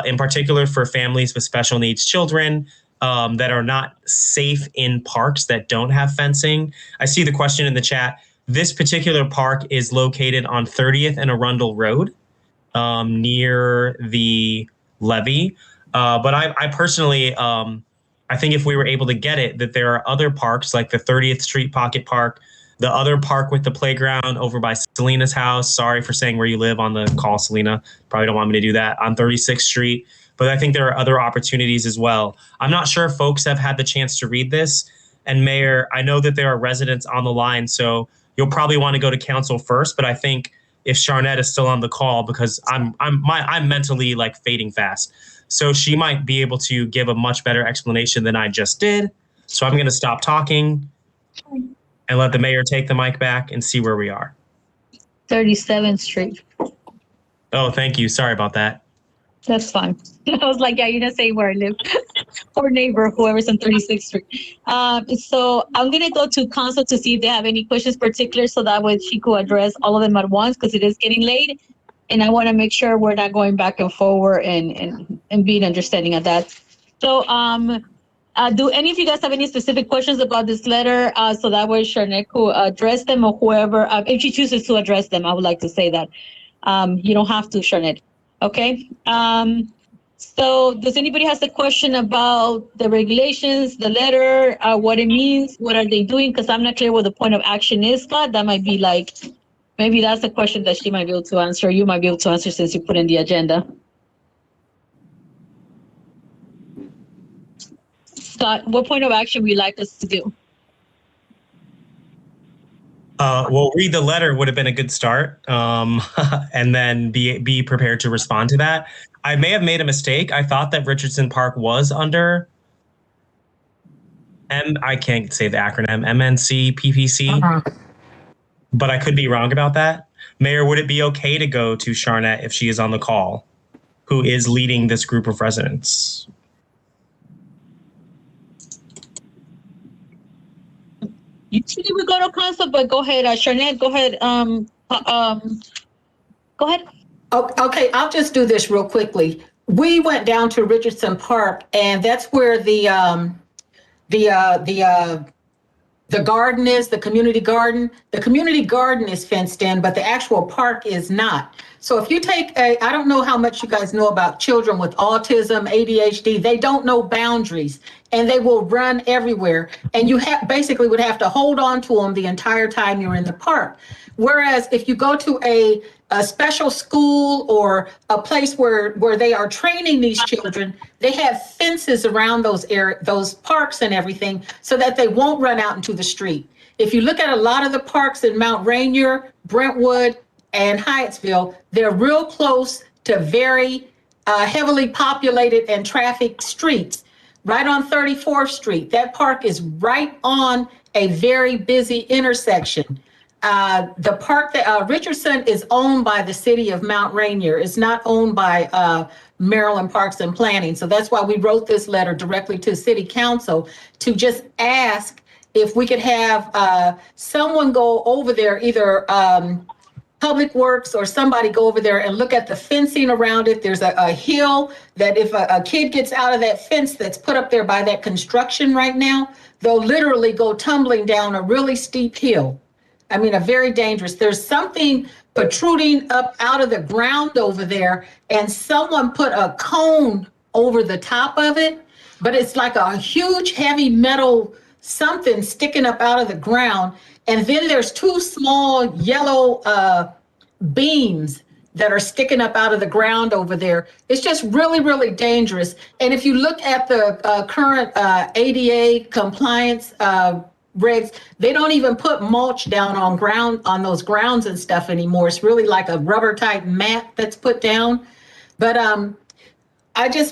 in particular for families with special needs children that are not safe in parks that don't have fencing. I see the question in the chat. This particular park is located on 30th and Arundel Road, near the levee. But I personally, I think if we were able to get it, that there are other parks like the 30th Street Pocket Park, the other park with the playground over by Selena's house. Sorry for saying where you live on the call, Selena. Probably don't want me to do that. On 36th Street. But I think there are other opportunities as well. I'm not sure if folks have had the chance to read this. And Mayor, I know that there are residents on the line, so you'll probably want to go to council first. But I think if Charnette is still on the call, because I'm mentally like fading fast, so she might be able to give a much better explanation than I just did. So I'm going to stop talking. and let the mayor take the mic back and see where we are. 37th Street. Oh, thank you. Sorry about that. That's fine. I was like, yeah, you didn't say where I live. Or neighbor, whoever's on 36th Street. So I'm going to go to council to see if they have any questions particular, so that way she could address all of them at once, because it is getting late. And I want to make sure we're not going back and forward and being understanding of that. So do any of you guys have any specific questions about this letter? So that way Sharnet could address them, or whoever, if she chooses to address them, I would like to say that. You don't have to, Sharnet. Okay. So does anybody has a question about the regulations, the letter, what it means, what are they doing? Because I'm not clear what the point of action is, Scott. That might be like, maybe that's a question that she might be able to answer. You might be able to answer since you put in the agenda. Scott, what point of action would you like us to do? Well, read the letter would have been a good start, and then be prepared to respond to that. I may have made a mistake. I thought that Richardson Park was under I can't say the acronym, MNC, PPC, but I could be wrong about that. Mayor, would it be okay to go to Sharnet if she is on the call, who is leading this group of residents? Usually we go to council, but go ahead, Sharnet, go ahead. Go ahead. Okay, I'll just do this real quickly. We went down to Richardson Park, and that's where the garden is, the community garden. The community garden is fenced in, but the actual park is not. So if you take I don't know how much you guys know about children with autism, ADHD, they don't know boundaries, and they will run everywhere. And you basically would have to hold on to them the entire time you're in the park. Whereas if you go to a special school or a place where they are training these children, they have fences around those parks and everything, so that they won't run out into the street. If you look at a lot of the parks in Mount Rainier, Brentwood, and Hyattsville, they're real close to very heavily populated and trafficked streets. Right on 34th Street, that park is right on a very busy intersection. The park that Richardson is owned by the city of Mount Rainier. It's not owned by Maryland Parks and Planning. So that's why we wrote this letter directly to City Council to just ask if we could have someone go over there, either Public Works or somebody go over there and look at the fencing around it. There's a hill that if a kid gets out of that fence that's put up there by that construction right now, they'll literally go tumbling down a really steep hill. I mean, a very dangerous. There's something protruding up out of the ground over there, and someone put a cone over the top of it, but it's like a huge heavy metal something sticking up out of the ground. And then there's two small yellow beams that are sticking up out of the ground over there. It's just really, really dangerous. And if you look at the current ADA compliance regs, they don't even put mulch down on those grounds and stuff anymore. It's really like a rubber type mat that's put down. But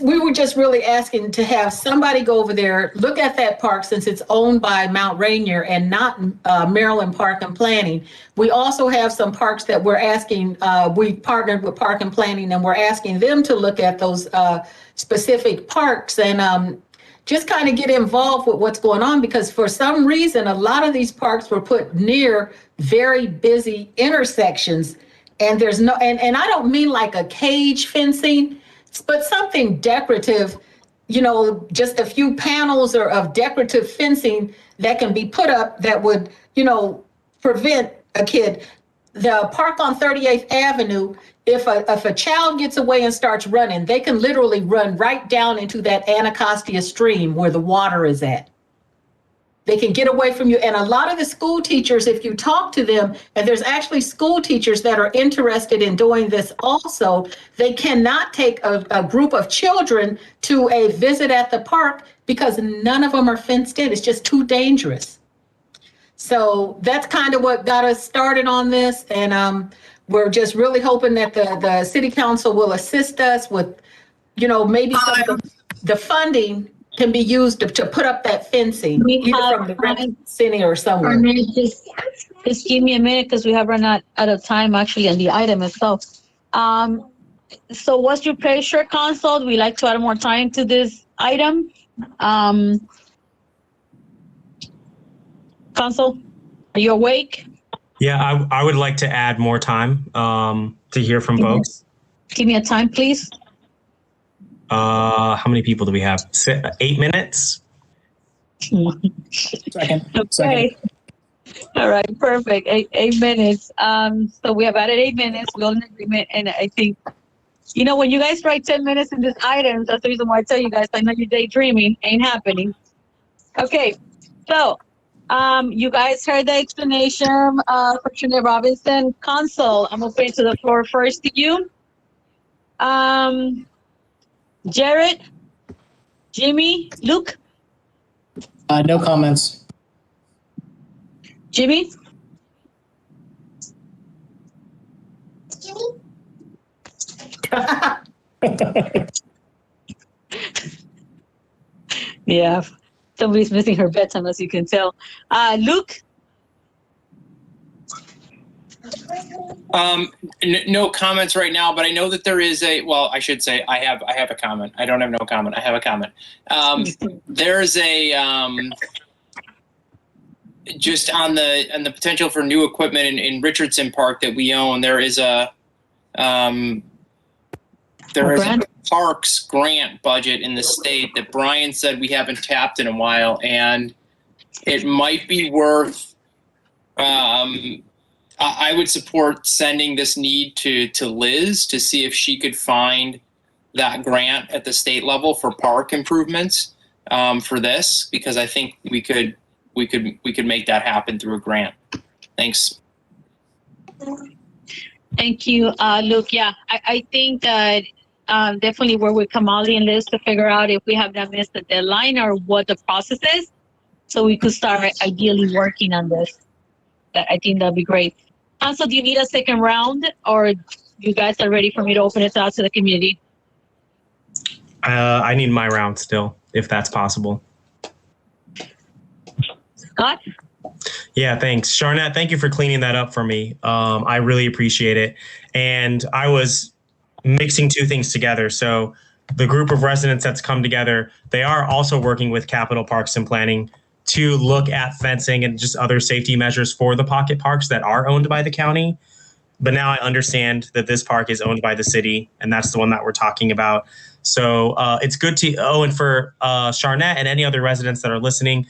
we were just really asking to have somebody go over there, look at that park, since it's owned by Mount Rainier and not Maryland Park and Planning. We also have some parks that we're asking, we partnered with Park and Planning, and we're asking them to look at those specific parks and just kind of get involved with what's going on, because for some reason, a lot of these parks were put near very busy intersections, and there's no, and I don't mean like a cage fencing, but something decorative, just a few panels or of decorative fencing that can be put up that would, prevent a kid. The park on 38th Avenue, if a child gets away and starts running, they can literally run right down into that Anacostia stream where the water is at. They can get away from you. And a lot of the school teachers, if you talk to them, and there's actually school teachers that are interested in doing this also, they cannot take a group of children to a visit at the park because none of them are fenced in. It's just too dangerous. So that's kind of what got us started on this. And we're just really hoping that the city council will assist us with, maybe some of the funding can be used to put up that fencing, We either have from the time. rec center or somewhere. Just give me a minute because we have run out of time actually on the item itself. So what's your pleasure, Council? We like to add more time to this item. Council, are you awake? Yeah, I would like to add more time to hear from folks. Give me a time, please. How many people do we have? 8 minutes? Second. Okay. All right, perfect. Eight minutes. So we have added 8 minutes. We're all in agreement. And I think, you know, when you guys write 10 minutes in this item, that's the reason why I tell you guys, I know you're daydreaming, ain't happening. Okay, so you guys heard the explanation for Trinidad Robinson. Council, I'm opening to the floor first to you. Jared, Jimmy, Luke? No comments. Jimmy? Yeah, somebody's missing her bedtime, as you can tell. Luke? No comments right now, but I know that there is I should say I have a comment. I don't have no comment. I have a comment. There's just on the potential for new equipment in Richardson Park that we own. There is a parks grant budget in the state that Brian said we haven't tapped in a while, and it might be worth. I would support sending this need to Liz to see if she could find that grant at the state level for park improvements for this, because I think we could make that happen through a grant. Thanks. Thank you, Luke. Yeah, I think that definitely work with Kamali and Liz to figure out if we have not missed the deadline or what the process is, so we could start ideally working on this. I think that'd be great. Also, do you need a second round, or you guys are ready for me to open it out to the community? I need my round still, if that's possible. Scott? Yeah, thanks. Sharnette, thank you for cleaning that up for me. I really appreciate it. And I was mixing two things together. So the group of residents that's come together, they are also working with Capital Parks and Planning to look at fencing and just other safety measures for the pocket parks that are owned by the county. But now I understand that this park is owned by the city, and that's the one that we're talking about. So it's good to, and for Sharnette and any other residents that are listening,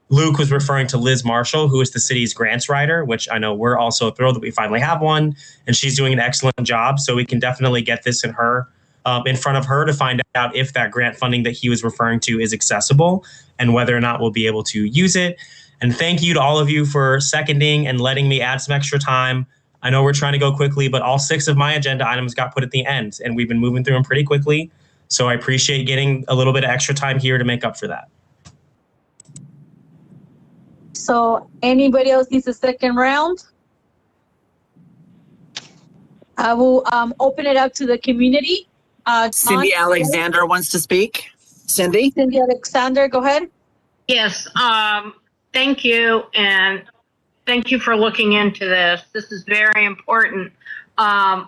Luke was referring to Liz Marshall, who is the city's grants writer, which I know we're also thrilled that we finally have one, and she's doing an excellent job. So we can definitely get this in front of her to find out if that grant funding that he was referring to is accessible and whether or not we'll be able to use it. And thank you to all of you for seconding and letting me add some extra time. I know we're trying to go quickly, but all 6 of my agenda items got put at the end, and we've been moving through them pretty quickly. So I appreciate getting a little bit of extra time here to make up for that. So anybody else needs a second round? I will open it up to the community. Cindy Alexander wants to speak. Cindy? Cindy Alexander, go ahead. Yes, thank you, and thank you for looking into this. This is very important. The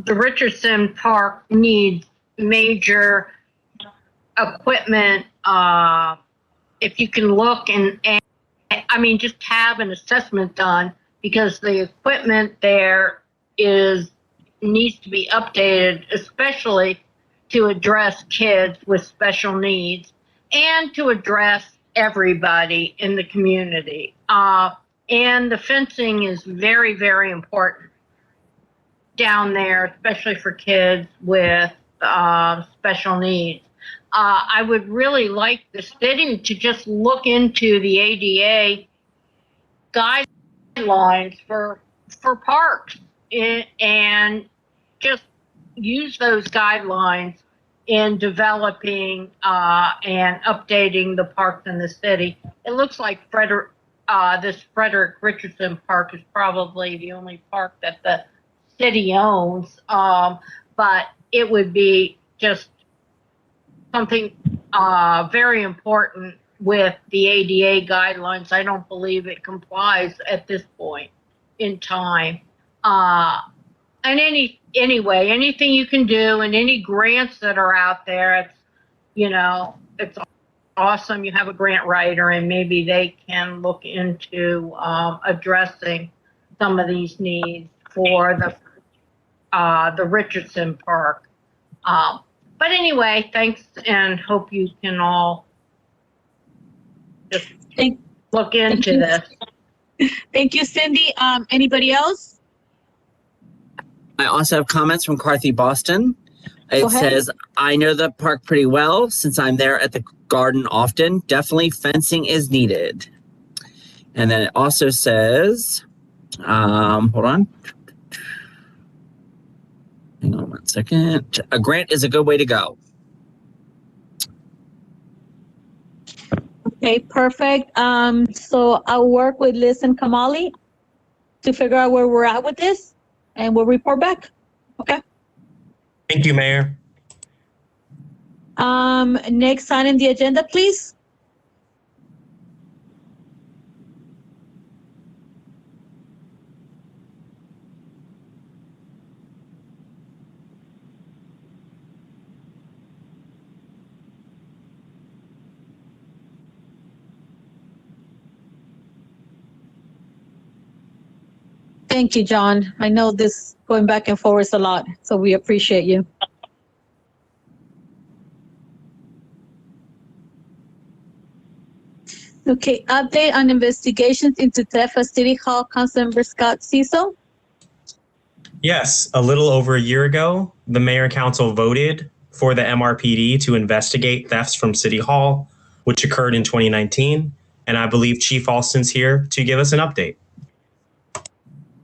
Richardson Park needs major equipment. If you can look and I mean, just have an assessment done, because the equipment there needs to be updated, especially to address kids with special needs and to address everybody in the community. And the fencing is very, very important down there, especially for kids with special needs. I would really like the city to just look into the ADA guidelines for parks and just use those guidelines in developing and updating the parks in the city. It looks like this Frederick Richardson Park is probably the only park that the city owns, but it would be just something very important with the ADA guidelines. I don't believe it complies at this point in time. And anyway, anything you can do and any grants that are out there, it's, you know, it's awesome. You have a grant writer and maybe they can look into addressing some of these needs for the Richardson Park. But anyway, thanks, and hope you can all just look into this. Thank you, Cindy. Anybody else? I also have comments from Carthy Boston. Go It ahead. says, I know the park pretty well since I'm there at the garden often. Definitely fencing is needed. And then it also says, hold on. Hang on one second. A grant is a good way to go. Okay, perfect. So I'll work with Liz and Kamali to figure out where we're at with this, and we'll report back. Okay. Thank you, Mayor. Next item on the agenda, please. Thank you, John. I know this going back and forth is a lot, so we appreciate you. Okay, update on investigations into theft at City Hall, Councilmember Scott Cecil. Yes, a little over a year ago, the Mayor and Council voted for the MRPD to investigate thefts from City Hall, which occurred in 2019. And I believe Chief Alston's here to give us an update.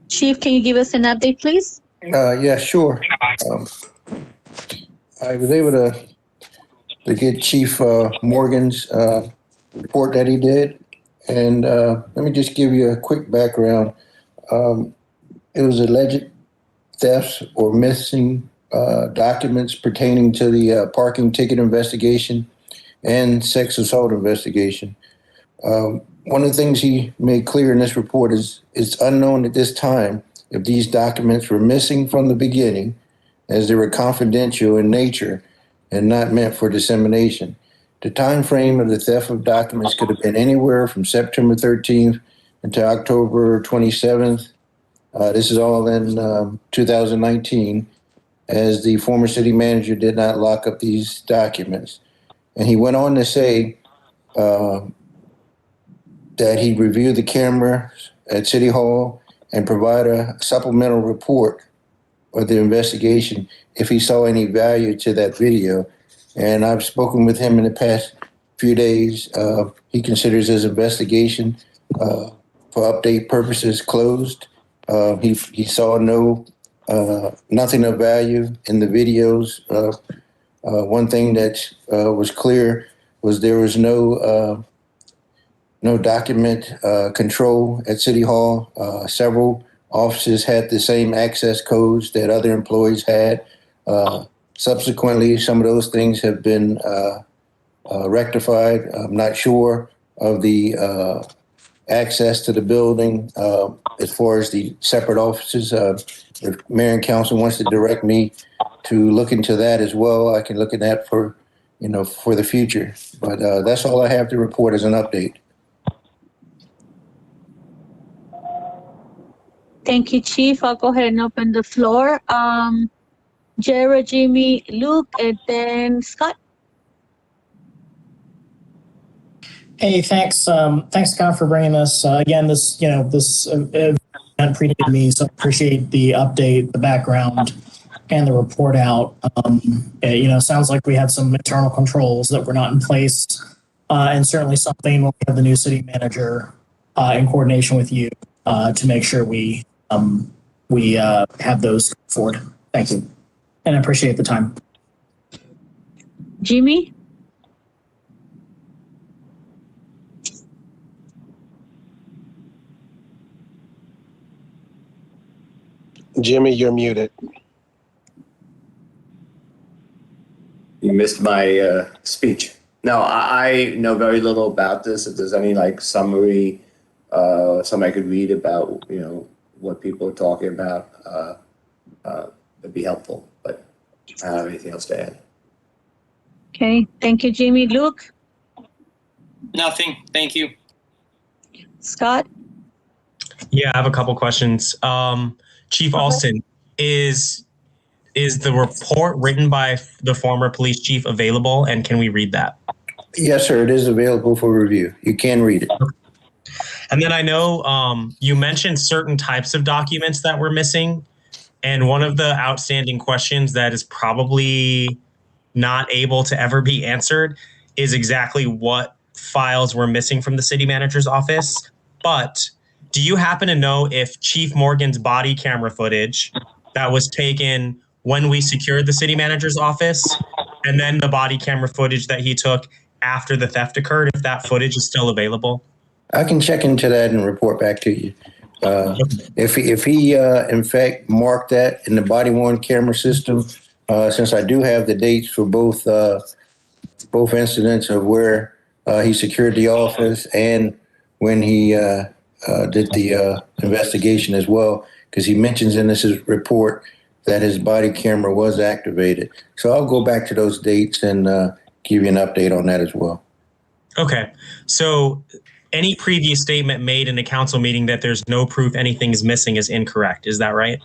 Chief, can you give us an update, please? Yeah, sure. I was able to get Chief Morgan's report that he did. And let me just give you a quick background. It was alleged thefts or missing documents pertaining to the parking ticket investigation and sex assault investigation. One of the things he made clear in this report is it's unknown at this time if these documents were missing from the beginning, as they were confidential in nature and not meant for dissemination. The time frame of the theft of documents could have been anywhere from September 13th until October 27th. This is all in 2019, as the former city manager did not lock up these documents. And he went on to say that he reviewed the cameras at City Hall and provide a supplemental report of the investigation if he saw any value to that video. And I've spoken with him in the past few days. He considers his investigation for update purposes closed. He saw nothing of value in the videos. One thing that was clear was there was no document control at City Hall. Several offices had the same access codes that other employees had. Subsequently, some of those things have been rectified. I'm not sure of the access to the building as far as the separate offices. If Mayor and Council wants to direct me to look into that as well, I can look at that for the future. But that's all I have to report as an update. Thank you, Chief. I'll go ahead and open the floor. Jared, Jimmy, Luke, and then Scott. Hey, thanks, Scott, for bringing this. Again, this event predated me, so I appreciate the update, the background, and the report out. Sounds like we had some internal controls that were not in place, and certainly something when we have the new city manager in coordination with you to make sure we have those forward. Thank you, and I appreciate the time. Jimmy. Jimmy, you're muted. You missed my speech. No, I know very little about this. If there's any like summary, something I could read about, what people are talking about, it'd be helpful. But I don't have anything else to add. Okay, thank you, Jimmy. Luke, Nothing. Thank you. Scott? Yeah, I have a couple questions. Chief Alston, is the report written by the former police chief available, and can we read that? Yes, sir. It is available for review. You can read it. And then I know you mentioned certain types of documents that were missing, and one of the outstanding questions that is probably not able to ever be answered is exactly what files were missing from the city manager's office. But do you happen to know if Chief Morgan's body camera footage that was taken when we secured the city manager's office, and then the body camera footage that he took after the theft occurred, if that footage is still available? I can check into that and report back to you. If he in fact marked that in the body worn camera system, since I do have the dates for both incidents of where he secured the office and when he did the investigation as well, because he mentions in this report that his body camera was activated. So I'll go back to those dates and give you an update on that as well. Okay. So any previous statement made in a council meeting that there's no proof anything is missing is incorrect. Is that right?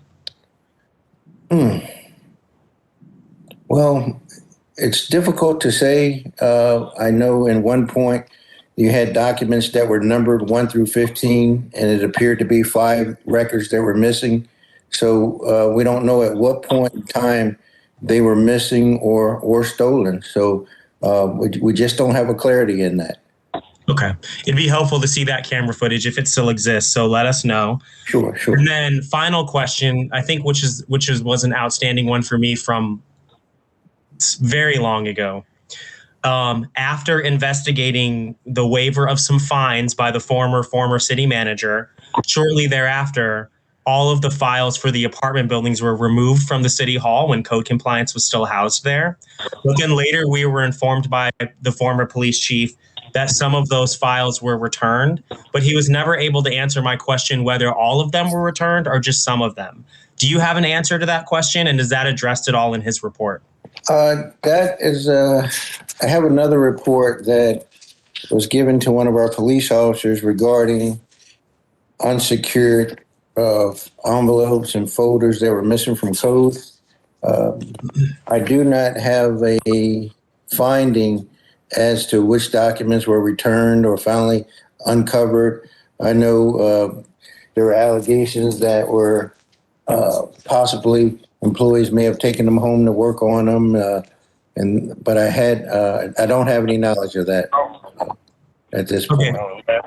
Well, it's difficult to say. I know in one point you had documents that were numbered 1 through 15, and it appeared to be 5 records that were missing. So we don't know at what point in time they were missing or stolen. So we just don't have a clarity in that. Okay. It'd be helpful to see that camera footage if it still exists. So let us know. Sure. And then final question, I think, which was an outstanding one for me from very long ago. After investigating the waiver of some fines by the former city manager, shortly thereafter, all of the files for the apartment buildings were removed from the city hall when code compliance was still housed there. But then later we were informed by the former police chief that some of those files were returned, but he was never able to answer my question whether all of them were returned or just some of them. Do you have an answer to that question, and is that addressed at all in his report? That is, I have another report that was given to one of our police officers regarding unsecured envelopes and folders that were missing from code. I do not have a finding as to which documents were returned or finally uncovered. I know there were allegations that were possibly employees may have taken them home to work on them, but I don't have any knowledge of that at this point. Okay.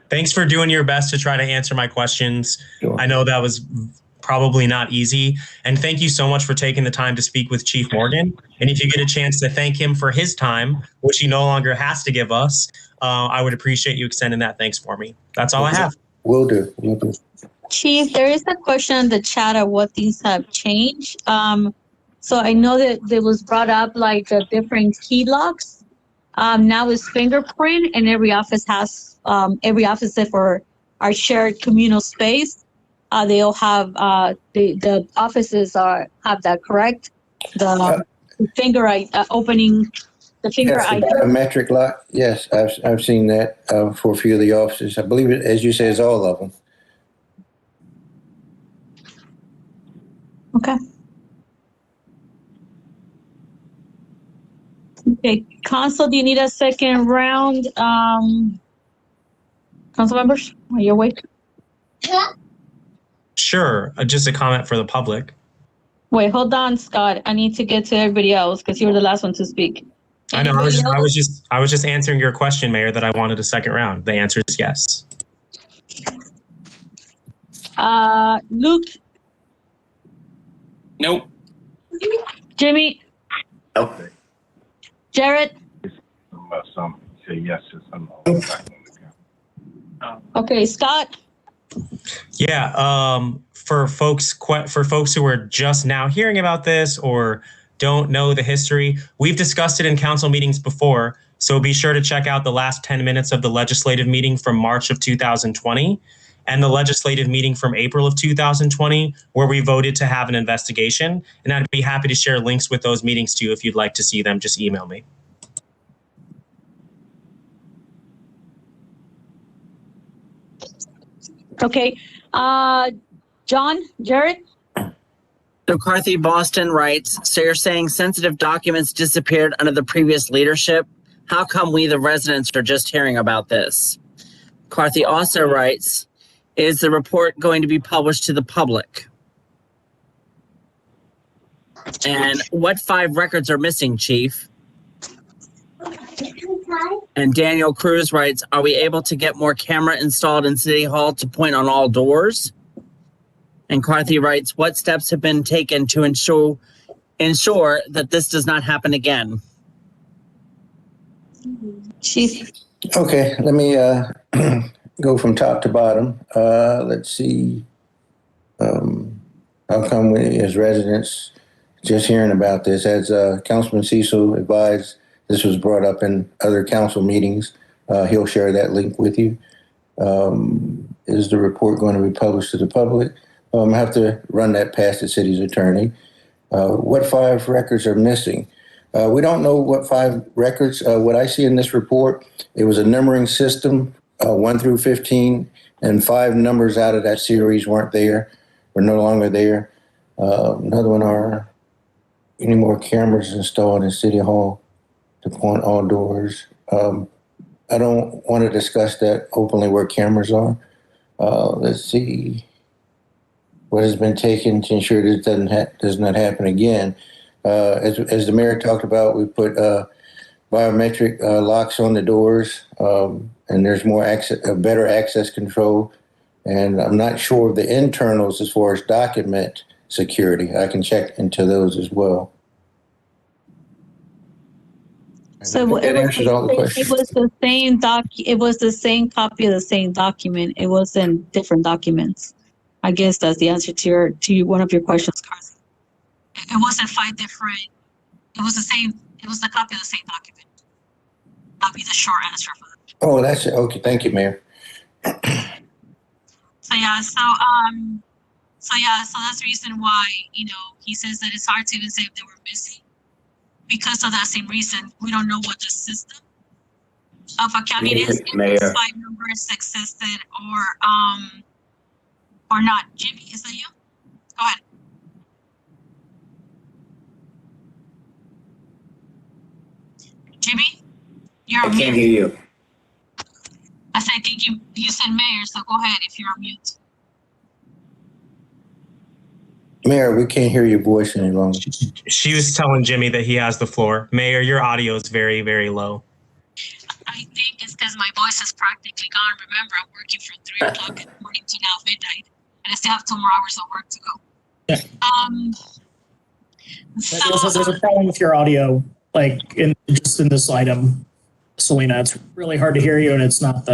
Thanks for doing your best to try to answer my questions. Sure. I know that was probably not easy. And thank you so much for taking the time to speak with Chief Morgan. And if you get a chance to thank him for his time, which he no longer has to give us, I would appreciate you extending that thanks for me. That's all I have. Will do. Chief, there is a question in the chat of what things have changed. So I know that there was brought up like the different key locks. Now it's fingerprint, and every office except for our shared communal space, they all have the offices have that, correct? The finger opening, the finger Yes, ID. a biometric lock. Yes, I've seen that for a few of the offices. I believe it, as you say, is all of them. Okay. Okay, Council, do you need a second round? Council members, are you awake? Sure. Just a comment for the public. Wait, hold on, Scott. I need to get to everybody else because you were the last one to speak. I know. I was just answering your question, Mayor, that I wanted a second round. The answer is yes. Luke. Nope. Jimmy. Nope. Jared. Some say yes to some. Okay, Scott. Yeah. For folks who are just now hearing about this or don't know the history, we've discussed it in council meetings before. So be sure to check out the last 10 minutes of the legislative meeting from March of 2020 and the legislative meeting from April of 2020, where we voted to have an investigation. And I'd be happy to share links with those meetings to you if you'd like to see them. Just email me. Okay. John, Jared? So Carthy Boston writes, so you're saying sensitive documents disappeared under the previous leadership? How come we, the residents, are just hearing about this? Carthy also writes, is the report going to be published to the public? And what 5 records are missing, Chief? And Daniel Cruz writes, are we able to get more camera installed in City Hall to point on all doors? And Carthy writes, what steps have been taken to ensure that this does not happen again? Chief. Okay, let me go from top to bottom. Let's see. How come we, as residents, just hearing about this? As Councilman Cecil advised, this was brought up in other council meetings. He'll share that link with you. Is the report going to be published to the public? I have to run that past the city's attorney. What 5 records are missing? We don't know what 5 records. What I see in this report, it was a numbering system, 1 through 15, and 5 numbers out of that series weren't there, were no longer there. Another one are any more cameras installed in City Hall to point all doors. I don't want to discuss that openly where cameras are. Let's see. What has been taken to ensure this does not happen again? As the mayor talked about, we put biometric locks on the doors, and there's more better access control. And I'm not sure of the internals as far as document security. I can check into those as well. So that answers all the questions. It was the same it was the same copy of the same document. It wasn't different documents. I guess that's the answer to one of your questions, Carson. It wasn't 5 different. It was the same. It was the copy of the same document. That'll be the short answer for that. Oh, that's it. Okay, thank you, Mayor. So that's the reason why, he says that it's hard to even say if they were missing, because of that same reason. We don't know what the system of accounting is, if Mayor. those 5 numbers existed or not. Jimmy, is that you? Go ahead. Jimmy, you're on I can't mute. hear you. I said, I think you said mayor, so go ahead if you're on mute. Mayor, we can't hear your voice any longer. She was telling Jimmy that he has the floor. Mayor, your audio is very, very low. I think it's because my voice is practically gone. Remember, I'm working from 3 o'clock in the morning to now midnight, and I still have 2 more hours of work to go. Yeah. There's a problem with your audio, like in this item, Selena. It's really hard to hear you, and it's not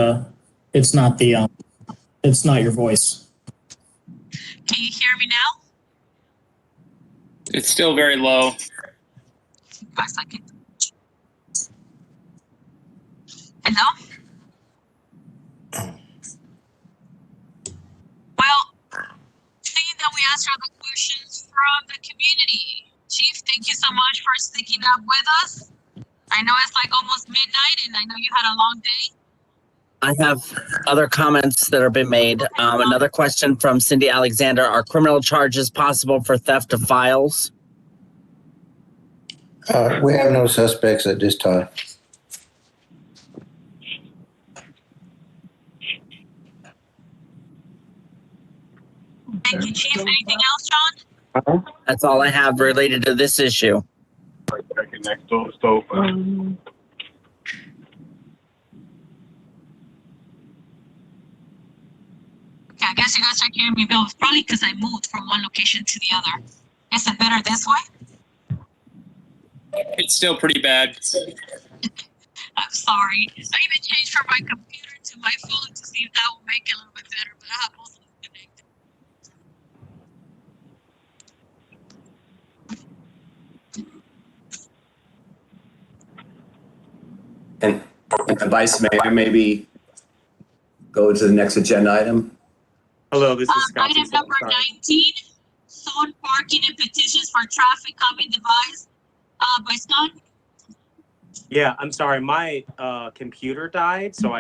your voice. Can you hear me now? It's still very low. Guys, I can. Hello? Well, seeing that we answered the questions from the community, Chief, thank you so much for sticking up with us. I know it's like almost midnight, and I know you had a long day. I have other comments that have been made. Another question from Cindy Alexander. Are criminal charges possible for theft of files? We have no suspects at this time. Thank you, Chief. Anything else, John? That's all I have related to this issue. Right back in next door to stove. Okay, I guess you guys are hearing me, Bill. It's probably because I moved from one location to the other. Is it better this way? It's still pretty bad. I'm sorry. I even changed from my computer to my phone to see if that will make it a little bit better, but I have both of them connected. Vice Mayor maybe go to the next agenda item? Hello, this is Scott. Item number 19, zone parking and petitions for traffic calming device. By Scott. Yeah, I'm sorry. My computer died, so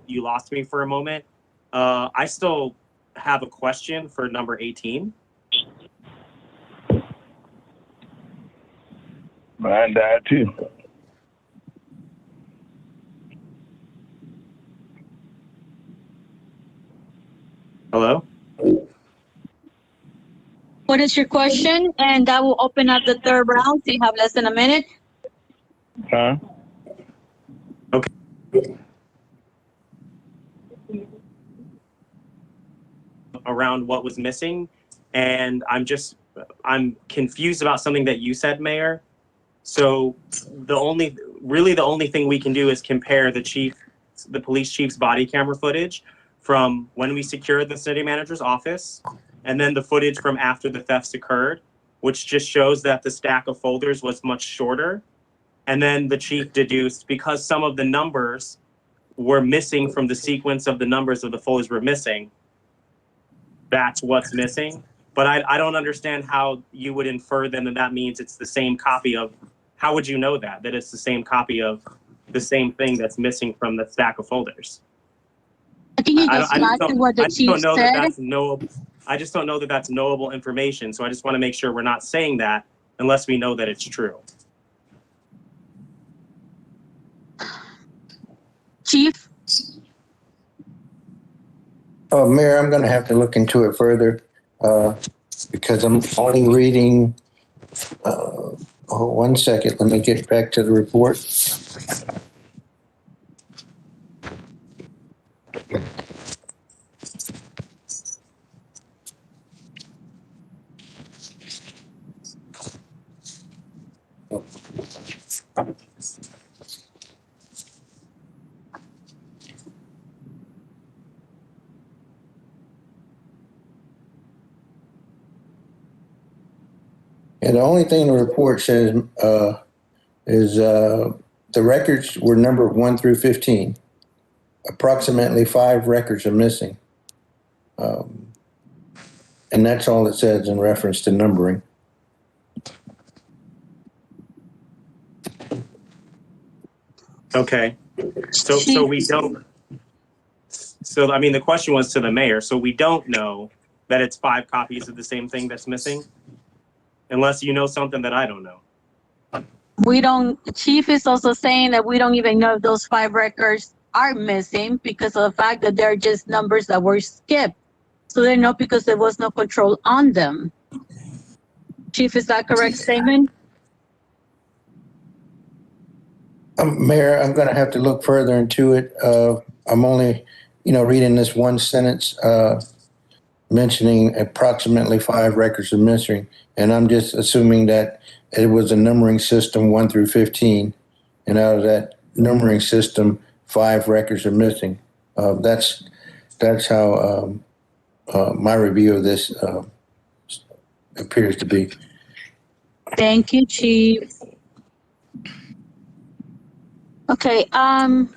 you lost me for a moment. I still have a question for number 18. Mine died too. Hello? What is your question? And that will open up the third round. So you have less than a minute. Huh? Okay. Around what was missing, and I'm confused about something that you said, Mayor. So the only thing we can do is compare the police chief's body camera footage from when we secured the city manager's office, and then the footage from after the thefts occurred, which just shows that the stack of folders was much shorter. And then the chief deduced, because some of the numbers were missing from the sequence of the numbers of the folders were missing, that's what's missing. But I don't understand how you would infer then that means it's the same copy of, how would you know that it's the same copy of the same thing that's missing from the stack of folders? I think you just back to what the chief said. I just don't know that that's knowable information. So I just want to make sure we're not saying that unless we know that it's true. Chief? Mayor, I'm going to have to look into it further because I'm only reading. 1 second. Let me get back to the report. And the only thing the report says is the records were numbered 1 through 15. Approximately 5 records are missing. And that's all it says in reference to numbering. Okay. So we don't. So, I mean, the question was to the mayor. So we don't know that it's 5 copies of the same thing that's missing? Unless you know something that I don't know. We don't, Chief is also saying that we don't even know if those 5 records are missing because of the fact that they're just numbers that were skipped. So they know because there was no control on them. Chief, is that correct statement? Mayor, I'm going to have to look further into it. I'm only, reading this one sentence mentioning approximately 5 records are missing, and I'm just assuming that it was a numbering system 1 through 15, and out of that numbering system, 5 records are missing. That's how my review of this appears to be. Thank you, Chief. Okay, any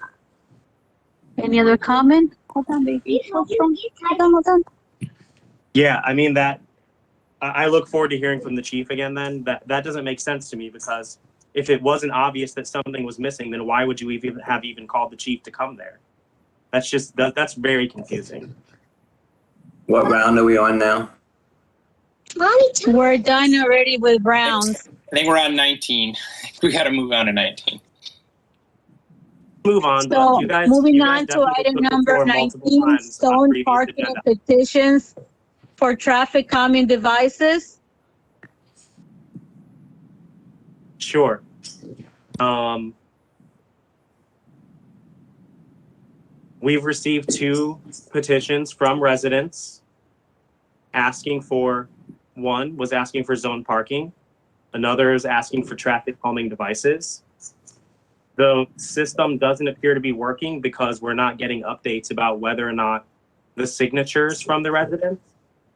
other comment? Hold on, baby. Hold on. Yeah, I mean that. I look forward to hearing from the chief again. Then that doesn't make sense to me because if it wasn't obvious that something was missing, then why would you even called the chief to come there? That's very confusing. What round are we on now? We're done already with rounds. I think we're on 19. We got to move on to 19. Move on. So you guys, moving on to item number 19, zone parking and petitions for traffic calming devices. Sure. We've received 2 petitions from residents asking for, one was asking for zone parking. Another is asking for traffic calming devices. The system doesn't appear to be working because we're not getting updates about whether or not the signatures from the residents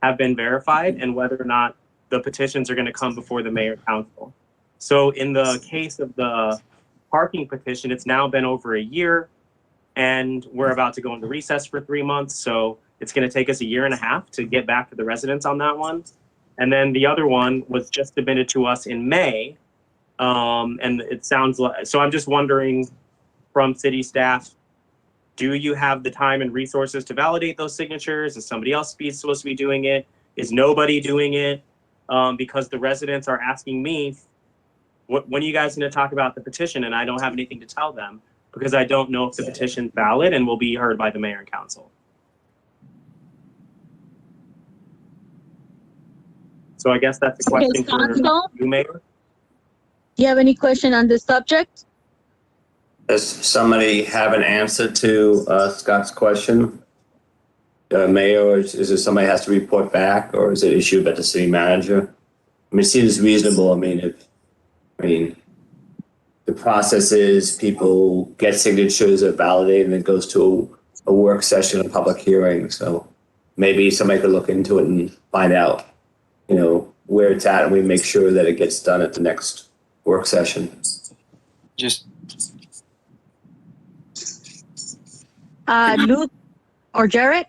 have been verified and whether or not the petitions are going to come before the mayor council. So in the case of the parking petition, it's now been over a year. and we're about to go into recess for 3 months. So it's going to take us 1.5 years to get back to the residents on that one. And then the other one was just submitted to us in May. And it sounds like, so I'm just wondering from city staff, do you have the time and resources to validate those signatures? Is somebody else supposed to be doing it? Is nobody doing it? Because the residents are asking me, when are you guys going to talk about the petition? And I don't have anything to tell them because I don't know if the petition's valid and will be heard by the mayor and council. So I guess that's a question for you, Mayor. Do you have any question on this subject? Does somebody have an answer to Scott's question? Mayor, or is there somebody has to report back, or is it issued by the city manager? I mean, it seems reasonable. I mean, the process is people get signatures, are validated, and it goes to a work session, a public hearing. So maybe somebody could look into it and find out, where it's at, and we make sure that it gets done at the next work session. Just Luke or Jared?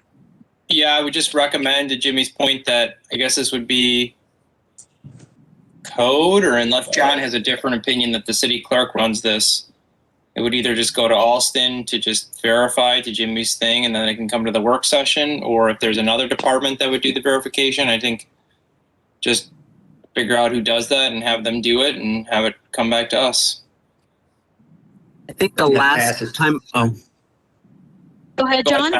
Yeah, I would just recommend, to Jimmy's point, that I guess this would be code, or unless John has a different opinion that the city clerk runs this, it would either just go to Alston to just verify to Jimmy's thing, and then it can come to the work session, or if there's another department that would do the verification, I think just figure out who does that and have them do it and have it come back to us. I think the last time. Go ahead, John.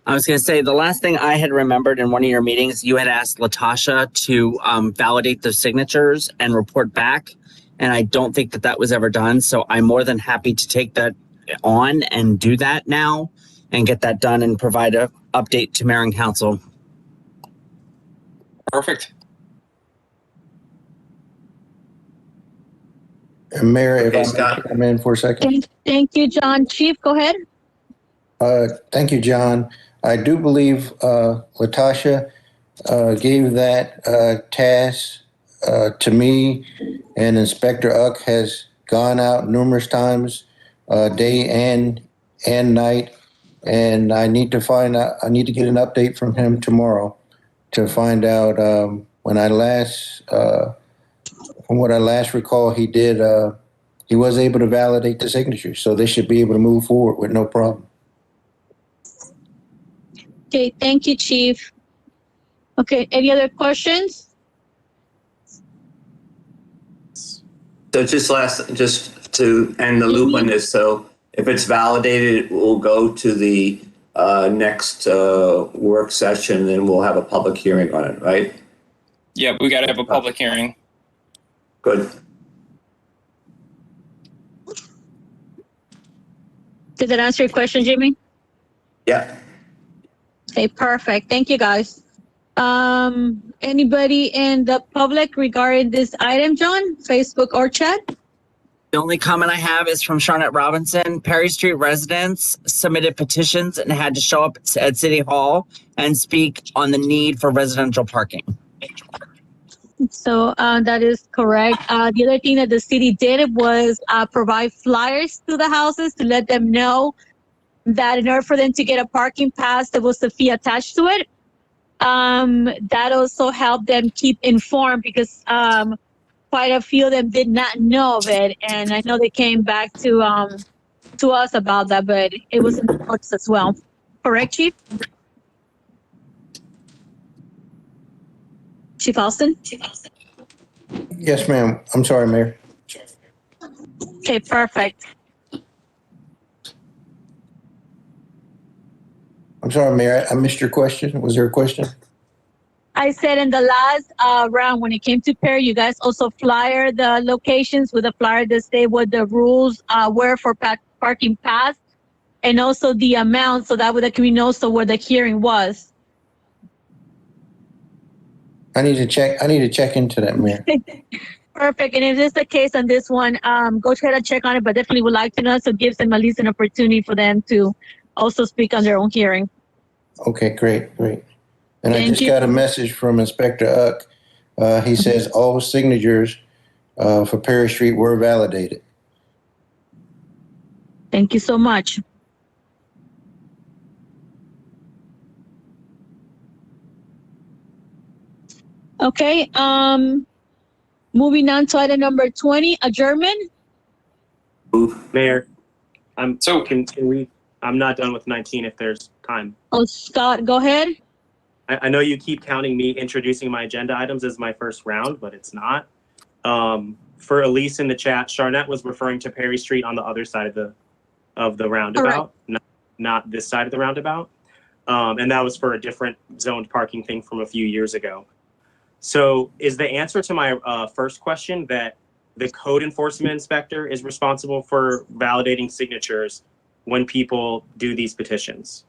I was going to say the last thing I had remembered in one of your meetings, you had asked Latasha to validate the signatures and report back. And I don't think that was ever done. So I'm more than happy to take that on and do that now and get that done and provide an update to mayor and council. Perfect. And Mayor, if I may come in for a second. Thank you, John. Chief, go ahead. Thank you, John. I do believe Latasha gave that task to me, and Inspector Uck has gone out numerous times, day and night, and I need to find out. I need to get an update from him tomorrow to find out when I last, from what I last recall, he did. He was able to validate the signatures, so they should be able to move forward with no problem. Okay, thank you, Chief. Okay, any other questions? So just to end the loop on this, so if it's validated, it will go to the next work session, and we'll have a public hearing on it, right? Yeah, we got to have a public hearing. Good. Did that answer your question, Jimmy? Yeah. Okay, perfect. Thank you, guys. Anybody in the public regarding this item, John? Facebook or chat? The only comment I have is from Charlotte Robinson. Perry Street residents submitted petitions and had to show up at City Hall and speak on the need for residential parking. So that is correct. The other thing that the city did was provide flyers to the houses to let them know that in order for them to get a parking pass, there was a fee attached to it. That also helped them keep informed because quite a few of them did not know of it, and I know they came back to us about that, but it was in the books as well. Correct, Chief? Chief Alston? Yes, ma'am. I'm sorry, Mayor. Okay, perfect. I'm sorry, Mayor. I missed your question. Was there a question? I said in the last round, when it came to Perry, you guys also flyer the locations with a flyer that say what the rules were for parking pass, and also the amount, so that way the community knows also where the hearing was. I need to check into that, Mayor. Perfect. And if it's the case on this one, go try to check on it, but definitely would like to know, so it gives them at least an opportunity for them to also speak on their own hearing. Okay, great. And Thank I just you. got a message from Inspector Uck. He says all signatures for Perry Street were validated. Thank you so much. Okay, moving on to item number 20, adjournment. Mayor, can we, I'm not done with 19 if there's time. Oh, Scott, go ahead. I know you keep counting me introducing my agenda items as my first round, but it's not. For Elise in the chat, Charnette was referring to Perry Street on the other side of the roundabout, not this side of the roundabout. And that was for a different zoned parking thing from a few years ago. So is the answer to my first question that the code enforcement inspector is responsible for validating signatures when people do these petitions?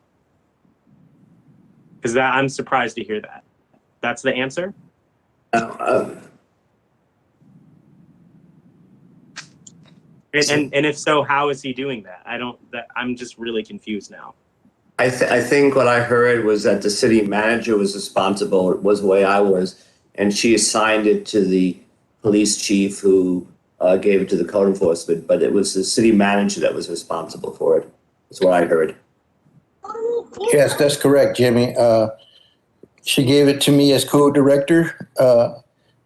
Because I'm surprised to hear that. That's the answer? And if so, how is he doing that? I'm just really confused now. I think what I heard was that the city manager was responsible, was the way I was, and she assigned it to the police chief who gave it to the code enforcement, but it was the city manager that was responsible for it. That's what I heard. Yes, that's correct, Jimmy. She gave it to me as code director. I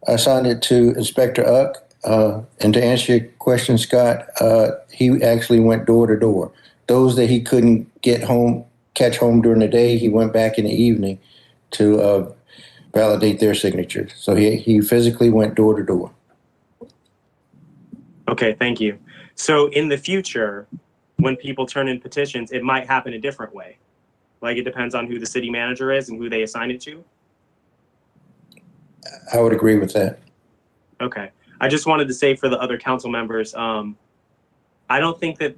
assigned it to Inspector Uck. And to answer your question, Scott, he actually went door to door. Those that he couldn't catch home during the day, he went back in the evening to validate their signatures. So he physically went door to door. Okay, thank you. So in the future, when people turn in petitions, it might happen a different way. Like it depends on who the city manager is and who they assign it to? I would agree with that. Okay. I just wanted to say for the other council members, I don't think that,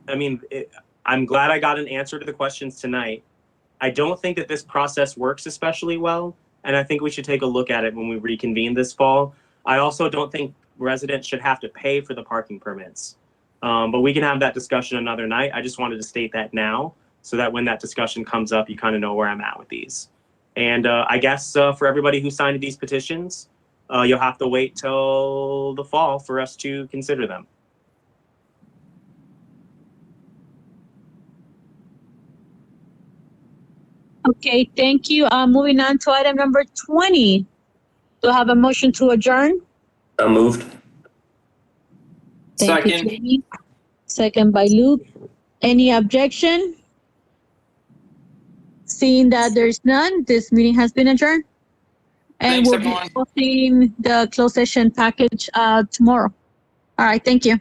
I'm glad I got an answer to the questions tonight. I don't think that this process works especially well, and I think we should take a look at it when we reconvene this fall. I also don't think residents should have to pay for the parking permits, but we can have that discussion another night. I just wanted to state that now so that when that discussion comes up, you kind of know where I'm at with these. And I guess for everybody who signed these petitions, you'll have to wait till the fall for us to consider them. Okay, thank you. Moving on to item number 20. Do I have a motion to adjourn? Moved. Thank you, Jamie. Second by Luke. Any objection? Seeing that there's none, this meeting has been adjourned. And Thanks, we'll everyone. be posting the closed session package tomorrow. All right, thank you.